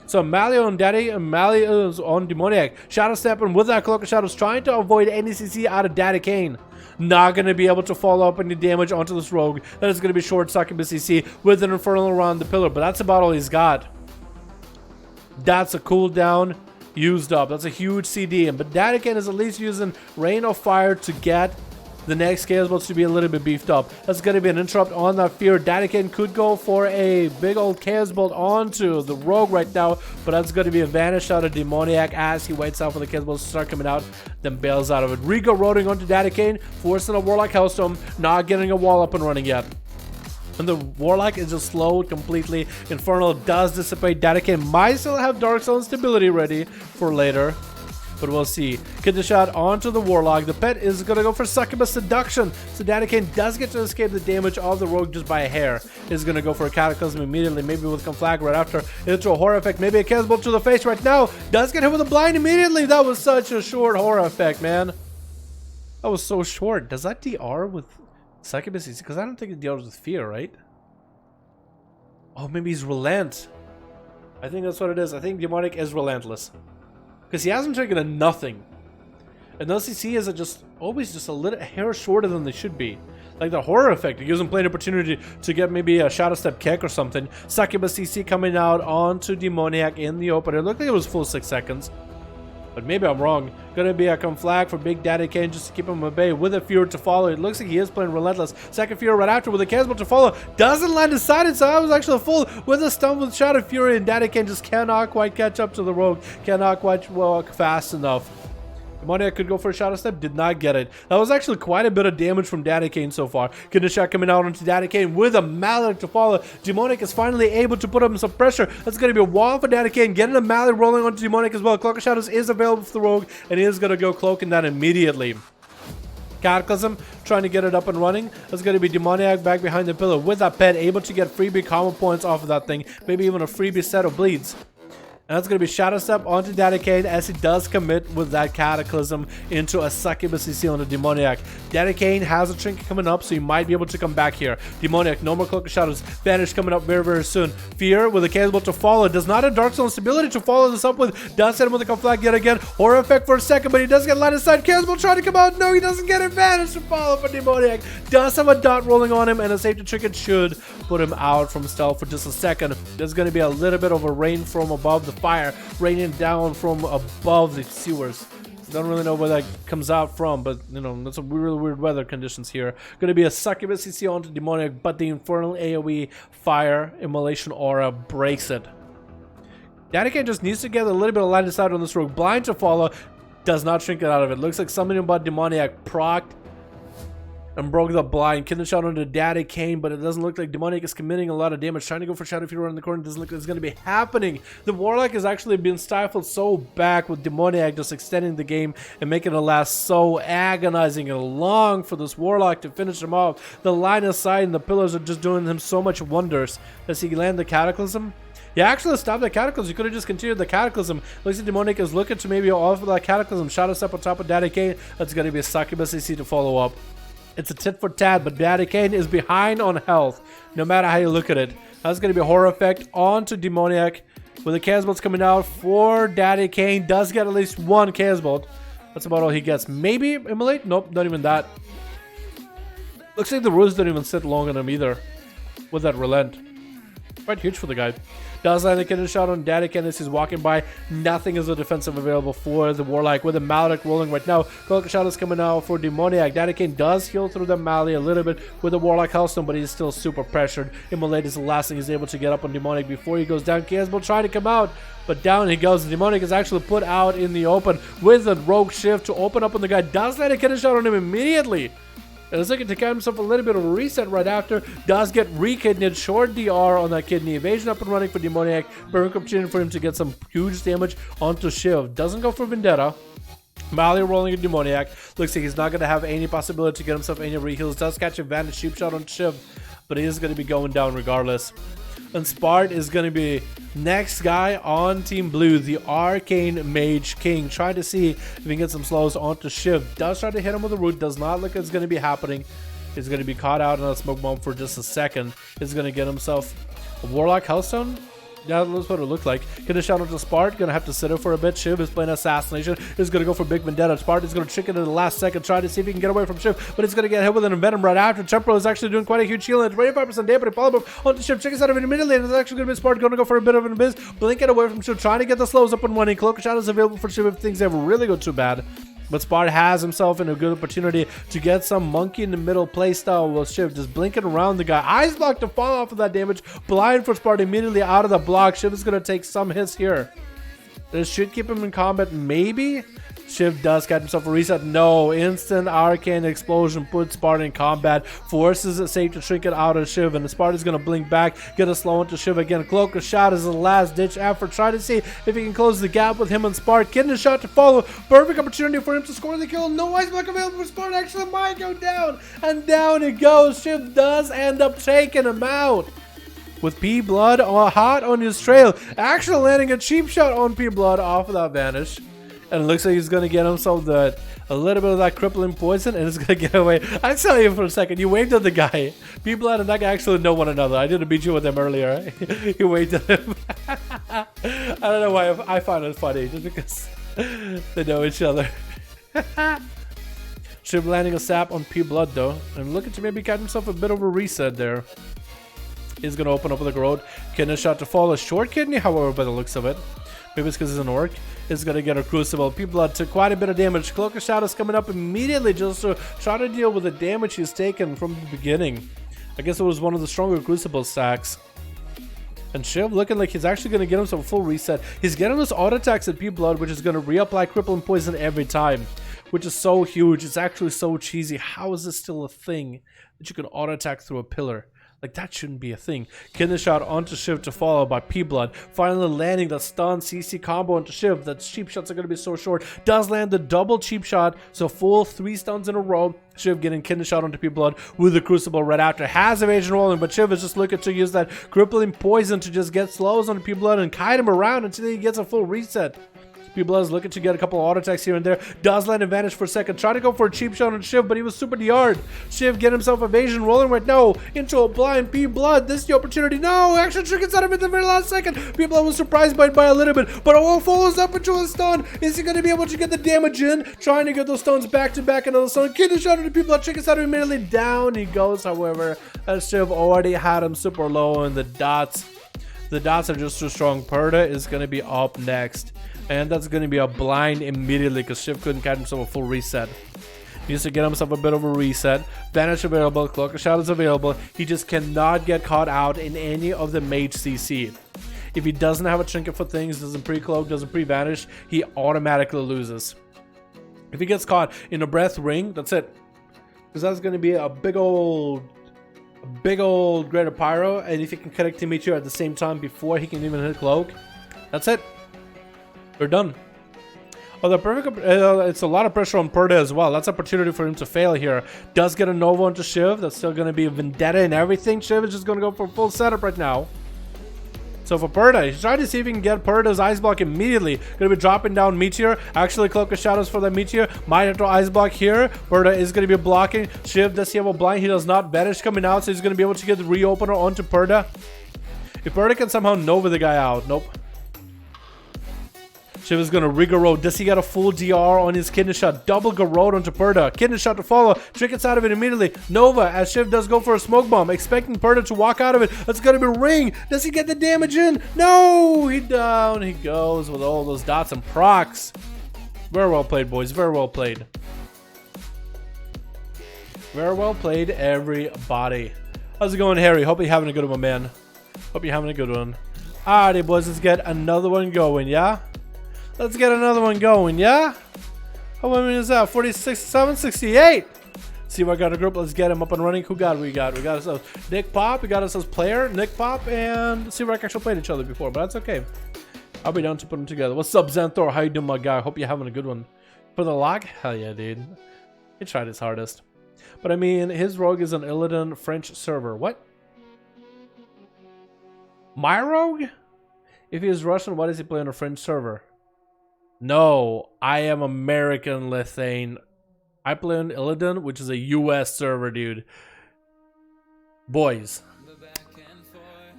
So Mally on Daddy and Mally is on Demoniac. Shadow stepping with that Cloak of Shadows, trying to avoid any CC out of Daddy Kane. Not going to be able to follow up any damage onto this rogue. That is going to be short succubus CC with an Infernal around the pillar. But that's about all he's got. That's a cooldown used up. That's a huge CD, but Daddy Kane is at least using Rain of Fire to get the next Chaos Bolts to be a little bit beefed up. That's going to be an interrupt on that Fear. Daddy Kane could go for a big old Chaos Bolt onto the rogue right now, but that's going to be a vanish out of Demoniac as he waits out for the Chaos Bolts to start coming out, then bails out of it. Rigo roading onto Daddy Kane, forcing a Warlock Hellstorm, not getting a wall up and running yet. And the Warlock is just slowed completely. Infernal does dissipate. Daddy Kane might still have Dark Zone stability ready for later, but we'll see. Get the shot onto the Warlock. The pet is going to go for Succubus Seduction. So Daddy Kane does get to escape the damage of the rogue just by a hair. Is going to go for a Cataclysm immediately, maybe with Conflag right after. Into a Horror Effect, maybe a Chaos Bolt to the face right now. Does get hit with a Blind immediately. That was such a short Horror Effect, man. That was so short. Does that DR with Succubus? Because I don't think it deals with Fear, right? Oh, maybe he's Relent. I think that's what it is. I think Demonic is Relentless. Because he hasn't taken a nothing. And those CC is just always just a little hair shorter than they should be. Like the Horror Effect, it gives him plenty of opportunity to get maybe a Shadow Step kick or something. Succubus CC coming out onto Demoniac in the open. It looked like it was full 6 seconds. But maybe I'm wrong. Gonna be a Conflag for Big Daddy Kane just to keep him at bay with a Fear to follow. It looks like he is playing Relentless. Second Fear right after with a Chaos Bolt to follow. Doesn't land decided, so that was actually full with a stun with Shadow Fury, and Daddy Kane just cannot quite catch up to the rogue. Cannot quite walk fast enough. Demoniac could go for a Shadow Step, did not get it. That was actually quite a bit of damage from Daddy Kane so far. Kidney shot coming out onto Daddy Kane with a Mallet to follow. Demoniac is finally able to put up some pressure. That's going to be a wall for Daddy Kane. Getting a Mallet rolling onto Demoniac as well. Cloak of Shadows is available for the rogue, and he is going to go cloaking that immediately. Cataclysm trying to get it up and running. That's going to be Demoniac back behind the pillar with that pet, able to get freebie combo points off of that thing. Maybe even a freebie set of bleeds. And that's going to be Shadow Step onto Daddy Kane as he does commit with that Cataclysm into a Succubus CC on the Demoniac. Daddy Kane has a trinket coming up, so he might be able to come back here. Demoniac, no more Cloak of Shadows. Vanish coming up very, very soon. Fear with a Chaos Bolt to follow. Does not have Dark Zone stability to follow this up with. Does hit him with a Conflag yet again. Horror Effect for a second, but he does get line of sight. Chaos Bolt trying to come out. No, he doesn't get advantage to follow for Demoniac. Does have a dot rolling on him, and a safety trinket should put him out from stealth for just a second. There's going to be a little bit of a rain from above the fire. Raining down from above the sewers. Don't really know where that comes out from, but you know, that's a really weird weather conditions here. Going to be a Succubus CC onto Demoniac, but the Infernal AoE Fire Immolation Aura breaks it. Daddy Kane just needs to get a little bit of line of sight on this rogue. Blind to follow, does not shrink it out of it. Looks like something about Demoniac procced and broke the blind. Kidney shot onto Daddy Kane, but it doesn't look like Demoniac is committing a lot of damage. Trying to go for Shadow Fury around the corner. Doesn't look like it's going to be happening. The Warlock has actually been stifled so back with Demoniac just extending the game and making it last so agonizing and long for this Warlock to finish him off. The line of sight and the pillars are just doing him so much wonders. Does he land the Cataclysm? He actually stopped the Cataclysm. You could have just continued the Cataclysm. Looks like Demoniac is looking to maybe offer that Cataclysm. Shadow Step on top of Daddy Kane. That's going to be a Succubus CC to follow up. It's a tit for tat, but Daddy Kane is behind on health, no matter how you look at it. That's going to be a horror effect onto Demoniac. With the Chaos Bolts coming out for Daddy Kane, does get at least one Chaos Bolt. That's about all he gets. Maybe Immolate? Nope, not even that. Looks like the rules don't even sit long on him either. With that relent. Quite huge for the guy. Does land a kidney shot on Daddy Kane as he's walking by. Nothing is a defensive available for the Warlock with the Maledict rolling right now. Cloak shot is coming out for Demoniac. Daddy Kane does heal through the Mali a little bit with the Warlock Hellstone, but he's still super pressured. Immolate is the last thing he's able to get up on Demoniac before he goes down. Kiasbo trying to come out, but down he goes. Demoniac is actually put out in the open with a rogue shift to open up on the guy. Does land a kidney shot on him immediately. And it's looking to get himself a little bit of a reset right after. Does get re-kidneyed. Short DR on that kidney. Evasion up and running for Demoniac. Perfect opportunity for him to get some huge damage onto Shiv. Doesn't go for Vendetta. Mali rolling a Demoniac. Looks like he's not going to have any possibility to get himself any re-heals. Does catch a Vantage Sheep Shot on Shiv, but he is going to be going down regardless. And Spart is going to be next guy on Team Blue, the Arcane Mage King. Trying to see if he can get some slows onto Shiv. Does try to hit him with the root. Does not look like it's going to be happening. He's going to be caught out on a smoke bomb for just a second. He's going to get himself a Warlock Hellstone. Yeah, that's what it looked like. Gonna shout out to Spart. Gonna have to sit it for a bit. Shiv is playing Assassination. He's gonna go for Big Vendetta. Spart is gonna trick it in the last second, try to see if he can get away from Shiv, but he's gonna get hit with an Envenom right after. Temporal is actually doing quite a huge heal, and 25% damage. Follow up onto Shiv. Chickens out of it immediately, and it's actually gonna be Spart gonna go for a bit of an abyss. Blink it away from Shiv, trying to get the slows up and running. Cloak Shot is available for Shiv if things ever really go too bad. But Spart has himself in a good opportunity to get some monkey in the middle playstyle with Shiv, just blinking around the guy. Ice block to fall off of that damage. Blind for Spart immediately out of the block. Shiv is going to take some hits here. This should keep him in combat, maybe. Shiv does get himself a reset. No, instant arcane explosion puts Spart in combat, forces it safe to shrink it out of Shiv, and the Spart is going to blink back, get a slow into Shiv again. Cloak of Shot is the last ditch effort, try to see if he can close the gap with him and Spart. Getting a shot to follow, perfect opportunity for him to score the kill. No ice block available for Spart, actually might go down, and down it goes. Shiv does end up taking him out. With P Blood hot on his trail, actually landing a cheap shot on P Blood off of that vanish. And it looks like he's going to get himself a little bit of that crippling poison, and he's going to get away. I tell you for a second, you waved at the guy. P-Blood and that guy actually know one another. I didn't beat you with them earlier. You waved at him. I don't know why I find it funny, just because they know each other. Shiv landing a sap on P-Blood though, and looking to maybe get himself a bit of a reset there. He's going to open up with a road. Kidney shot to fall. A short kidney, however, by the looks of it. Maybe it's because he's an orc. Is going to get a Crucible. P-Blood took quite a bit of damage. Cloak of Shadows coming up immediately just to try to deal with the damage he's taken from the beginning. I guess it was one of the stronger Crucible stacks. And Shiv looking like he's actually going to get himself a full reset. He's getting those auto attacks at P-Blood, which is going to reapply crippling poison every time. Which is so huge. It's actually so cheesy. How is this still a thing that you can auto attack through a pillar? Like, that shouldn't be a thing. Kidney shot onto Shiv to follow by P-Blood. Finally landing the stun CC combo onto Shiv. That cheap shots are going to be so short. Does land the double cheap shot. So full 3 stuns in a row. Shiv getting kidney shot onto P-Blood with the Crucible right after. Has evasion rolling, but Shiv is just looking to use that crippling poison to just get slows on P-Blood and kite him around until he gets a full reset. P-Blood is looking to get a couple of auto attacks here and there. Does land advantage for a second. Try to go for a cheap shot on Shiv, but he was super DR'd. Shiv get himself evasion rolling right now into a blind P-Blood. This is the opportunity. No, action triggers out of it at the very last second. P-Blood was surprised by it by a little bit, but it follows up into a stun. Is he going to be able to get the damage in? Trying to get those stones back to back. Another stun. Kidney shot into P-Blood. Triggers out of immediately. Down he goes, however, as Shiv already had him super low, and the dots are just too strong. Perda is going to be up next. And that's going to be a blind immediately because Shiv couldn't get himself a full reset. He needs to get himself a bit of a reset. Vanish available. Cloak of Shadows available. He just cannot get caught out in any of the mage CC. If he doesn't have a trinket for things, doesn't pre-cloak, doesn't pre-vanish, he automatically loses. If he gets caught in a breath ring, that's it. Because that's going to be a big old Greater Pyro. And if he can connect to Meteor at the same time before he can even hit cloak, that's it. We're done. Oh, the perfect. It's a lot of pressure on Perda as well. That's an opportunity for him to fail here. Does get a Nova onto Shiv. That's still going to be a Vendetta and everything. Shiv is just going to go for a full setup right now. So for Perda, he's trying to see if he can get Perda's ice block immediately. Gonna be dropping down Meteor. Actually, Cloak of Shadows for the Meteor. Might have to ice block here. Perda is gonna be blocking. Shiv does he have a blind? He does not. Vanish coming out, so he's gonna be able to get the reopener onto Perda. If Perda can somehow Nova the guy out. Nope. Shiv is gonna re-garrote. Does he get a full DR on his kidney shot? Double garrote onto Perda. Kidney shot to follow. Trinkets out of it immediately. Nova as Shiv does go for a smoke bomb, expecting Perda to walk out of it. That's gonna be Ring. Does he get the damage in? No! He down. He goes with all those dots and procs. Very well played, boys. Very well played. Very well played, everybody. How's it going, Harry? Hope you're having a good one, man. Hope you're having a good one. Alrighty, boys. Let's get another one going, yeah? Let's get another one going, yeah? How many is that? 46, 7, 68. See what I got a group. Let's get him up and running. Who got we got? We got ourselves Nick Pop. We got ourselves Player, Nick Pop, and Seawreck actually played each other before, but that's okay. I'll be down to put them together. What's up, Xanthor? How you doing, my guy? Hope you're having a good one. For the lock? Hell yeah, dude. He tried his hardest. But I mean, his rogue is an Illidan French server. What? My rogue? If he is Russian, why does he play on a French server? No, I am American, Lithane. I play on Illidan, which is a US server, dude. Boys.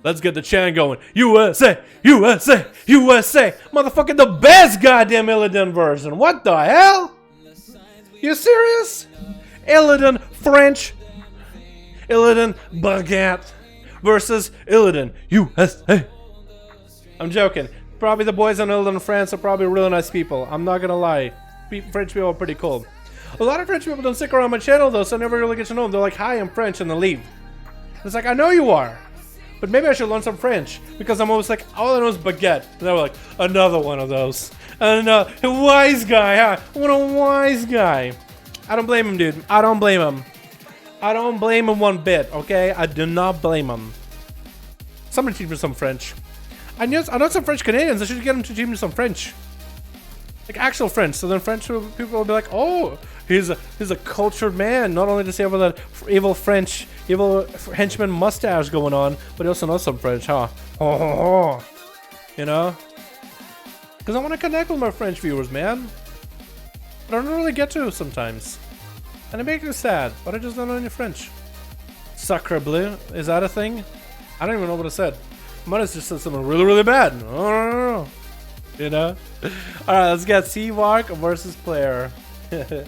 Let's get the chant going. USA! USA! USA! Motherfucking the best goddamn Illidan version. What the hell? You serious? Illidan French. Illidan Baguette versus Illidan USA. I'm joking. Probably the boys in Illidan France are probably really nice people. I'm not gonna lie. French people are pretty cool. A lot of French people don't stick around my channel though, so I never really get to know them. They're like, hi, I'm French, and they leave. It's like, I know you are, but maybe I should learn some French, because I'm always like, all I know is baguette. And they were like, another one of those. Another wise guy, huh? What a wise guy. I don't blame him, dude. I don't blame him. I don't blame him one bit, okay? I do not blame him. Somebody teach me some French. I know some French Canadians. I should get them to teach me some French, like actual French. So then French people will be like, "Oh, he's a cultured man. Not only does he have that evil henchman mustache going on, but he also knows some French, huh?" You know, because I want to connect with my French viewers, man. But I don't really get to sometimes, and it makes me sad. But I just don't know any French. Sacre bleu, is that a thing? I don't even know what I said. Might have just said something really, really bad. I don't know. You know? Alright, let's get Seawark versus Player. That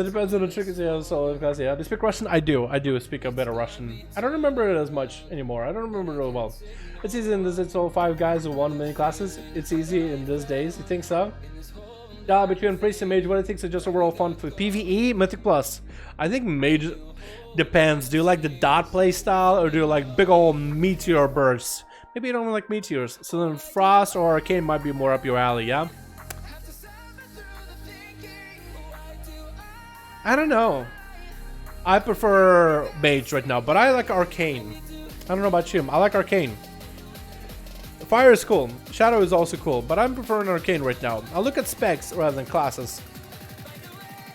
depends on the trick. So, yeah. Do you speak Russian? I do speak a bit of Russian. I don't remember it as much anymore. I don't remember it really well. It's easy in this. It's all 5 guys in 1 mini classes. It's easy in these days. You think so? Yeah, between Priest and Mage, what do you think is just overall fun for PvE, Mythic Plus? I think Mage depends. Do you like the dot play style, or do you like big old meteor bursts? Maybe you don't like meteors. So then Frost or Arcane might be more up your alley, yeah? I don't know. I prefer Mage right now, but I like Arcane. I don't know about you. I like Arcane. Fire is cool. Shadow is also cool, but I'm preferring Arcane right now. I'll look at specs rather than classes.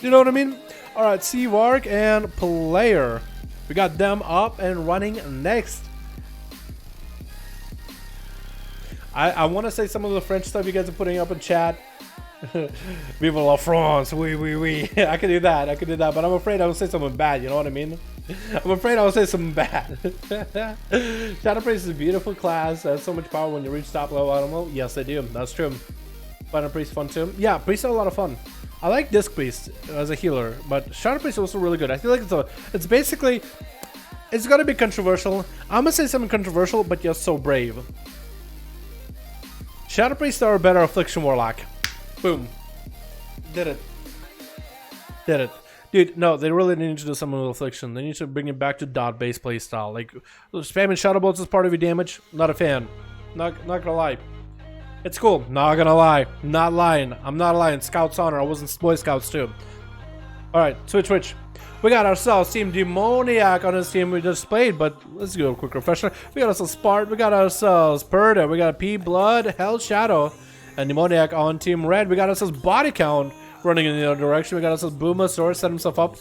You know what I mean? Alright, Seawark and Player. We got them up and running next. I want to say some of the French stuff you guys are putting up in chat. Vive la France, oui, oui, oui. I can do that, but I'm afraid I will say something bad, you know what I mean? I'm afraid I will say something bad. Shadow Priest is a beautiful class, has so much power when you reach top level. I don't know. Yes, they do, that's true. Shadow Priest fun too. Yeah, Priest are a lot of fun. I like Disc Priest as a healer, but Shadow Priest is also really good. I feel like it's basically, it's gonna be controversial. I'm gonna say something controversial, but you're so brave. Shadow Priest are a better Affliction Warlock. Boom. Did it. Did it. Dude, no, they really need to do something with Affliction. They need to bring it back to dot-based playstyle. Like, spamming Shadow Bolts as part of your damage, not a fan. Not gonna lie. It's cool. Not gonna lie. Not lying. I'm not lying. Scouts Honor. I was in Boy Scouts too. Alright, switch. We got ourselves Team Demoniac on this team we just played, but let's do a quick refresher. We got ourselves Spart. We got ourselves Perda. We got P Blood, Hell Shadow, and Demoniac on Team Red. We got ourselves Body Count running in the other direction. We got ourselves Boomasaur set himself up.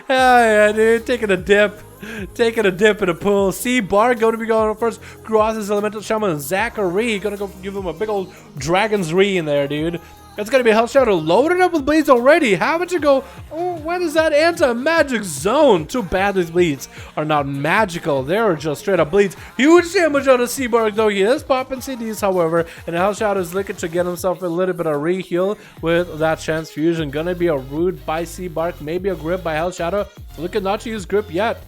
Hell yeah, dude. Taking a dip in a pool. C-Bar going to be going first. Gross's Elemental Shaman. Zachary going to go give him a big old Dragon's Re in there, dude. That's going to be Hell Shadow loaded up with bleeds already. Having to go, oh, what is that? Anti-magic zone. Too bad these bleeds are not magical. They're just straight up bleeds. Huge damage on a C-Bar, though. He is popping CDs, however. And Hell Shadow is looking to get himself a little bit of re-heal with that transfusion. Going to be a Root by C-Bark. Maybe a Grip by Hell Shadow. Looking not to use Grip yet.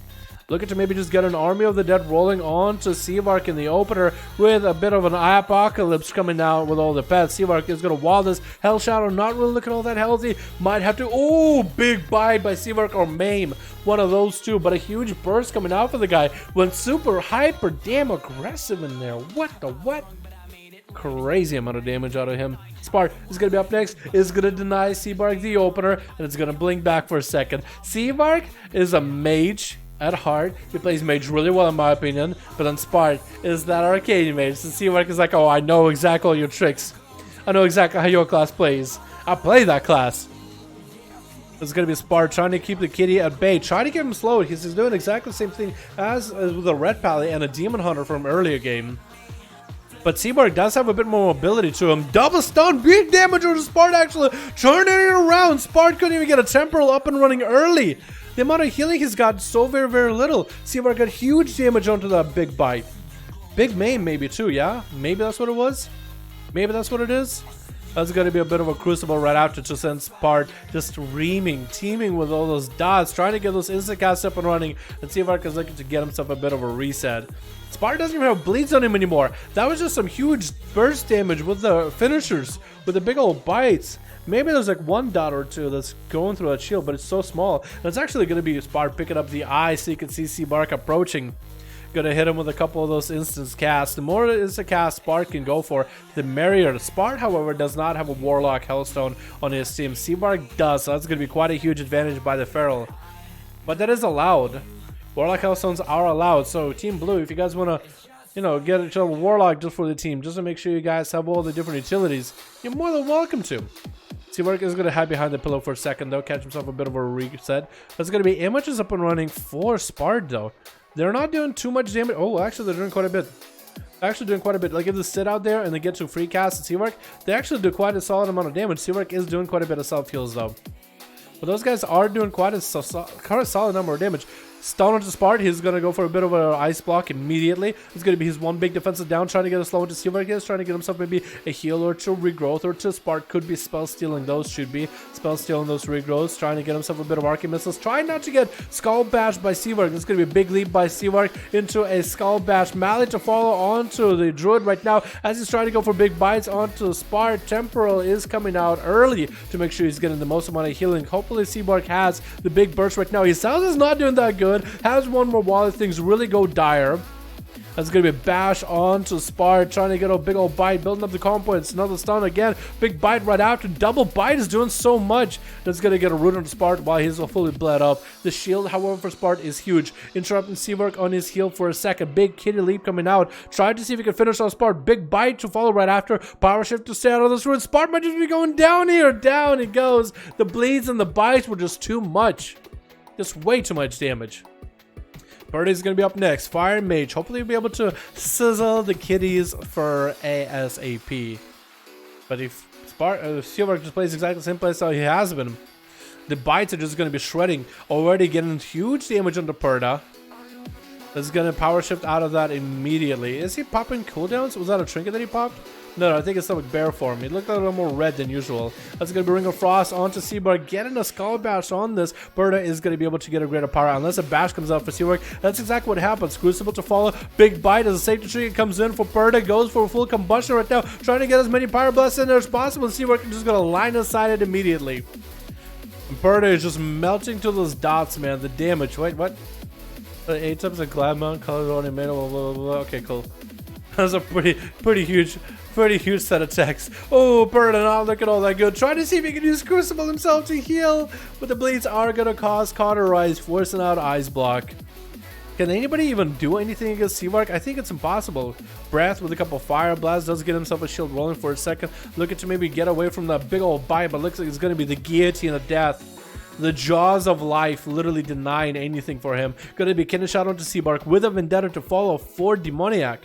Looking to maybe just get an Army of the Dead rolling on to Seavark in the opener with a bit of an apocalypse coming out with all the pets. Seavark is going to wall this. Hell Shadow not really looking all that healthy. Might have to, oh, big bite by Seavark or Maim. One of those two, but a huge burst coming out for the guy. Went super hyper damn aggressive in there. What the what? Crazy amount of damage out of him. Spark is going to be up next. Is going to deny Seavark the opener, and it's going to blink back for a second. Seavark is a mage at heart. He plays mage really well in my opinion, but then Spark is that arcade mage. So Seavark is like, oh, I know exactly all your tricks. I know exactly how your class plays. I play that class. It's going to be Spark trying to keep the kitty at bay, trying to get him slowed. He's doing exactly the same thing as with a Red Pally and a Demon Hunter from earlier game. But Seabark does have a bit more mobility to him. Double stun, big damage on Spark actually turning it around. Spark couldn't even get a temporal up and running early. The amount of healing he's got so very, very little. Seabark got huge damage onto that big bite. Big main maybe too, yeah? Maybe that's what it was? Maybe that's what it is? That's going to be a bit of a crucible right after to send Spark just teaming with all those dots, trying to get those instant casts up and running, and Seavark is looking to get himself a bit of a reset. Spark doesn't even have bleeds on him anymore. That was just some huge burst damage with the finishers, with the big old bites. Maybe there's like one dot or two that's going through that shield, but it's so small. And it's actually going to be Spark picking up the eye so you can see Seabark approaching. Gonna hit him with a couple of those instance casts. The more instant cast Spark can go for, the merrier. Spark, however, does not have a Warlock Hellstone on his team. Seabark does, so that's gonna be quite a huge advantage by the Feral. But that is allowed. Warlock Hellstones are allowed. So Team Blue, if you guys wanna, you know, get a Warlock just for the team, just to make sure you guys have all the different utilities, you're more than welcome to. Seabark is gonna hide behind the pillow for a second though, catch himself a bit of a reset. That's gonna be images up and running for Spark though. They're not doing too much damage. Oh, actually, they're doing quite a bit. Actually doing quite a bit. Like if they sit out there and they get to free cast and Seabark, they actually do quite a solid amount of damage. Seabark is doing quite a bit of self heals though. But those guys are doing quite a solid number of damage. Stun onto Spark, he's going to go for a bit of an ice block immediately. It's going to be his one big defensive down, trying to get a slow into Seabark. He's trying to get himself maybe a heal or two, regrowth or two. Spark could be spell stealing those, should be spell stealing those regrowths, trying to get himself a bit of arcane missiles. Trying not to get skull bashed by Seabark. This is going to be a big leap by Seabark into a skull bash. Mally to follow onto the Druid right now as he's trying to go for big bites onto Spark. Temporal is coming out early to make sure he's getting the most amount of healing. Hopefully Seabark has the big burst right now. His sound is not doing that good. Has one more while things really go dire. That's going to be a bash onto Spark, trying to get a big old bite, building up the comp points. Another stun again. Big bite right after. Double bite is doing so much. That's going to get a root onto Spark while he's fully bled up. The shield, however, for Spark is huge. Interrupting Seabark on his heal for a second. Big kitty leap coming out. Trying to see if he can finish on Spark. Big bite to follow right after. Power shift to stay out of this root. Spark might just be going down here. Down it goes. The bleeds and the bites were just too much. Just way too much damage. Birdie's going to be up next. Fire Mage. Hopefully he'll be able to sizzle the kitties for ASAP. But if Seabark just plays exactly the same place how he has been, the bites are just going to be shredding. Already getting huge damage on the Perda. That's going to power shift out of that immediately. Is he popping cooldowns? Was that a trinket that he popped? No, I think it's some bear form. He looked a little more red than usual. That's going to be Ring of Frost onto Seabark. Getting a Skull Bash on this. Berta is going to be able to get a greater power unless a bash comes out for Seabark. That's exactly what happens. Crucible to follow. Big bite as a safety tree comes in for Berta. Goes for a full combustion right now. Trying to get as many Pyro Blasts in there as possible. Seabark is just going to line aside it immediately. Berta is just melting to those dots, man. The damage. Wait, what? 8 times a Glad Mount, color on blah, blah, blah, blah. Okay, cool. That's a pretty huge set of attacks. Oh, Burden not looking all that good. Trying to see if he can use Crucible himself to heal. But the bleeds are going to cause Cauterize, forcing out Ice Block. Can anybody even do anything against Seabark? I think it's impossible. Breath with a couple Fire Blasts does get himself a shield rolling for a second. Looking to maybe get away from that big old bite, but looks like it's going to be the Guillotine of Death. The jaws of life literally denying anything for him. Gonna be Kidney Shot onto Seabark with a Vendetta to follow for Demoniac.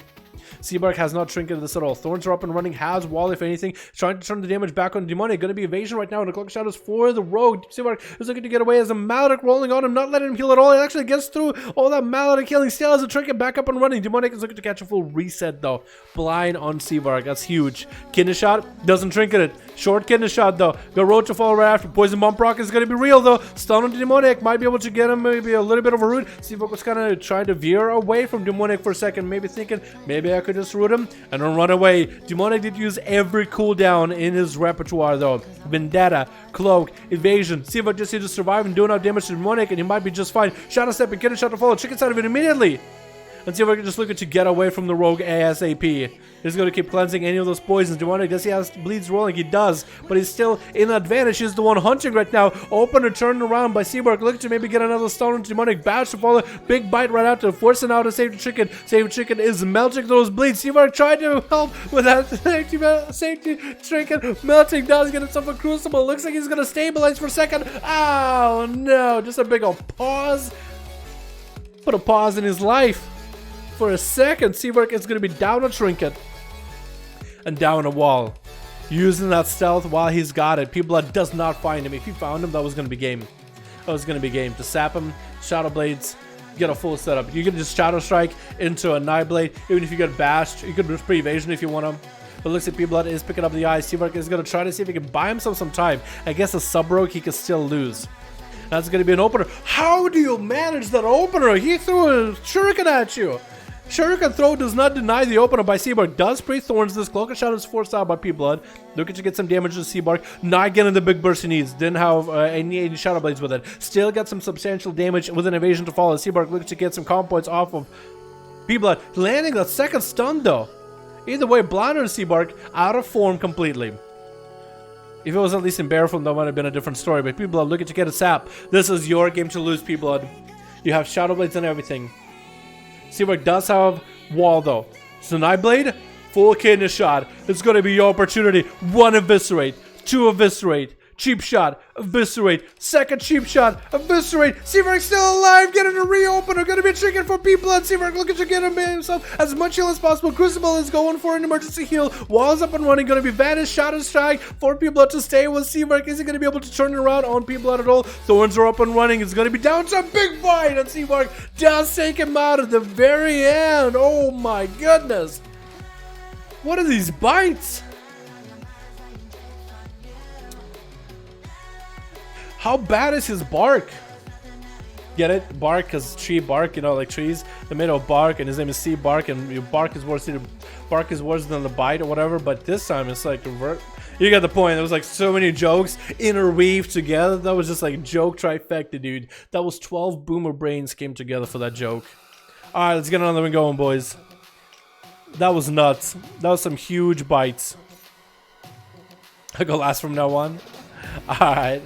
Seabark has not trinketed this at all. Thorns are up and running. Has wall, if anything. Trying to turn the damage back on Demonic. Going to be evasion right now. And the Cloak Shadows for the Rogue. Seabark is looking to get away as a Maledict rolling on him. Not letting him heal at all. He actually gets through all that Maledict healing. Still has a trinket back up and running. Demonic is looking to catch a full reset though. Blind on Seabark. That's huge. Kidney Shot doesn't trinket it. Short Kidney Shot though. Go Road to fall right after. Poison Bomb proc is going to be real though. Stun on Demonic. Might be able to get him maybe a little bit of a root. Seabark was kind of trying to veer away from Demonic for a second. Maybe thinking maybe I could just root him and don't run away. Demonic did use every cooldown in his repertoire though. Vendetta, Cloak, Evasion. Seabark just needs to survive and do enough damage to Demonic and he might be just fine. Shadow Step and Kidney Shot to follow. Chicken side of it immediately. And see if I can just look to get away from the Rogue ASAP. He's going to keep cleansing any of those poisons. Demonic, does he have bleeds rolling? He does, but he's still in advantage. He's the one hunting right now. Open and turned around by Seabark. Looking to maybe get another stun into Demonic. Bash to follow. Big bite right out to force him out to save the chicken. Save the chicken is melting those bleeds. Seabark tried to help with that safety trinket. Melting does get himself a crucible. Looks like he's going to stabilize for a second. Oh no, just a big old pause. Put a pause in his life. For a second, Seabark is going to be down a trinket and down a wall. Using that stealth while he's got it. P-Blood does not find him. If he found him, that was going to be game. That was going to be game. To sap him, Shadow Blades, get a full setup. You can just Shadow Strike into a Nightblade. Even if you get bashed, you could do free evasion if you want him. But looks like P-Blood is picking up the eye. Seabark is going to try to see if he can buy himself some time. I guess a sub-rogue he could still lose. That's going to be an opener. How do you manage that opener? He threw a shuriken at you. Shuriken throw does not deny the opener by Seabark. Does pre-thorns this. Cloak of Shadows forced out by P-Blood. Looking to get some damage to Seabark. Not getting the big burst he needs. Didn't have any Shadow Blades with it. Still got some substantial damage with an evasion to follow. Seabark looking to get some comp points off of P-Blood. Landing that second stun though. Either way, Blind on Seabark out of form completely. If it was at least in bear form, that might have been a different story. But P-Blood looking to get a sap. This is your game to lose, P-Blood. You have Shadow Blades and everything. Seabark does have wall though. So Nightblade, full Kidney Shot. It's going to be your opportunity. 1 eviscerate, 2 eviscerate, cheap shot, eviscerate, second cheap shot, eviscerate. Seabark still alive, getting a reopener. Going to be tricking for P-Blood. Seabark looking to get himself as much heal as possible. Crucible is going for an emergency heal. Wall's up and running. Going to be Vanish, Shadow Strike for P-Blood to stay with Seabark. Is he going to be able to turn it around on P-Blood at all? Thorns are up and running. It's going to be down to a big fight, and Seabark does take him out at the very end. Oh my goodness. What are these bites? How bad is his bark? Get it? Bark, because tree bark, you know, like trees. They're made of bark, and his name is Sea Bark, and your bark is worse than the bite or whatever. But this time it's like you got the point. There was like so many jokes interweaved together. That was just like joke trifecta, dude. That was 12 boomer brains came together for that joke. All right, let's get another one going, boys. That was nuts. That was some huge bites. I go last from now on. All right.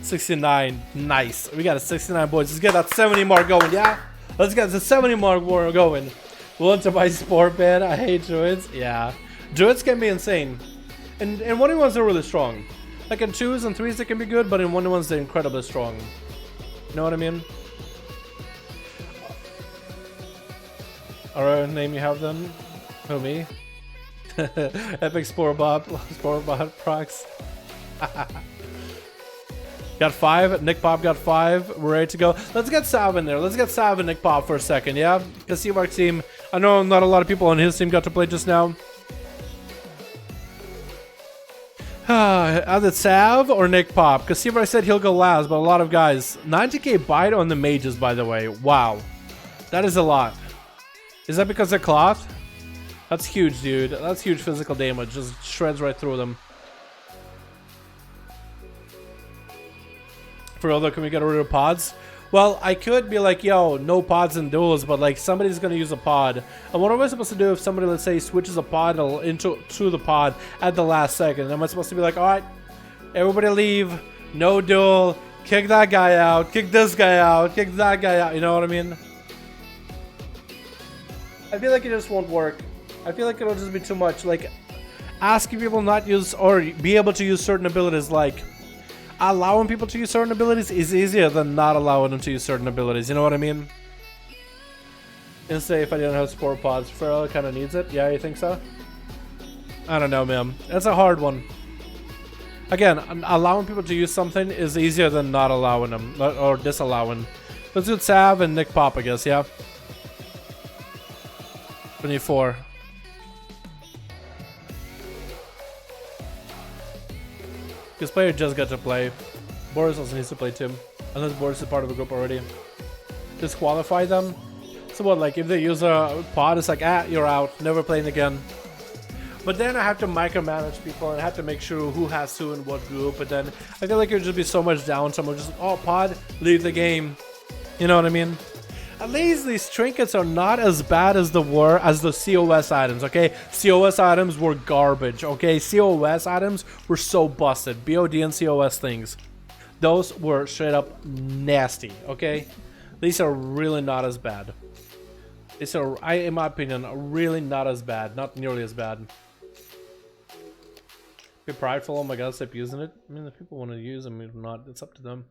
69, nice. We got a 69, boys. Let's get that 70 mark going, yeah? Let's get the 70 mark going. Willing to buy Sport Bed. I hate Druids. Yeah. Druids can be insane. And 1v1s are really strong. Like in 2s and 3s they can be good, but in 1v1s they're incredibly strong. You know what I mean? Alright, name you have then? Who, me? Epic Sporebot procs. Got 5. Nick Pop got 5. We're ready to go. Let's get Sav in there. Let's get Sav and Nick Pop for a second, yeah? Because Seabark's team, I know not a lot of people on his team got to play just now. Either Sav or Nick Pop. Because Seabark said he'll go last, but a lot of guys. 90k bite on the mages, by the way. Wow. That is a lot. Is that because they're cloth? That's huge, dude. That's huge physical damage. Just shreds right through them. For real though, can we get rid of pods? Well, I could be like, yo, no pods in duels, but like somebody's gonna use a pod. And what am I supposed to do if somebody, let's say, switches a pod to the pod at the last second? Am I supposed to be like, all right, everybody leave, no duel, kick that guy out, kick this guy out, kick that guy out? You know what I mean? I feel like it just won't work. I feel like it'll just be too much. Like asking people not use or be able to use certain abilities, like allowing people to use certain abilities is easier than not allowing them to use certain abilities. You know what I mean? And say if I didn't have spore pods, Feral kind of needs it. Yeah, you think so? I don't know, man. It's a hard one. Again, allowing people to use something is easier than not allowing them or disallowing. Let's do Sav and Nick Pop, I guess. Yeah. 24. This player just got to play. Boris also needs to play too. Unless Boris is part of the group already. Disqualify them. So what, like if they use a pod, it's like, ah, you're out. Never playing again. But then I have to micromanage people and I have to make sure who has who in what group. And then I feel like there'd just be so much downtime. We're just, oh, pod, leave the game. You know what I mean? At least these trinkets are not as bad as the COS items, okay? COS items were garbage, okay? COS items were so busted. BOD and COS things. Those were straight up nasty, okay? These are really not as bad. These are, in my opinion, really not as bad. Not nearly as bad. Be prideful, oh my god, stop using it. I mean, if people want to use them, if not, it's up to them.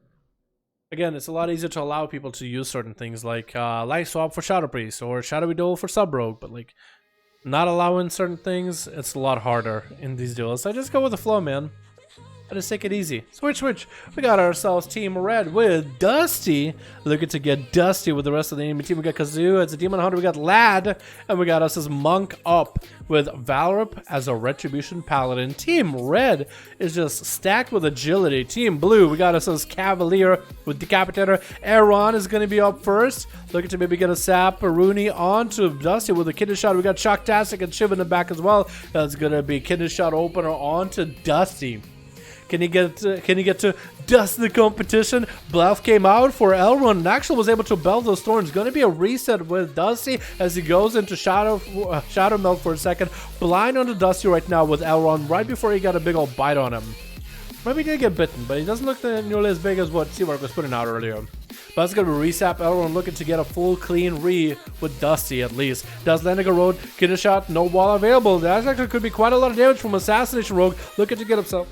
Again, it's a lot easier to allow people to use certain things like Life Swap for Shadow Priest or Shadowy Duel for Sub Rogue, but like not allowing certain things, it's a lot harder in these duels. So I just go with the flow, man. I just take it easy. Switch. We got ourselves Team Red with Dusty. Looking to get Dusty with the rest of the enemy team. We got Kazoo as a Demon Hunter. We got Lad. And we got us as Monk up with Valorip as a Retribution Paladin. Team Red is just stacked with agility. Team Blue, we got us as Cavalier with Decapitator. Aaron is going to be up first. Looking to maybe get a Sap Rooney onto Dusty with a Kidney Shot. We got Shocktastic and Shiv in the back as well. That's going to be Kidney Shot opener onto Dusty. Can he get to dust the competition? Bluff came out for Elrond and actually was able to bell those thorns. Going to be a reset with Dusty as he goes into Shadow Melt for a second. Blind onto Dusty right now with Elrond right before he got a big old bite on him. Maybe he did get bitten, but he doesn't look nearly as big as what Seawork was putting out earlier. But it's going to be resap Elrond looking to get a full clean with Dusty at least. Does Lendigo Road get a shot? No wall available. That actually could be quite a lot of damage from Assassination Rogue looking to get himself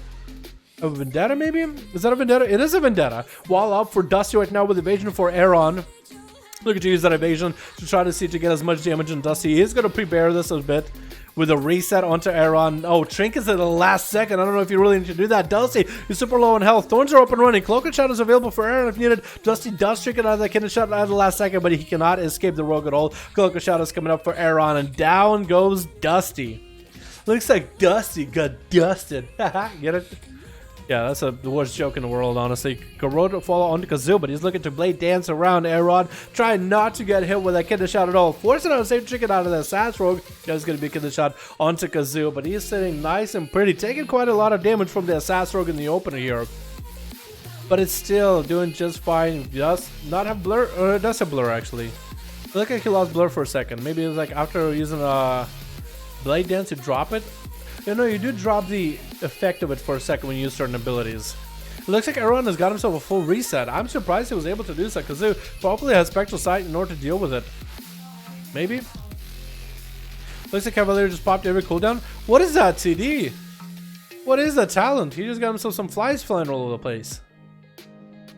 a Vendetta, maybe? Is that a Vendetta? It is a Vendetta. Wall up for Dusty right now with evasion for Aaron. Looking to use that evasion to try to see to get as much damage on Dusty. He is going to prepare this a bit with a reset onto Aaron. Oh, Trinkets at the last second. I don't know if you really need to do that. Dusty is super low on health. Thorns are up and running. Cloak and Shadow is available for Aaron if needed. Dusty does Trinket out of that Kidney Shot at the last second, but he cannot escape the rogue at all. Cloak and Shadow is coming up for Aaron, and down goes Dusty. Looks like Dusty got dusted. Get it? Yeah, that's the worst joke in the world, honestly. Garrote follow onto Kazoo, but he's looking to blade dance around Aaron, trying not to get hit with that Kidney Shot at all. Forcing out a safe Trinket out of that Sass Rogue. That's going to be Kidney Shot onto Kazoo, but he's sitting nice and pretty, taking quite a lot of damage from the Sass Rogue in the opener here. But it's still doing just fine. Does not have blur, or it does have blur actually. It looked like he lost blur for a second. Maybe it was like after using a blade dance to drop it. You know, you do drop the effect of it for a second when you use certain abilities. It looks like Aaron has got himself a full reset. I'm surprised he was able to do so. Kazoo probably has Spectral Sight in order to deal with it. Maybe? Looks like Cavalier just popped every cooldown. What is that, CD? What is that talent? He just got himself some flies flying all over the place.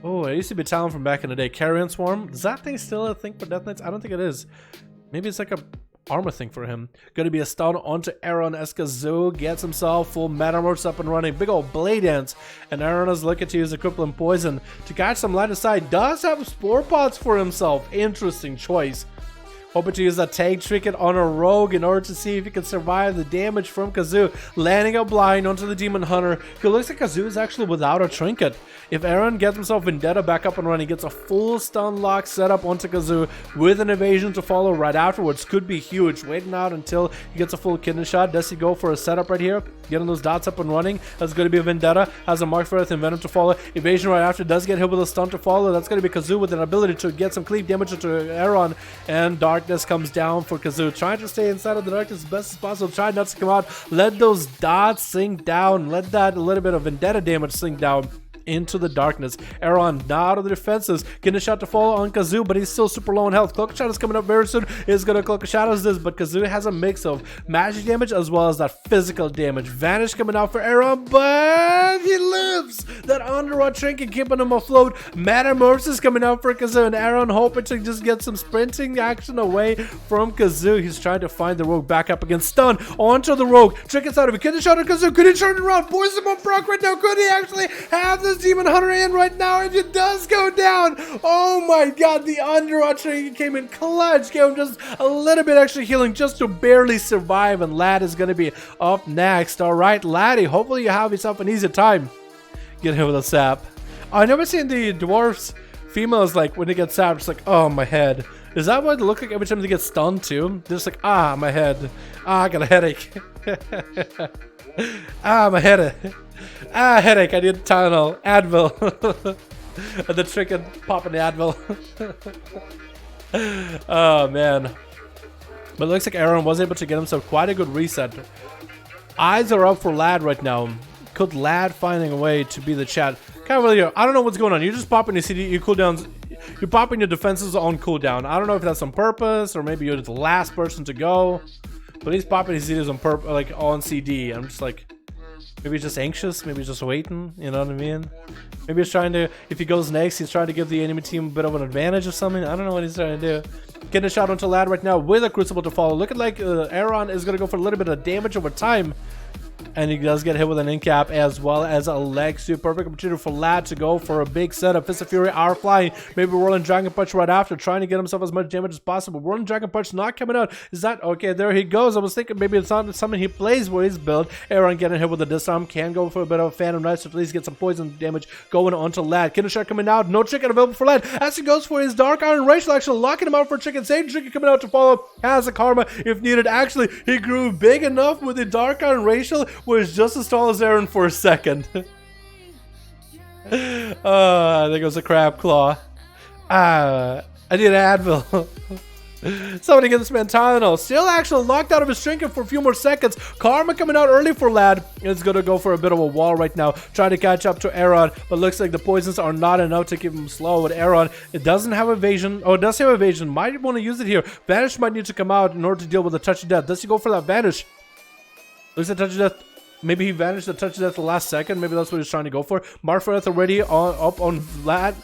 Oh, it used to be a talent from back in the day. Carrion Swarm. Is that thing still a thing for Death Knights? I don't think it is. Maybe it's like a armor thing for him. Gonna be a stun onto Aaron as Kazoo gets himself full Metamorphs up and running. Big old blade dance. And Aaron is looking to use a crippling poison to catch some line of sight. Does have spore pods for himself. Interesting choice. Hoping to use that tag Trinket on a rogue in order to see if he can survive the damage from Kazoo. Landing a blind onto the Demon Hunter. It looks like Kazoo is actually without a trinket. If Aaron gets himself Vendetta back up and running, gets a full stun lock setup onto Kazoo with an evasion to follow right afterwards. Could be huge. Waiting out until he gets a full Kidney Shot. Does he go for a setup right here? Getting those dots up and running. That's going to be a Vendetta. Has a Mark for Earth and Venom to follow. Evasion right after. Does get hit with a stun to follow. That's going to be Kazoo with an ability to get some cleave damage to Aaron. And Darkness comes down for Kazoo. Trying to stay inside of the darkness as best as possible. Try not to come out. Let those dots sink down. Let that little bit of Vendetta damage sink down. into the darkness. Aaron now out of the defenses, getting a shot to fall on Kazoo, but he's still super low on health. Cloak of Shadows coming up very soon. Is gonna Cloak of Shadows this, but Kazoo has a mix of magic damage as well as that physical damage. Vanish coming out for Aaron, but he lives. That underwater trinket keeping him afloat. Metamorphosis coming out for Kazoo, and Aaron hoping to just get some sprinting action away from Kazoo. He's trying to find the rogue back up against stun onto the rogue. Trinket's out of it. Can he shot at Kazoo? Could he turn it around? Poison on proc right now. Could he actually have this demon hunter in right now? And it does go down. Oh my god, the underwater trinket came in clutch. Gave him just a little bit extra healing just to barely survive. And Lad is going to be up next. All right, Laddie, hopefully you have yourself an easy time. Get hit with a sap. I've never seen the dwarfs females like when they get sapped, it's like, oh, my head. Is that what it looks like every time they get stunned too? They're just like, ah, my head. Ah, I got a headache. Ah, my head. Ah, headache. I need a Tylenol. Advil. And the trinket popping the Advil. Oh, man. But it looks like Aaron was able to get himself quite a good reset. Eyes are up for Lad right now. Could Lad finding a way to be the chat? Can't really. I don't know what's going on. You're just popping your CD, your cooldowns. You're popping your defenses on cooldown. I don't know if that's on purpose or maybe you're the last person to go. But he's popping his CDs on purpose, like on CD. I'm just like, maybe he's just anxious. Maybe he's just waiting. You know what I mean? Maybe he's trying to. If he goes next, he's trying to give the enemy team a bit of an advantage or something. I don't know what he's trying to do. Getting a shot onto Lad right now with a Crucible to follow. Looking like Aaron is gonna go for a little bit of damage over time. And he does get hit with an incap as well as a leg sweep. Perfect opportunity for Lad to go for a big setup. Fist of Fury are flying. Maybe Whirling Dragon Punch right after, trying to get himself as much damage as possible. Whirling Dragon Punch not coming out. Is that okay? There he goes. I was thinking maybe it's not something he plays where he's built. Aaron getting hit with a disarm. Can go for a bit of a Phantom Knife to at least get some poison damage going onto Lad. Kiddo Shot coming out. No Chicken available for Lad as he goes for his Dark Iron Racial, actually locking him out for Chicken. Same Chicken coming out to follow. Has a Karma if needed. Actually, he grew big enough with the Dark Iron Racial, was just as tall as Aaron for a second. There goes a Crab Claw. I need an Advil. Somebody get this man Tylenol. Still actually locked out of his trinket for a few more seconds. Karma coming out early for Lad. It's gonna go for a bit of a wall right now, trying to catch up to Aaron, but looks like the poisons are not enough to keep him slow. With Aaron, it doesn't have evasion. Oh, it does have evasion. Might want to use it here. Vanish might need to come out in order to deal with the Touch of Death. Does he go for that Vanish? Looks like Touch of Death. Maybe he vanished the Touch of Death the last second. Maybe that's what he's trying to go for. Marfareth already up on Lad.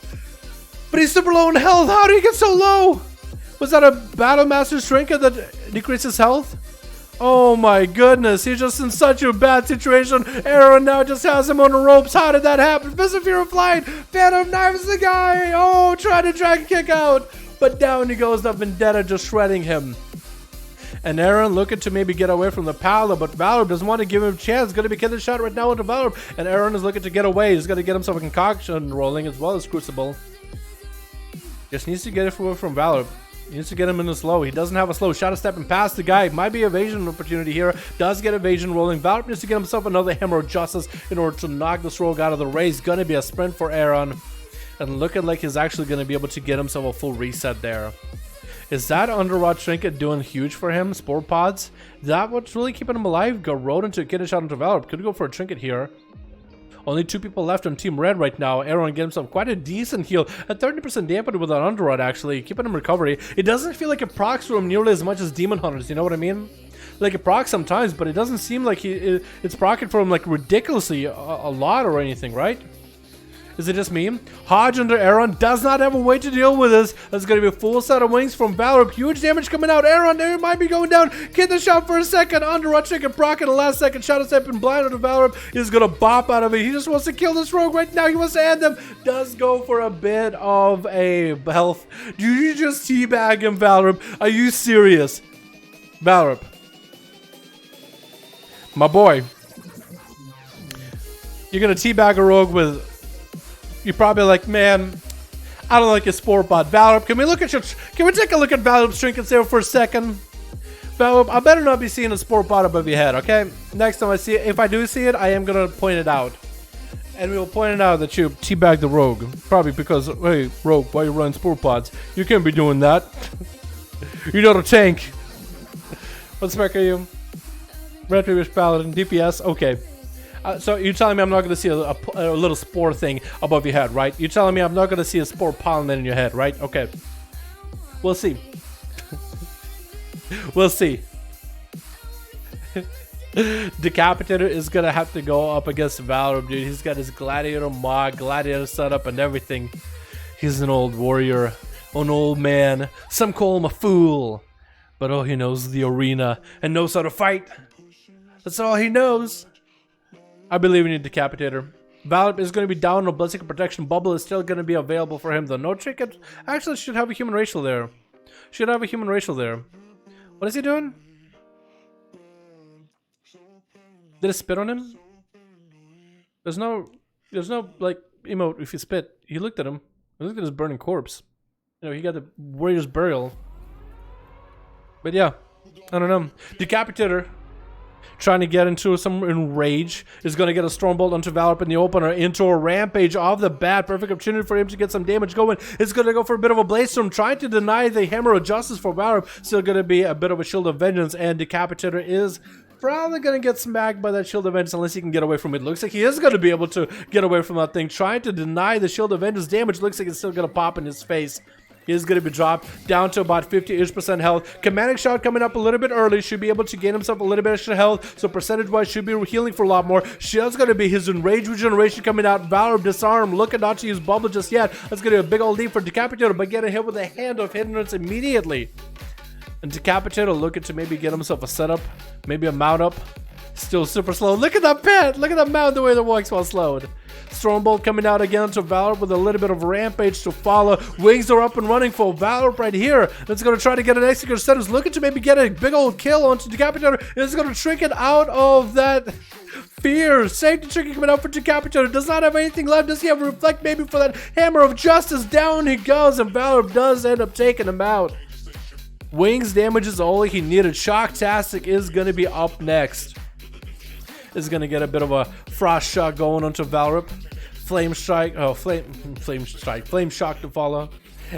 But he's super low in health. How did he get so low? Was that a Battle Master's trinket that decreases health? Oh my goodness. He's just in such a bad situation. Aaron now just has him on the ropes. How did that happen? Fist of Fury flying. Phantom Knives the guy. Oh, trying to drag a kick out. But down he goes. The Vendetta just shredding him. And Aaron looking to maybe get away from the Paladin, but Valor doesn't want to give him a chance. Going to be getting a shot right now into Valor. And Aaron is looking to get away. He's going to get himself a concoction rolling as well as Crucible. Just needs to get it away from Valor. He needs to get him in the slow. He doesn't have a slow. Shadow stepping past the guy. Might be evasion opportunity here. Does get evasion rolling. Valor needs to get himself another Hammer of Justice in order to knock this rogue out of the race. Going to be a sprint for Aaron. And looking like he's actually going to be able to get himself a full reset there. Is that Underwater Trinket doing huge for him? Spore Pods? Is that what's really keeping him alive? Go Road into get a shot into Valor. Could go for a Trinket here. Only 2 people left on Team Red right now. Aaron get himself quite a decent heal. At 30% dampened with an Underrod, actually. Keeping him recovery. It doesn't feel like it procs to him nearly as much as Demon Hunters. You know what I mean? Like, it procs sometimes, but it doesn't seem like it's proccing for him, like, ridiculously a lot or anything, right? Is it just me? Hodge under Aaron does not have a way to deal with this. That's going to be a full set of wings from Valor. Huge damage coming out. Aaron might be going down. Get the shot for a second. Underrod Chicken proc in the last second. Shadow Step and blind under Valor is going to bop out of it. He just wants to kill this rogue right now. He wants to end them. Does go for a bit of a health. Do you just teabag him, Valor? Are you serious? Valor. My boy. You're going to teabag a rogue with... You're probably like, man, I don't like your Spore Pod. Valor, can we take a look at Valor's trinkets there for a second? Valor, I better not be seeing a Spore Pod above your head, okay? Next time I see it, if I do see it, I am gonna point it out. And we will point it out that you teabag the rogue. Probably because, hey, rogue, why you run Spore Pods? You can't be doing that. You're not a tank. What spec are you? Red Previous Paladin, DPS, okay. So you're telling me I'm not going to see a little spore thing above your head, right? You're telling me I'm not going to see a spore pollen in your head, right? Okay. We'll see. We'll see. Decapitator is going to have to go up against Valorant, dude. He's got his Gladiator mod, Gladiator setup, and everything. He's an old warrior, an old man. Some call him a fool. But all he knows is the arena and knows how to fight. That's all he knows. I believe in you, Decapitator. Valorant is going to be down on Bloodseeker Protection. Bubble is still going to be available for him, though. No trinket. Actually, should have a human racial there. Should have a human racial there. What is he doing? Did it spit on him? There's no like emote if you spit. He looked at him. He looked at his burning corpse. You know, he got the warrior's burial. But yeah, I don't know. Decapitator trying to get into some enrage is going to get a Stormbolt onto Valorant in the opener into a Rampage off the bat. Perfect opportunity for him to get some damage going. It's going to go for a bit of a Blaze Storm, trying to deny the Hammer of Justice for Valorant. Still going to be a bit of a Shield of Vengeance, and Decapitator is probably going to get smacked by that Shield of Vengeance unless he can get away from it. Looks like he is going to be able to get away from that thing. Trying to deny the Shield of Vengeance damage. Looks like it's still going to pop in his face. He is going to be dropped down to about 50-ish% health. Commanding Shot coming up a little bit early. Should be able to gain himself a little bit extra health. So percentage-wise, should be healing for a lot more. Shield's going to be his Enrage Regeneration coming out. Valor Disarm. Looking not to use Bubble just yet. That's going to be a big old lead for Decapitator, but getting hit with a hand of hindrance immediately. And Decapitator looking to maybe get himself a setup. Maybe a mount up. Still super slow. Look at that pet. Look at that mount, the way that works while slowed. Stormbolt coming out again to Valor with a little bit of Rampage to follow. Wings are up and running for Valor right here. That's going to try to get an executor set. Who's looking to maybe get a big old kill onto Decapitator. It's going to trinket out of that fear. Safety trinket coming out for Decapitator. Does not have anything left. Does he have a reflect maybe for that Hammer of Justice? Down he goes, and Valor does end up taking him out. Wings damage is all he needed. Shocktastic is going to be up next. Is going to get a bit of a frost shot going onto Valorant. Flame strike. Oh, flame strike. Flame shock to follow.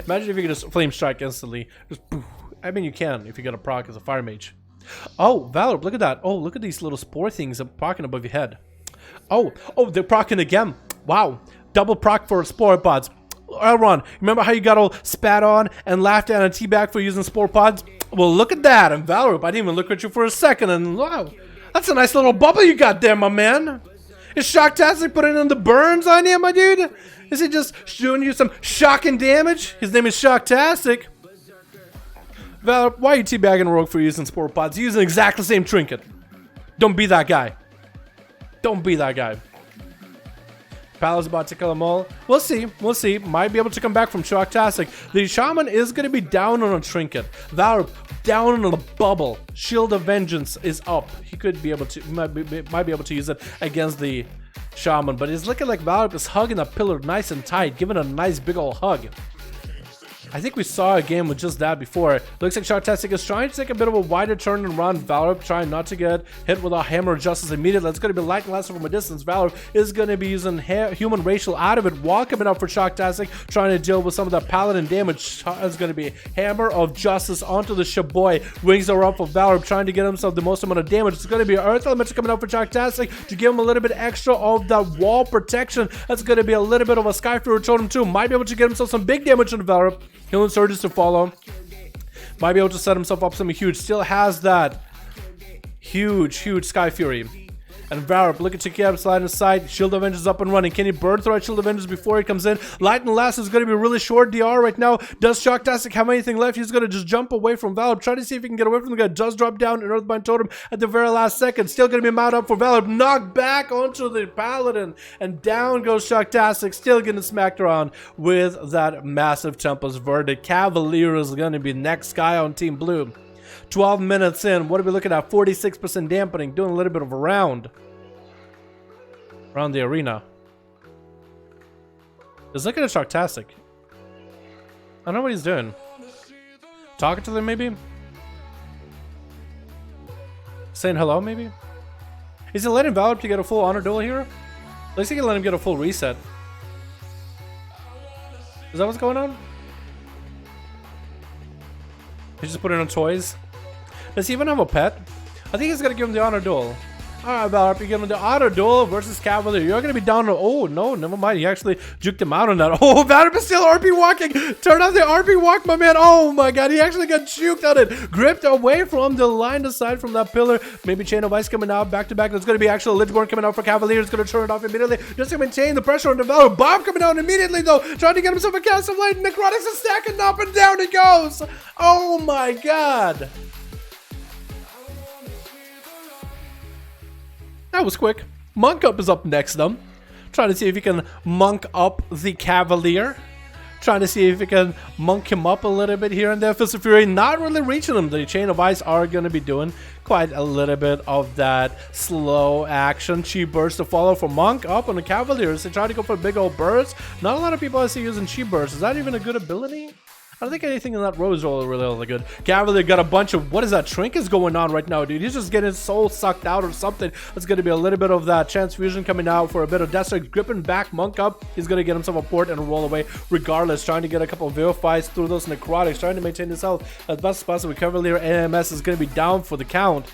Imagine if you could just flame strike instantly. Just poof. I mean, you can if you get a proc as a fire mage. Oh, Valorant, look at that. Oh, look at these little spore things procking above your head. Oh, they're procking again. Wow. Double proc for spore pods. Elron, remember how you got all spat on and laughed at on teabag for using spore pods? Well, look at that. And Valorant, I didn't even look at you for a second, and wow. That's a nice little bubble you got there, my man. Is Shocktastic putting in the burns on you, my dude? Is he just doing you some shocking damage? His name is Shocktastic. Valor, why are you teabagging Rogue for using spore pods? He's using exactly the same trinket. Don't be that guy. Don't be that guy. Pala's about to kill them all. We'll see. We'll see. Might be able to come back from Shocktastic. The Shaman is going to be down on a trinket. Valor down on a bubble. Shield of Vengeance is up. He could be able to, might be able to use it against the Shaman, but it's looking like Valor is hugging a pillar nice and tight, giving a nice big old hug. I think we saw a game with just that before. Looks like Shocktastic is trying to take a bit of a wider turn and run. Valor trying not to get hit with a Hammer of Justice immediately. It's going to be light and less from a distance. Valor is going to be using human racial out of it while coming up for Shocktastic, trying to deal with some of that paladin damage. It's going to be Hammer of Justice onto the Shaboy. Wings are up for Valor, trying to get himself the most amount of damage. It's going to be Earth Elemental coming up for Shocktastic to give him a little bit extra of that wall protection. That's going to be a little bit of a Skyfear Totem too. Might be able to get himself some big damage on Valor. Healing Surges to follow. Might be able to set himself up something huge. Still has that huge Sky Fury. And Valor looking to keep sliding aside. Shield of Vengeance up and running. Can he burn through that Shield of Vengeance before he comes in? Light and Last is going to be really short DR right now. Does Shocktastic have anything left? He's going to just jump away from Valor. Try to see if he can get away from the guy. Does drop down an Earthbind Totem at the very last second. Still going to be mounted up for Valor. Knocked back onto the Paladin. And down goes Shocktastic. Still getting smacked around with that massive Tempest Verdict. Cavalier is going to be next guy on Team Blue. 12 minutes in. What are we looking at? 46% dampening. Doing a little bit of a round. Around the arena. He's looking at Shocktastic. I don't know what he's doing. Talking to them maybe? Saying hello maybe? Is he letting Valor to get a full honor duel here? Looks like he can let him get a full reset. Is that what's going on? He's just putting on toys. Does he even have a pet? I think he's gonna give him the honor duel. Alright, Valor, you're gonna do auto duel versus Cavalier. You're gonna be down to, oh no, never mind. He actually juked him out on that. Oh, Valor is still RP walking. Turn off the RP walk, my man. Oh my god, he actually got juked on it. Gripped away from the line aside from that pillar. Maybe Chain of Ice coming out back to back. There's gonna be actual Lichborn coming out for Cavalier. It's gonna turn it off immediately. Just to maintain the pressure on the Valor. Bob coming out immediately though. Trying to get himself a cast of light. Necrotics is stacking up and down he goes. Oh my god. That was quick. Monk Up is up next though. Trying to see if he can monk up the Cavalier. Trying to see if he can monk him up a little bit here and there. Fist of Fury not really reaching him. The Chain of Ice are going to be doing quite a little bit of that slow action. Chi Burst to follow for Monk up on the Cavaliers. They try to go for a big old burst. Not a lot of people I see using Chi Burst. Is that even a good ability? I don't think anything in that row is really good. Cavalier got a bunch of, what is that? Trinkets going on right now, dude. He's just getting his soul sucked out or something. It's going to be a little bit of that transfusion coming out for a bit of Deathstrike. Gripping back Monk up. He's going to get himself a port and roll away regardless. Trying to get a couple of Vilifies through those Necrotics. Trying to maintain his health as best as possible. Cavalier AMS is going to be down for the count.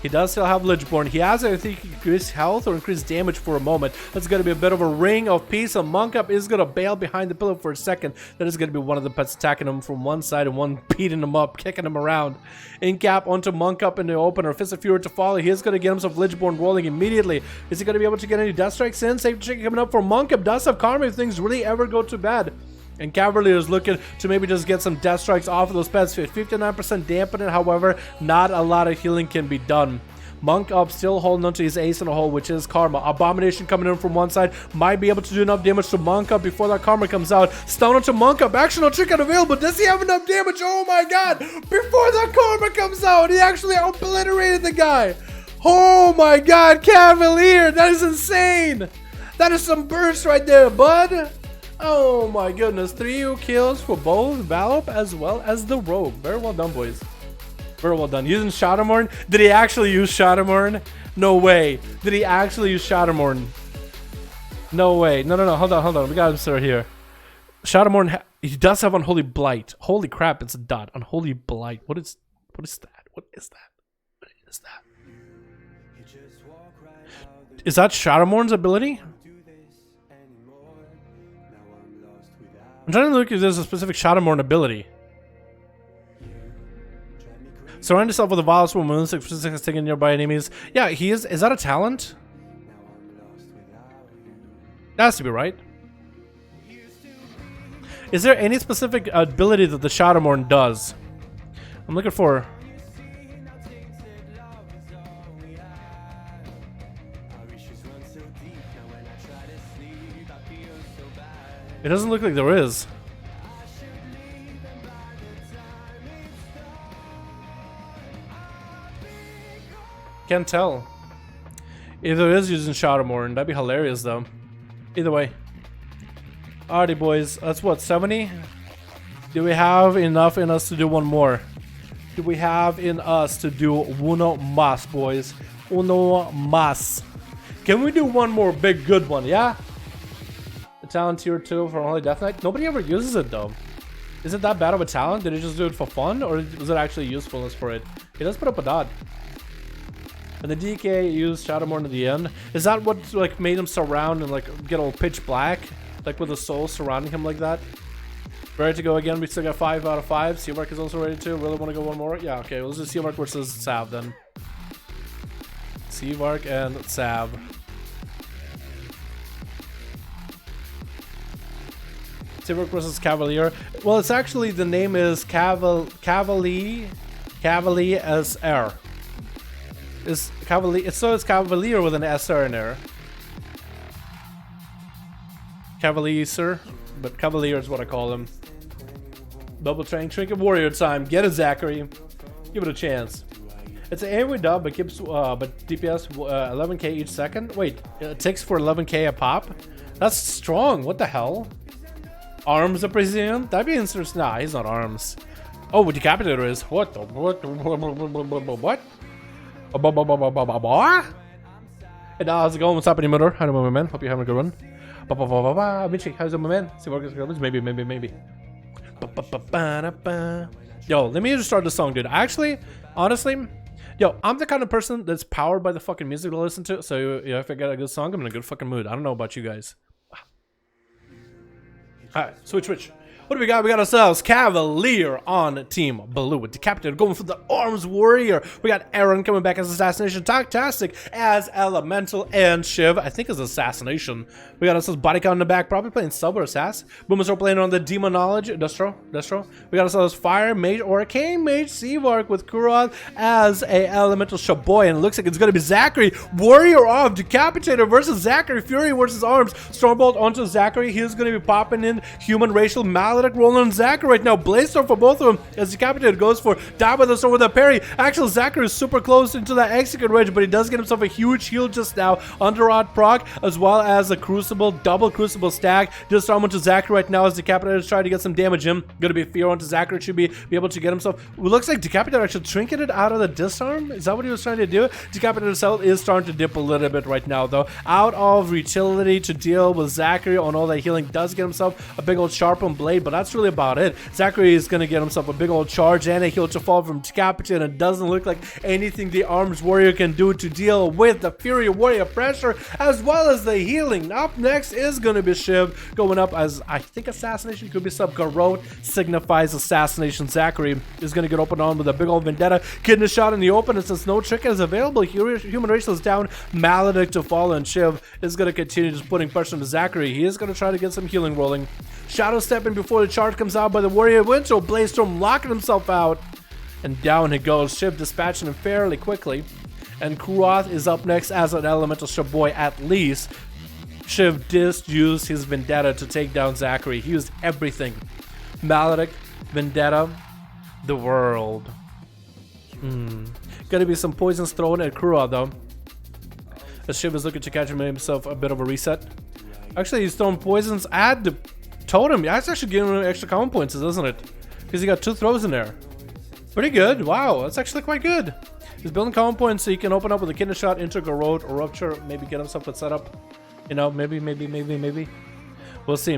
He does still have Lichborn. He has, I think, increased health or increased damage for a moment. That's going to be a bit of a ring of peace. A Monk Up is going to bail behind the pillar for a second. That is going to be one of the pets attacking him from one side and one beating him up, kicking him around. Incap onto Monk Up in the opener. Fist of Fury to follow. He is going to get himself Lichborn rolling immediately. Is he going to be able to get any Death Strikes in? Safe check coming up for Monk Up. Does have Karma if things really ever go too bad. And Cavalier is looking to maybe just get some Death Strikes off of those pets. 59% dampening, however, not a lot of healing can be done. Monk Up still holding onto his ace in the hole, which is Karma. Abomination coming in from one side. Might be able to do enough damage to Monk Up before that Karma comes out. Stun onto Monk Up. Action on trick unavailable. Does he have enough damage? Oh my god. Before that Karma comes out, he actually obliterated the guy. Oh my god, Cavalier. That is insane. That is some burst right there, bud. Oh my goodness. 3 kills for both Valop as well as the Rogue. Very well done, boys. Very well done. Using Shadowmorn? Did he actually use Shadowmorn? No way. Did he actually use Shadowmorn? No way. No. Hold on. We got him, sir, here. Shadowmorn, he does have Unholy Blight. Holy crap, it's a dot. Unholy Blight. What is that? What is that? What is that? Is that Shadowmorn's ability? I'm trying to look if there's a specific Shadowmorn ability. Surround yourself with a violence from moon, 6 taking nearby enemies. Yeah, he is. Is that a talent? That has to be right. Is there any specific ability that the Shadowmorn does? I'm looking for. It doesn't look like there is. Can't tell. If there is using Shadowmorn, that'd be hilarious though. Either way. Alrighty boys, that's what, 70? Do we have enough in us to do one more? Do we have in us to do uno mas, boys? Uno mas. Can we do one more big good one, yeah? The talent tier 2 for Holy Death Knight? Nobody ever uses it though. Is it that bad of a talent? Did he just do it for fun? Or was it actually usefulness for it? He does put up a dot. And the DK used Shadowmorn at the end. Is that what like made him surround and like get all pitch black? Like with the soul surrounding him like that? Ready to go again. We still got 5 out of 5. Seamark is also ready to. Really want to go one more? Yeah, okay. Let's do Seamark versus Sav then. Seamark and Sav. Seamark versus Cavalier. Well, it's actually, the name is Cavalier SR. Is Cavalier, so it's Cavalier with an SR in there. Cavalier, sir, but Cavalier is what I call him. Double train trinket warrior time. Get it, Zachary. Give it a chance. It's an AoE dub, but keeps but DPS 11k each second. Wait, it takes for 11k a pop. That's strong. What the hell? Arms, I presume. That'd be interesting. Nah, he's not arms. Oh, Decapitator is. What the what? Hey, how's it going? What's happening, Mother? How do my man? Hope you're having a good one. Mitchie, how's it, my man? See what goes. Maybe. Yo, let me just start the song, dude. Actually, honestly, Yo, I'm the kind of person that's powered by the fucking music to listen to. So yeah, if I get a good song, I'm in a good fucking mood. I don't know about you guys. Alright, switch. What do we got? We got ourselves Cavalier on Team Blue with Decapitated going for the Arms Warrior. We got Aaron coming back as Assassination, Tastic as Elemental, and Shiv, I think, is Assassination. We got ourselves Body Count in the back, probably playing Sub or Assass. Boomers are playing on the Demonology, Destro. We got ourselves Fire Mage or Arcane Mage Seavark with Kuroth as a Elemental Shaboy, and it looks like it's gonna be Zachary, Warrior of Decapitated versus Zachary, Fury versus Arms. Stormbolt onto Zachary. He's gonna be popping in Human Racial Maledict rolling on Zachary right now. Blaze Storm for both of them as Decapitated goes for die by the sword with a parry. Actually, Zachary is super close into that execute range, but he does get himself a huge heal just now. Underrod proc as well as a Crucible, double Crucible stack. Disarm onto Zachary right now as Decapitated is trying to get some damage in. Gonna be Fear onto Zachary, should be able to get himself. It looks like Decapitated actually trinketed out of the disarm. Is that what he was trying to do? Decapitated himself is starting to dip a little bit right now though. Out of utility to deal with Zachary on all that healing. Does get himself a big old sharpened blade, but that's really about it. Zachary is gonna get himself a big old charge and a heal to fall from Decapitated, and it doesn't look like anything the Arms Warrior can do to deal with the Fury Warrior pressure as well as the healing. Up next is gonna be Shiv going up as I think Assassination could be sub. Garrote signifies Assassination. Zachary is gonna get open on with a big old Vendetta. Kidney shot in the open, and since no trick is available, Human Racial is down, Maledict to fall, and Shiv is gonna continue just putting pressure on Zachary. He is gonna try to get some healing rolling. Shadow stepping before the charge comes out by the Warrior Winter. Blaze Storm locking himself out. And down he goes. Shiv dispatching him fairly quickly. And Kuroth is up next as an Elemental Shaboy at least. Shiv did use his Vendetta to take down Zachary. He used everything. Maledict, Vendetta, the world. Gonna be some poisons thrown at Kuroth though. As Shiv is looking to catch himself a bit of a reset. Actually, he's throwing poisons at the totem. That's actually giving him extra common points, isn't it? Because he got 2 throws in there. Pretty good. Wow, that's actually quite good. He's building common points so he can open up with a kidney shot, into Garrote or Rupture, maybe get himself a setup. You know, maybe. We'll see.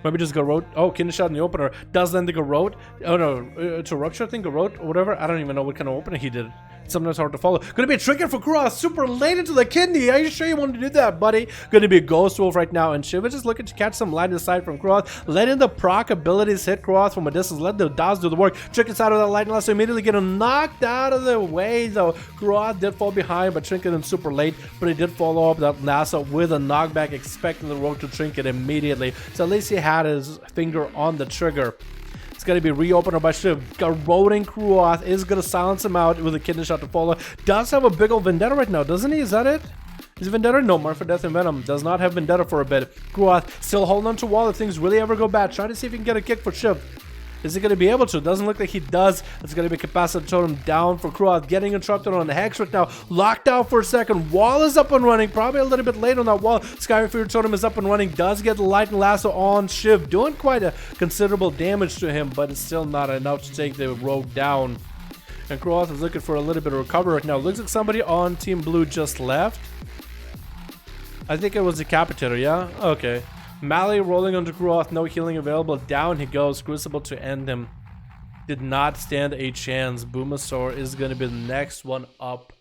Maybe just Garrote. Oh, kidney shot in the opener. Does then the Garrote. Oh no, to Rupture, I think Garrote or whatever. I don't even know what kind of opening he did. Sometimes hard to follow. Gonna be a trigger for Kuroth. Super late into the kidney. Are you sure you wanted to do that, buddy? Gonna be a Ghost Wolf right now. And Shiv is just looking to catch some line of sight from Kuroth. Letting the proc abilities hit Kuroth from a distance. Let the DOS do the work. Trinket out of that light unless they immediately get him knocked out of the way though. Kuroth did fall behind, but Trinket him super late. But he did follow up that NASA with a knockback, expecting the rogue to Trinket immediately. So at least he had his finger on the trigger. It's going to be reopened by Shiv. Garroting Kuroth is going to silence him out with a kidney shot to follow. Does have a big old Vendetta right now, doesn't he? Is that it? Is Vendetta? No, Mark for Death and Venom. Does not have Vendetta for a bit. Kuroth still holding on to wall if things really ever go bad. Trying to see if he can get a kick for Shiv. Is he going to be able to? Doesn't look like he does. It's going to be Capacity Totem down for Kuroth. Getting interrupted on the Hex right now. Locked out for a second. Wall is up and running. Probably a little bit late on that wall. Skyfire Totem is up and running. Does get the Light and Lasso on Shiv. Doing quite a considerable damage to him, but it's still not enough to take the rogue down. And Kuroth is looking for a little bit of recovery right now. Looks like somebody on Team Blue just left. I think it was the Decapitator, yeah? Okay. Mally rolling onto Kuroth, no healing available. Down he goes. Crucible to end him. Did not stand a chance. Boomasaur is going to be the next one up.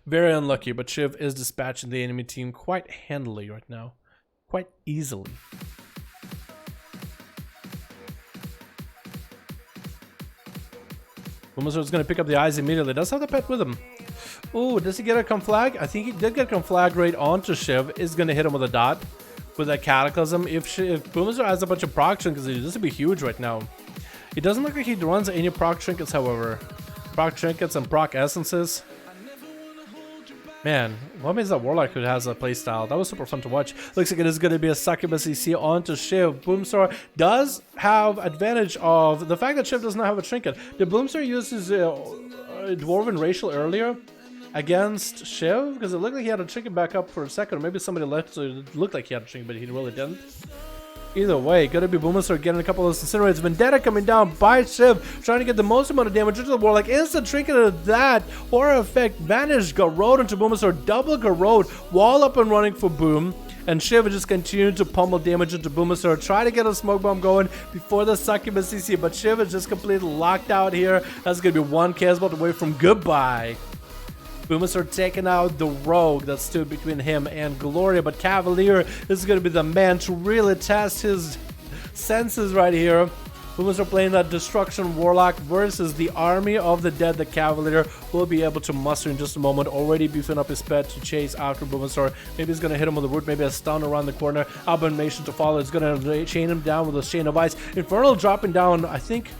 Very unlucky, but Shiv is dispatching the enemy team quite handily right now. Quite easily. Boomasaur is going to pick up the eyes immediately. Does have the pet with him. Ooh, does he get a conflag? I think he did get conflag right onto Shiv. Is going to hit him with a dot. With that Cataclysm. If Boomasaur has a bunch of proc trinkets, this would be huge right now. It doesn't look like he runs any proc trinkets, however. Proc trinkets and proc essences. Man, what means that Warlock who has a playstyle? That was super fun to watch. Looks like it is going to be a Succubus EC onto Shiv. Boomasaur does have advantage of the fact that Shiv does not have a trinket. Did Boomasaur use his Dwarven Racial earlier against Shiv? Because it looked like he had a trinket back up for a second. Or maybe somebody left so it looked like he had a trinket, but he really didn't. Either way, gonna be Boomasaur getting a couple of incinerates. Vendetta coming down by Shiv, trying to get the most amount of damage into the Warlock. Instant trinket of that. Aura effect vanished. Garrote into Boomasaur. Double Garrote. Wall up and running for Boom. And Shiva just continued to pummel damage into Boomasaur, try to get a smoke bomb going before the Succubus CC, but Shiva just completely locked out here. That's going to be one chaos bolt away from goodbye. Boomasaur taking out the rogue that stood between him and Gloria, but Cavalier is going to be the man to really test his senses right here. Boomasaur playing that Destruction Warlock versus the army of the dead. The Cavalier will be able to muster in just a moment, already beefing up his pet to chase after Boomasaur. Maybe he's going to hit him with the root, maybe a stun around the corner. Abomination to follow. It's going to chain him down with a chain of ice. Infernal dropping down, I think.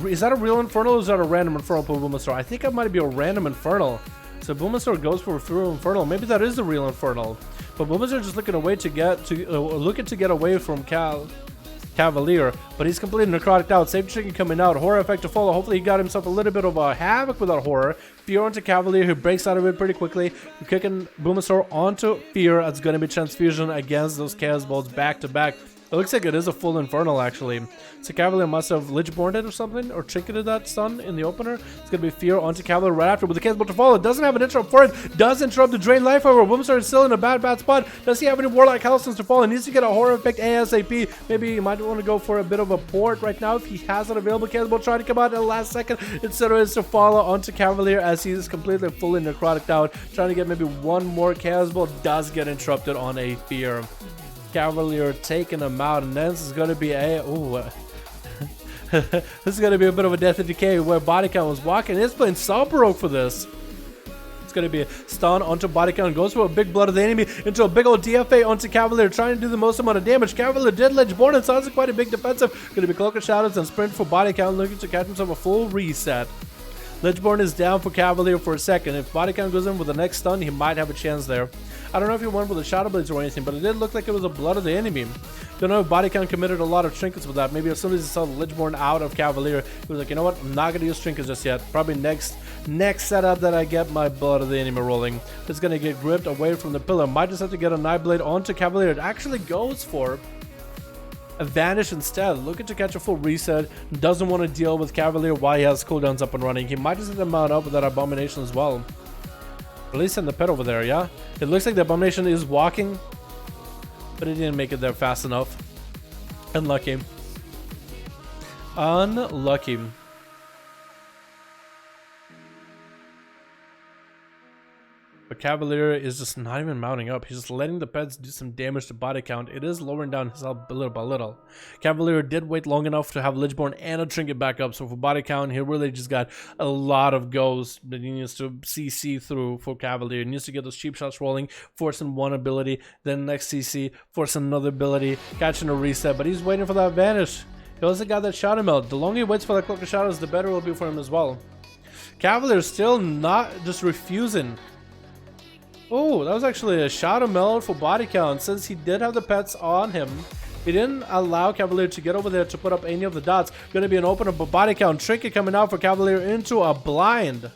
Is that a real Infernal or is that a random Infernal for Boomasaur? I think it might be a random Infernal. So Boomasaur goes for a through Infernal. Maybe that is the real Infernal. But Boomasaur just looking away to get away from Cavalier, but he's completely necrotic out. Save chicken coming out. Horror effect to follow. Hopefully he got himself a little bit of a havoc with that horror. Fear onto Cavalier, who breaks out of it pretty quickly. You're kicking Boomasaur onto Fear. That's going to be transfusion against those chaos bolts back to back. It looks like it is a full Infernal, actually. So Cavalier must have Lichborned it or something, or trinketed that stun in the opener. It's going to be Fear onto Cavalier right after, with the chaos bolt to follow. Doesn't have an interrupt for it. Does interrupt the drain life, however. Boomasaur is still in a bad spot. Does he have any Warlock Hellstones to follow? He needs to get a horror effect ASAP. Maybe he might want to go for a bit of a port right now if he has it available. Chaos bolt trying to come out at the last second. Instead of it is to follow onto Cavalier as he is completely fully necrotic out. Trying to get maybe one more chaos bolt. Does get interrupted on a Fear. Cavalier taking him out, and then this is going to be a this is going to be a bit of a death and decay where body count was walking. He's playing Salbaroque for this. It's going to be a stun onto body count, goes for a big blood of the enemy into a big old DFA onto Cavalier, trying to do the most amount of damage. Cavalier did Lichborn, and sounds like quite a big defensive. Going to be Cloak of Shadows and sprint for body count, looking to catch himself a full reset. Lichborn is down for Cavalier for a second. If body count goes in with the next stun, he might have a chance there. I don't know if he went with the Shadow Blades or anything, but it did look like it was a blood of the enemy. Don't know if body count committed a lot of trinkets with that. Maybe as soon as he saw the Lichborn out of Cavalier, he was like, you know what, I'm not going to use trinkets just yet. Probably next setup that I get my blood of the enemy rolling. It's going to get gripped away from the pillar. Might just have to get a Night Blade onto Cavalier. It actually goes for a Vanish instead. Looking to catch a full reset. Doesn't want to deal with Cavalier while he has cooldowns up and running. He might just hit him out with that Abomination as well. At least in the pit over there, yeah? It looks like the Abomination is walking, but it didn't make it there fast enough. Unlucky. Unlucky. But Cavalier is just not even mounting up. He's just letting the pets do some damage to body count. It is lowering down his health little by little. Cavalier did wait long enough to have Lichborn and a trinket back up. So for body count, he really just got a lot of goes that he needs to CC through for Cavalier. He needs to get those cheap shots rolling, forcing one ability, then next CC, forcing another ability, catching a reset. But he's waiting for that Vanish. He also got that Shadow Melt. The longer he waits for that Cloak of Shadows, the better it will be for him as well. Cavalier still not just refusing. Oh, that was actually a Shadow Melt for body count. Since he did have the pets on him, he didn't allow Cavalier to get over there to put up any of the dots. Going to be an opener, but body count. Trinket coming out for Cavalier into a blind.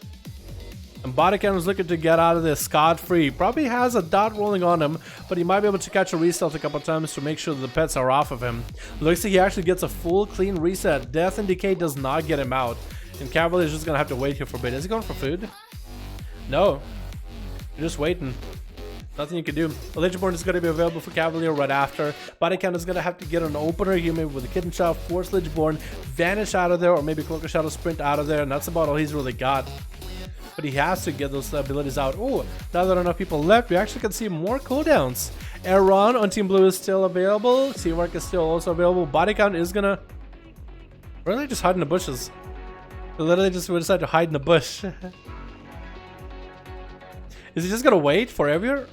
And body count is looking to get out of this scot-free. Probably has a dot rolling on him, but he might be able to catch a reset a couple times to make sure that the pets are off of him. Looks like he actually gets a full clean reset. Death and Decay does not get him out. And Cavalier is just going to have to wait here for a bit. Is he going for food? No. You're just waiting. Nothing you can do. Lichborn is going to be available for Cavalier right after. Body count is going to have to get an opener here, maybe with a Kitten Shot, force Lichborn, Vanish out of there, or maybe Cloak of Shadow sprint out of there, and that's about all he's really got. But he has to get those abilities out. Oh, now that enough people left, we actually can see more cooldowns. Aaron on Team Blue is still available. Seamark is still also available. Body count is going to really just hide in the bushes. They literally just decided to hide in the bush. Is he just gonna wait forever?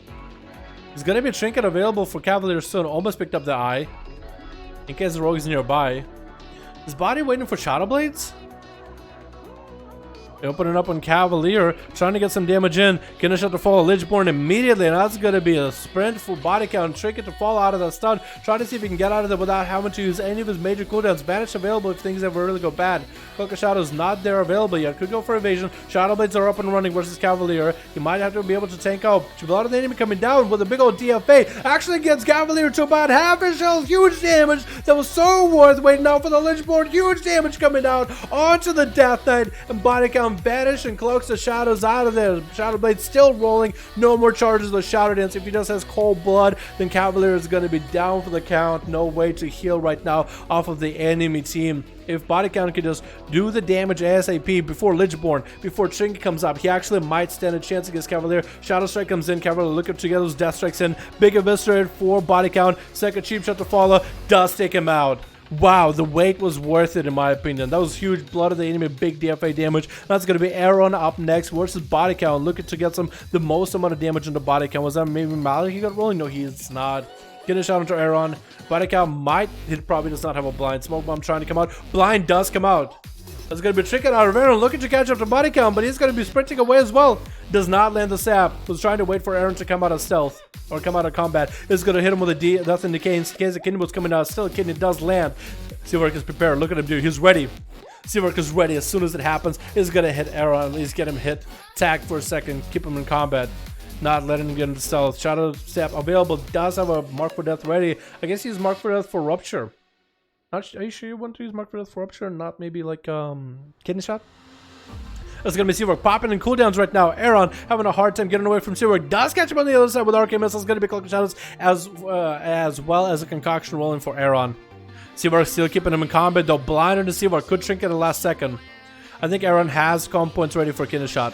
There's gonna be a trinket available for Cavalier soon. Almost picked up the eye. In case the rogue is nearby. Is body waiting for Shadow Blades? They open it up on Cavalier, trying to get some damage in. Gonna shut the fall of Lichborn immediately, and that's gonna be a sprint for body count. Trinket to fall out of that stun. Try to see if he can get out of there without having to use any of his major cooldowns. Vanish available if things ever really go bad. Cloak of Shadows not there available yet. Could go for evasion. Shadow Blades are up and running versus Cavalier. He might have to be able to tank out. A lot of the enemy coming down with a big old DFA. Actually gets Cavalier to about half his health. Huge damage. That was so worth waiting out for the Lynchboard. Huge damage coming down onto the Death Knight. And body count vanish and Cloaks of Shadows out of there. Shadow Blade still rolling. No more charges with Shadow Dance. If he just has cold blood, then Cavalier is going to be down for the count. No way to heal right now off of the enemy team. If body count can just do the damage ASAP before Lichborn, before Trinket comes up, he actually might stand a chance against Cavalier. Shadow Strike comes in, Cavalier look up together, Death Strikes in, big Eviscerate for body count, second cheap shot to follow, does take him out. Wow, the wait was worth it in my opinion. That was huge blood of the enemy, big DFA damage. That's going to be Aaron up next versus body count, looking to get the most amount of damage into body count. Was that maybe Malik he got rolling? No, he's not. Get a shot into Aaron. Body count might, he probably does not have a blind. Smoke bomb trying to come out. Blind does come out. That's going to be tricking out of Aaron, looking to catch up to body count, but he's going to be sprinting away as well. Does not land the sap. Was trying to wait for Aaron to come out of stealth or come out of combat. Is going to hit him with a death in the case the kidney was coming out. Still, kidney does land. Seawork is prepared. Look at him, dude. He's ready. Seawork is ready. As soon as it happens, he's going to hit Aaron. At least get him hit. Tag for a second. Keep him in combat. Not letting him get into stealth. Shadow Step available. Does have a Mark for Death ready. I guess he's Mark for Death for Rupture. Are you sure you want to use Mark for Death for Rupture and not maybe like Kidney Shot? That's going to be Seawork popping in cooldowns right now. Aaron having a hard time getting away from Seawork. Does catch him on the other side with Arcane Missiles. Going to be Cloak of Shadows as well as a concoction rolling for Aaron. Seawork still keeping him in combat though. Blind into Seawork. Could shrink at the last second. I think Aaron has comp points ready for Kidney Shot.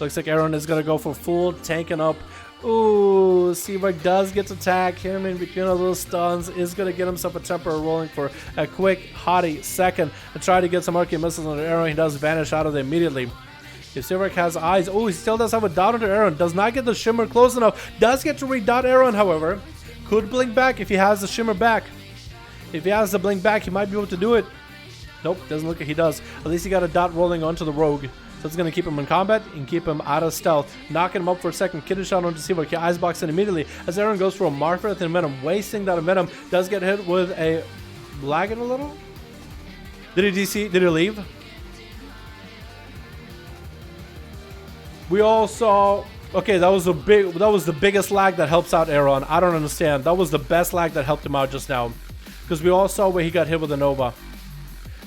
Looks like Aaron is going to go for full tanking up. Ooh, Seawork does get to tag him in between of those stuns. Is going to get himself a temporary rolling for a quick hottie second and try to get some arcane missiles on Aaron. He does vanish out of there immediately. If Seawork has eyes, oh, he still does have a dot onto Aaron. Does not get the shimmer close enough. Does get to re-dot Aaron, however. Could blink back if he has the shimmer back. If he has the blink back, he might be able to do it. Nope, doesn't look like he does. At least he got a dot rolling onto the rogue. So it's going to keep him in combat and keep him out of stealth. Knocking him up for a second. Kidney Shot onto Seawork. He eyes box in immediately as Aaron goes for a Marfrith and Venom. Wasting that Venom. Does get hit with a... lag it a little? Did he DC? Did he leave? We all saw... Okay, that was the biggest lag that helps out Aaron. I don't understand. That was the best lag that helped him out just now. Because we all saw where he got hit with a Nova.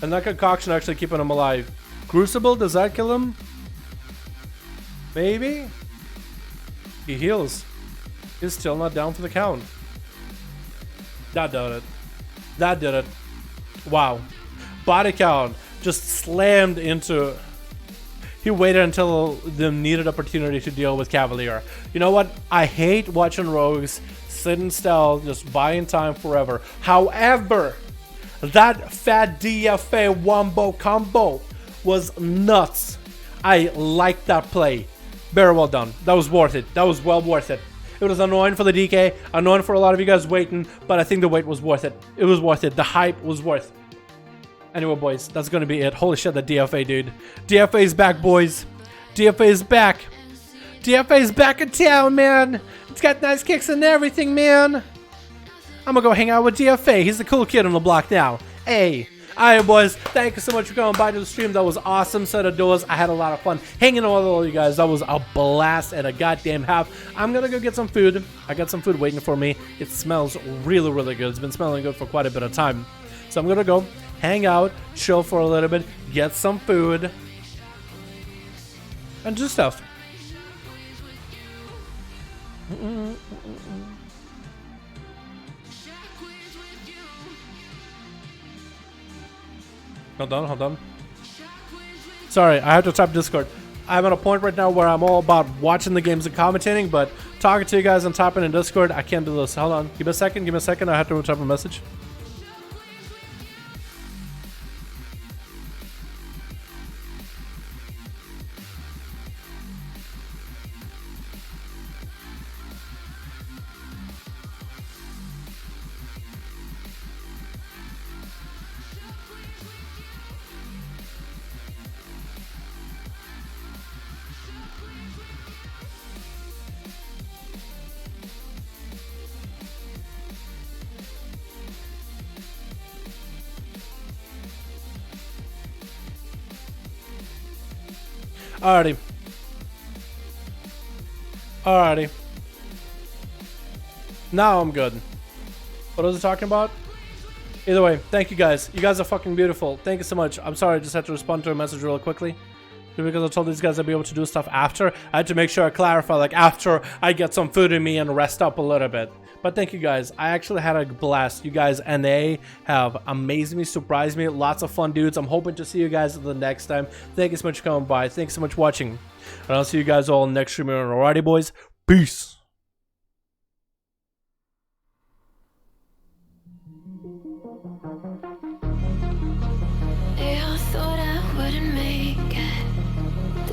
And that concoction actually keeping him alive. Crucible, does that kill him? Maybe? He heals. He's still not down for the count. That did it. That did it. Wow. Body count just slammed into... He waited until the needed opportunity to deal with Cavalier. You know what? I hate watching rogues sit in stealth, just buying time forever. However, that fat DFA wombo combo was nuts. I liked that play. Very well done. That was worth it. That was well worth it. It was annoying for the DK, annoying for a lot of you guys waiting, but I think the wait was worth it. It was worth it. The hype was worth it. Anyway, boys, that's gonna be it. Holy shit, the DFA, dude. DFA is back, boys. DFA is back. DFA is back in town, man. It's got nice kicks and everything, man. I'm gonna go hang out with DFA. He's the cool kid on the block now. Hey. Alright, boys, thank you so much for coming by to the stream. That was awesome set of duels. I had a lot of fun hanging out with all you guys. That was a blast and a goddamn half. I'm gonna go get some food. I got some food waiting for me. It smells really, really good. It's been smelling good for quite a bit of time. So I'm gonna go hang out, chill for a little bit, get some food, and do stuff. Hold on. Sorry, I have to type Discord. I'm at a point right now where I'm all about watching the games and commentating, but talking to you guys and typing in Discord, I can't do this. Hold on. Give me a second. I have to type a message. Alrighty. Now I'm good. What was I talking about? Either way, thank you guys. You guys are fucking beautiful. Thank you so much. I'm sorry, I just had to respond to a message real quickly. Because I told these guys I'd be able to do stuff after. I had to make sure I clarify, like, after I get some food in me and rest up a little bit. But thank you guys. I actually had a blast. You guys, NA, have amazed me, surprised me. Lots of fun dudes. I'm hoping to see you guys the next time. Thank you so much for coming by. Thanks so much for watching. And I'll see you guys all next stream. Alrighty, boys. Peace.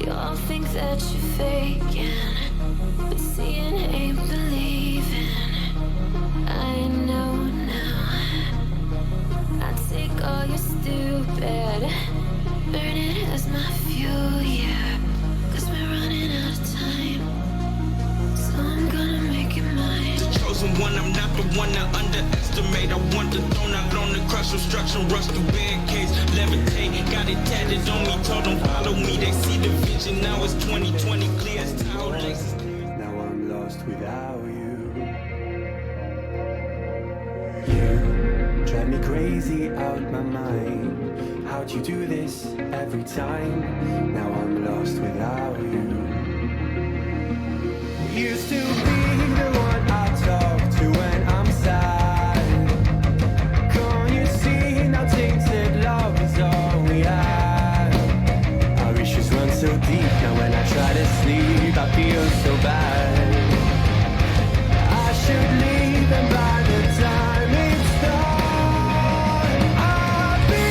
All things that you're faking, but seeing ain't believing. I know now. I take all your stupid, burn it as my fuel, yeah. Cause we're running out of time, so I'm gonna make it mine. The chosen one, I'm not the one to underestimate. I want the throne, I've known the crush obstruction, rush through barricades, levitate. Got it tatted on me, told them follow me. They see the vision, now it's 2020, clear as towel laces. Now I'm lost without you. You drive me crazy out my mind. How'd you do this every time? Now I'm lost without you. Used to be the one I talk to when I'm sad. Can't you see now tainted love is all we have? Our issues run so deep, now when I try to sleep I feel so bad. I should leave and by the time it's done I'll be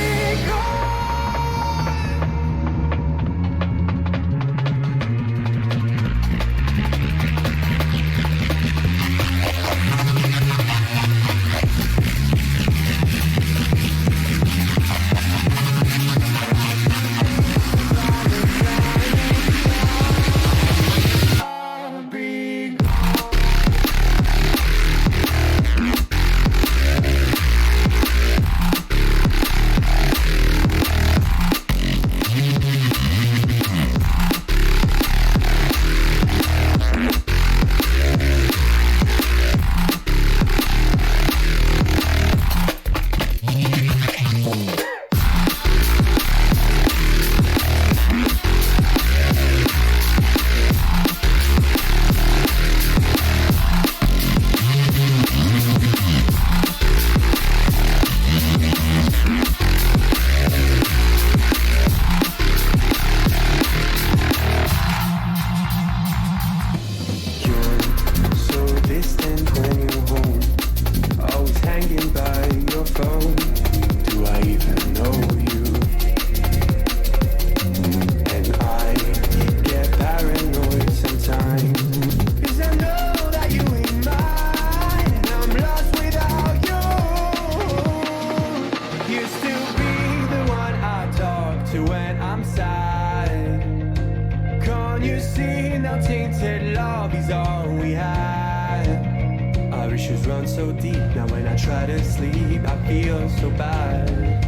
Our issues run so deep, now when I try to sleep I feel so bad.